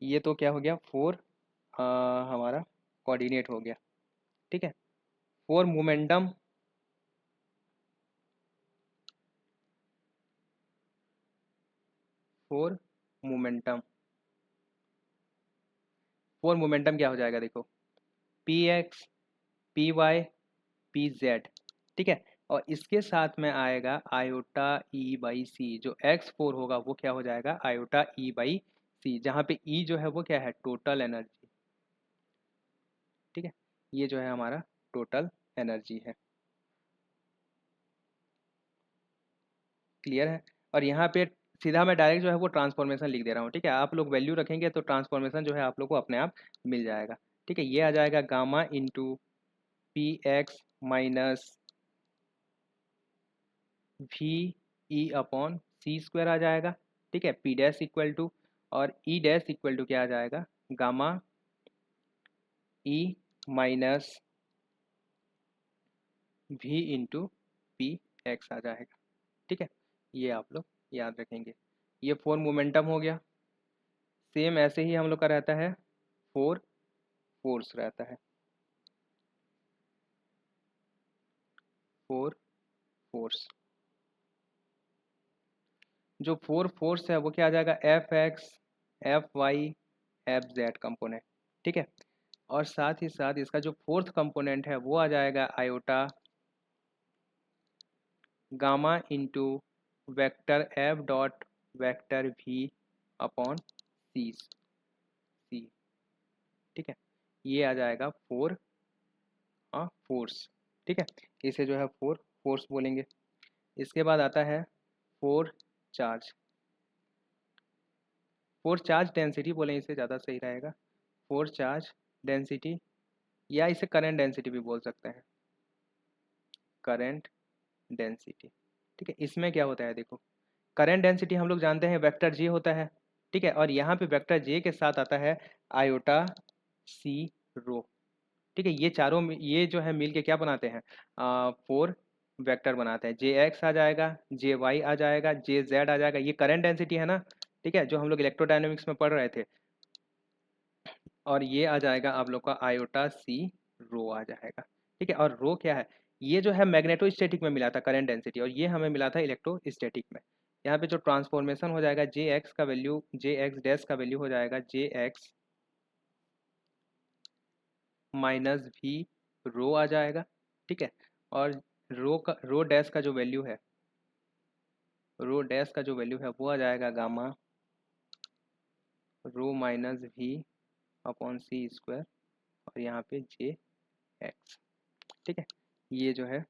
ये तो क्या हो गया फोर हमारा कोऑर्डिनेट हो गया। ठीक है, four momentum, four momentum, four momentum क्या हो जाएगा देखो P X P Y P Z. ठीक है, और इसके साथ में आएगा आयोटा ई बाई सी, जो एक्स फोर होगा वो क्या हो जाएगा आयोटा ई बाई सी, जहाँ पे ई जो है वो क्या है टोटल एनर्जी। ठीक है, ये जो है हमारा टोटल एनर्जी है। क्लियर है, और यहाँ पे सीधा मैं डायरेक्ट जो है वो ट्रांसफॉर्मेशन लिख दे रहा हूँ। ठीक है, आप लोग वैल्यू रखेंगे तो ट्रांसफॉर्मेशन जो है आप लोग को अपने आप मिल जाएगा। ठीक है, ये आ जाएगा gamma into p x minus v E upon सी स्क्वायर आ जाएगा। ठीक है, पी डैश इक्वल टू और ई डैश इक्वल टू क्या आ जाएगा gamma E minus v into p x आ जाएगा। ठीक है, ये आप लोग याद रखेंगे। ये फोर मोमेंटम हो गया। सेम ऐसे ही हम लोग का रहता है फोर फोर्स रहता है, फोर फोर्स। जो फोर फोर्स है वो क्या आ जाएगा F X F Y F Z component. ठीक है, और साथ ही साथ इसका जो फोर्थ कंपोनेंट है वो आ जाएगा iota gamma into vector F dot vector v upon c. ठीक है, ये आ जाएगा फोर फोर्स। ठीक है, इसे जो है फोर फोर्स बोलेंगे। इसके बाद आता है four charge, four charge density बोलें इसे ज़्यादा सही रहेगा, फोर चार्ज डेंसिटी, या इसे करंट डेंसिटी भी बोल सकते हैं, करंट डेंसिटी। ठीक है, इसमें क्या होता है देखो, करंट डेंसिटी हम लोग जानते हैं वेक्टर जे होता है। ठीक है, और यहाँ पे वेक्टर जे के साथ आता है आयोटा सी रो। ठीक है, ये चारों ये जो है मिल के क्या बनाते हैं फोर वेक्टर बनाते हैं, जे एक्स आ जाएगा जे वाई आ जाएगा जे जेड आ जाएगा, ये करंट डेंसिटी है ना। ठीक है, जो हम लोग इलेक्ट्रोडायनेमिक्स में पढ़ रहे थे, और ये आ जाएगा आप लोग का आयोटा सी रो आ जाएगा। ठीक है, और रो क्या है, ये जो है मैग्नेटोस्टैटिक में मिला था करंट डेंसिटी, और ये हमें मिला था इलेक्ट्रोस्टैटिक में। यहाँ पे जो ट्रांसफॉर्मेशन हो जाएगा जे एक्स का वैल्यू, जे एक्स डैश का वैल्यू हो जाएगा जे एक्स माइनस वी रो आ जाएगा। ठीक है, और रो डैश का जो वैल्यू है, रो डैश का जो वैल्यू है वो आ जाएगा gamma rho minus we upon C square और यहाँ पे जे एक्स। ठीक है, ये जो है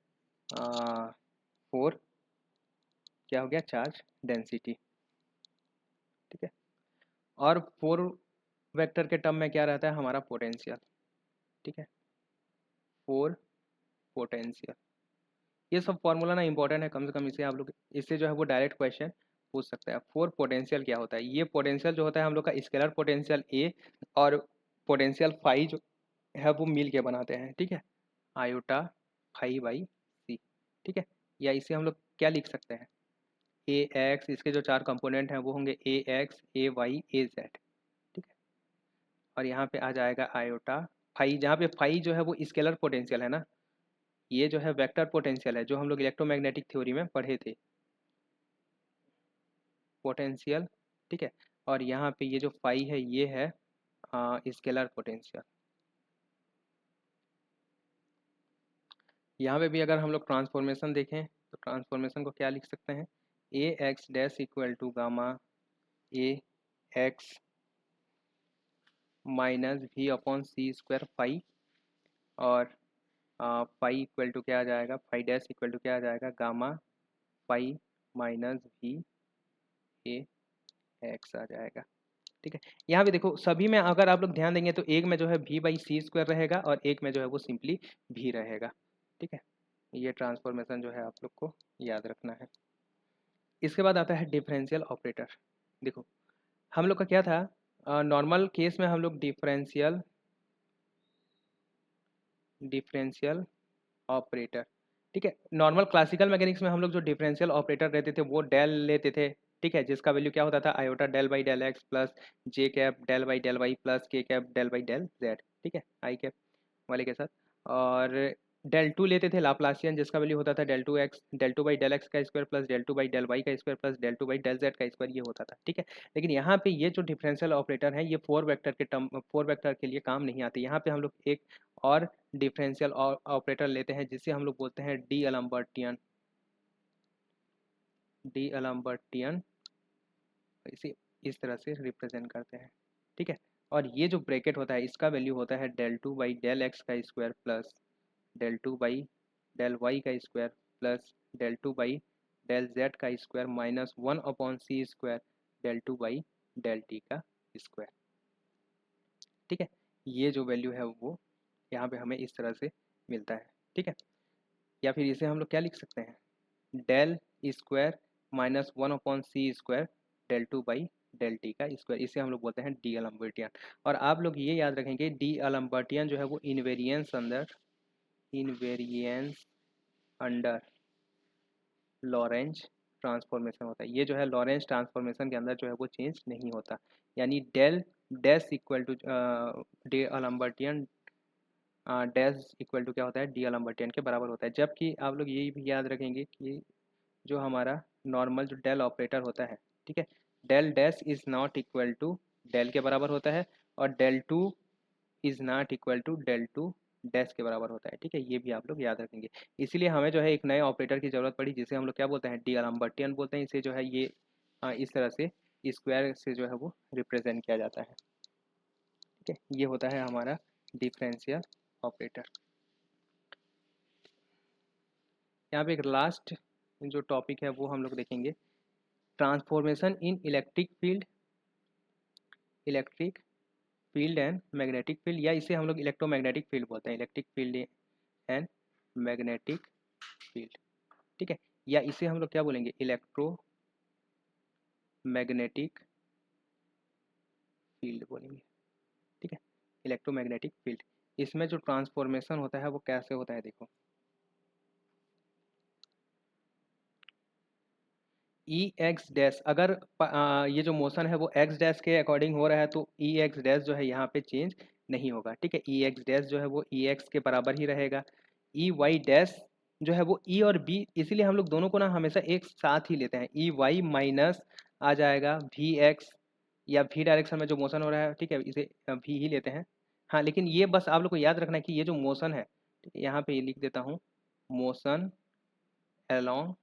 फोर क्या हो गया चार्ज डेंसिटी। ठीक है, और फोर वेक्टर के टर्म में क्या रहता है हमारा पोटेंशियल। ठीक है, फोर पोटेंशियल, ये सब फॉर्मूला ना इंपॉर्टेंट है, कम से कम इसे आप लोग, इससे जो है वो डायरेक्ट क्वेश्चन पूछ सकते हैं। फोर पोटेंशियल क्या होता है, ये पोटेंशियल जो होता है हम लोग का स्केलर पोटेंशियल ए और पोटेंशियल फाई जो है वो मिल के बनाते हैं। ठीक है, आयोटा फाई बाई सी। ठीक है, या इसे हम लोग क्या लिख सकते हैं ए एक्स, इसके जो चार कंपोनेंट हैं वो होंगे ए एक्स ए वाई ए जेड। ठीक है, और यहाँ पे आ जाएगा आयोटा फाई, जहाँ पे फाई जो है वो स्केलर पोटेंशियल है ना, ये जो है वेक्टर पोटेंशियल है जो हम लोग इलेक्ट्रोमैग्नेटिक थ्योरी में पढ़े थे पोटेंशियल। ठीक है, और यहाँ पे ये जो फाई है ये है स्केलर पोटेंशियल। यहाँ पे भी अगर हम लोग ट्रांसफॉर्मेशन देखें तो ट्रांसफॉर्मेशन को क्या लिख सकते हैं, A x dash equal to gamma A x minus we upon C square phi, और फाई इक्वल टू क्या आ जाएगा, फाई डैश इक्वल टू क्या आ जाएगा, gamma phi minus v A x आ जाएगा। ठीक है, यहाँ पे देखो सभी में अगर आप लोग ध्यान देंगे तो एक में जो है v बाई सी स्क्वायर रहेगा और एक में जो है वो सिंपली v रहेगा। ठीक है, ये ट्रांसफॉर्मेशन जो है आप लोग को याद रखना है। इसके बाद आता है डिफरेंशियल ऑपरेटर। देखो हम लोग का क्या था, नॉर्मल केस में हम लोग डिफरेंशियल ऑपरेटर, ठीक है, नॉर्मल क्लासिकल मैकेनिक्स में हम लोग जो डिफरेंशियल ऑपरेटर रहते थे वो डेल लेते थे। ठीक है, जिसका वैल्यू क्या होता था, iota del by del x plus j cap del by del y plus k cap del by del z. ठीक है, आई कैप वाले के साथ। और डेल टू लेते थे लाप्लासियन, जिसका वैल्यू होता था del two x, del two by del x का square plus del two by del y का square plus del two by del z का स्क्वायर, ये होता था। ठीक है, लेकिन यहाँ पे ये जो डिफरेंशियल ऑपरेटर है ये फोर वेक्टर के लिए काम नहीं आते। यहाँ पे हम लोग एक और डिफरेंशियल ऑपरेटर लेते हैं जिसे हम लोग बोलते हैं डी अलम्बर्टियन, इसे इस तरह से रिप्रेजेंट करते हैं। ठीक है, और ये जो ब्रैकेट होता है इसका वैल्यू होता है del two by del x का square plus del two by del y का square plus del two by del z का square minus one upon C square del two by del T का square. ठीक है, ये जो value है वो यहाँ पे हमें इस तरह से मिलता है। ठीक है, या फिर इसे हम लोग क्या लिख सकते हैं, del square minus one upon C square del two by del T का स्क्वायर, इसे हम लोग बोलते हैं डी अलम्बर्टियन। और आप लोग ये याद रखेंगे डी अलम्बर्टियन जो है वो इनवेरियंस अंडर लॉरेंज ट्रांसफॉर्मेशन होता है। ये जो है लॉरेंज ट्रांसफॉर्मेशन के अंदर जो है वो चेंज नहीं होता, यानी del dash equal to d'Alembertian dash equal to क्या होता है, डी अलम्बर्टियन के बराबर होता है। जबकि आप लोग ये भी याद रखेंगे कि जो हमारा नॉर्मल जो डेल ऑपरेटर होता है, ठीक है, del dash is not equal to del के बराबर होता है, और del two is not equal to del two dash के बराबर होता है। ठीक है, ये भी आप लोग याद रखेंगे। इसीलिए हमें जो है एक नए ऑपरेटर की ज़रूरत पड़ी जिसे हम लोग क्या बोलते हैं, डी अलम्बर्टियन बोलते हैं। इसे जो है ये इस तरह से स्क्वायर से जो है वो रिप्रेजेंट किया जाता है। ठीक है, ये होता है हमारा डिफरेंशियल ऑपरेटर। यहाँ पे एक लास्ट जो टॉपिक है वो हम लोग देखेंगे, transformation in electric field and magnetic field, या इसे हम लोग इलेक्ट्रोमैग्नेटिक फील्ड बोलते हैं, electric field and magnetic field. ठीक है, या इसे हम लोग क्या बोलेंगे, इलेक्ट्रोमैग्नेटिक फील्ड बोलेंगे। ठीक है, इलेक्ट्रोमैग्नेटिक फील्ड, इसमें जो ट्रांसफॉर्मेशन होता है वो कैसे होता है, देखो ई एक्स डैश, अगर ये जो मोशन है वो एक्स डैश के अकॉर्डिंग हो रहा है तो ई एक्स डैश जो है यहाँ पे चेंज नहीं होगा। ठीक है, ई एक्स डैश जो है वो ई एक्स के बराबर ही रहेगा। ई वाई डैश जो है वो ई और बी, इसीलिए हम लोग दोनों को ना हमेशा एक साथ ही लेते हैं। ई वाई माइनस आ जाएगा वी एक्स, या वी डायरेक्शन में जो मोशन हो रहा है, ठीक है, इसे वी ही लेते हैं। हाँ, लेकिन ये बस आप लोग को याद रखना है कि ये जो मोशन है, ठीक है, यहाँ पे ये लिख देता हूँ, मोशन अलोंग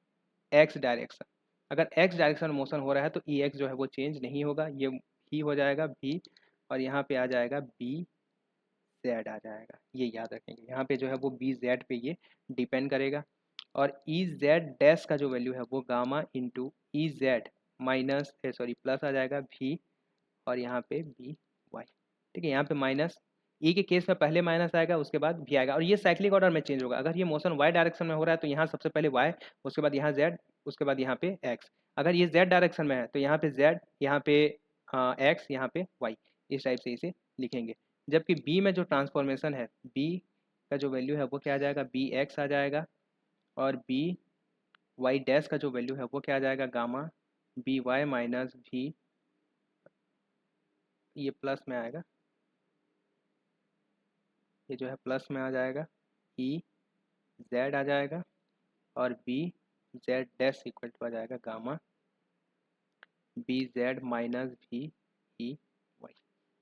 एक्स डायरेक्शन, अगर एक्स डायरेक्शन मोशन हो रहा है तो ई एक्स जो है वो चेंज नहीं होगा, ये ही हो जाएगा भी, और यहाँ पे आ जाएगा बी जेड आ जाएगा। ये याद रखेंगे, यहाँ पे जो है वो बी जेड पे ये डिपेंड करेगा। और ई जेड डैश का जो वैल्यू है वो gamma into E z minus sorry plus आ जाएगा भी, और यहाँ पे बी वाई। ठीक है, यहाँ पे माइनस ई के केस में पहले माइनस आएगा उसके बाद भी आएगा, और ये साइक्लिक ऑर्डर में चेंज होगा। अगर ये मोशन वाई डायरेक्शन में हो रहा है तो यहाँ सबसे पहले वाई, उसके बाद यहाँ जेड, उसके बाद यहाँ पे एक्स। अगर ये जेड डायरेक्शन में है तो यहाँ पे जेड, यहाँ पे एक्स, यहाँ पे वाई, इस टाइप से इसे लिखेंगे। जबकि बी में जो ट्रांसफॉर्मेशन है, बी का जो वैल्यू है वो क्या आ जाएगा, बी एक्स आ जाएगा, और बी वाई डैश का जो वैल्यू है वो क्या आ जाएगा, गामा बी वाई माइनस भी, ये प्लस में आएगा, ये जो है प्लस में आ जाएगा, ई जेड आ जाएगा, और B z dash equal to आ जाएगा गामा बी जेड माइनस भी ई वाई।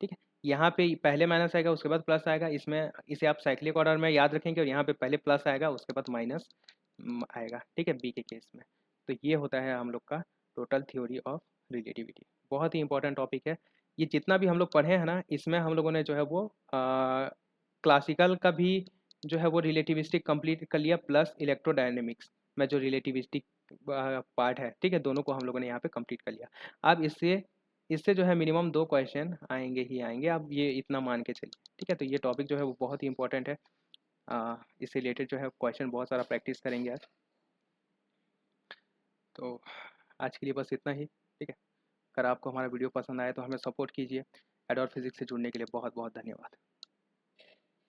ठीक है, यहाँ पे पहले माइनस आएगा उसके बाद प्लस आएगा, इसमें इसे आप साइक्लिक ऑर्डर में याद रखेंगे और यहाँ पे पहले प्लस आएगा उसके बाद माइनस आएगा, ठीक है, बी के केस में। तो ये होता है हम लोग का टोटल थ्योरी ऑफ रिलेटिविटी। बहुत ही इंपॉर्टेंट टॉपिक है। ये जितना भी हम लोग पढ़े हैं ना, इसमें हम लोगों ने जो है वो क्लासिकल का भी जो है वो रिलेटिविस्टिक कंप्लीट कर लिया, प्लस इलेक्ट्रोडायनेमिक्स में जो रिलेटिविस्टिक पार्ट है, ठीक है, दोनों को हम लोगों ने यहाँ पे कंप्लीट कर लिया। अब इससे इससे जो है मिनिमम 2 क्वेश्चन आएंगे ही आएंगे, आप ये इतना मान के चलिए, ठीक है। तो ये टॉपिक जो है वो बहुत ही इंपॉर्टेंट है। इससे रिलेटेड जो है क्वेश्चन बहुत सारा प्रैक्टिस करेंगे आज। तो आज के लिए बस इतना ही, ठीक है। अगर आपको हमारा वीडियो पसंद आए तो हमें सपोर्ट कीजिए। एडोर फिजिक्स से जुड़ने के लिए बहुत बहुत धन्यवाद।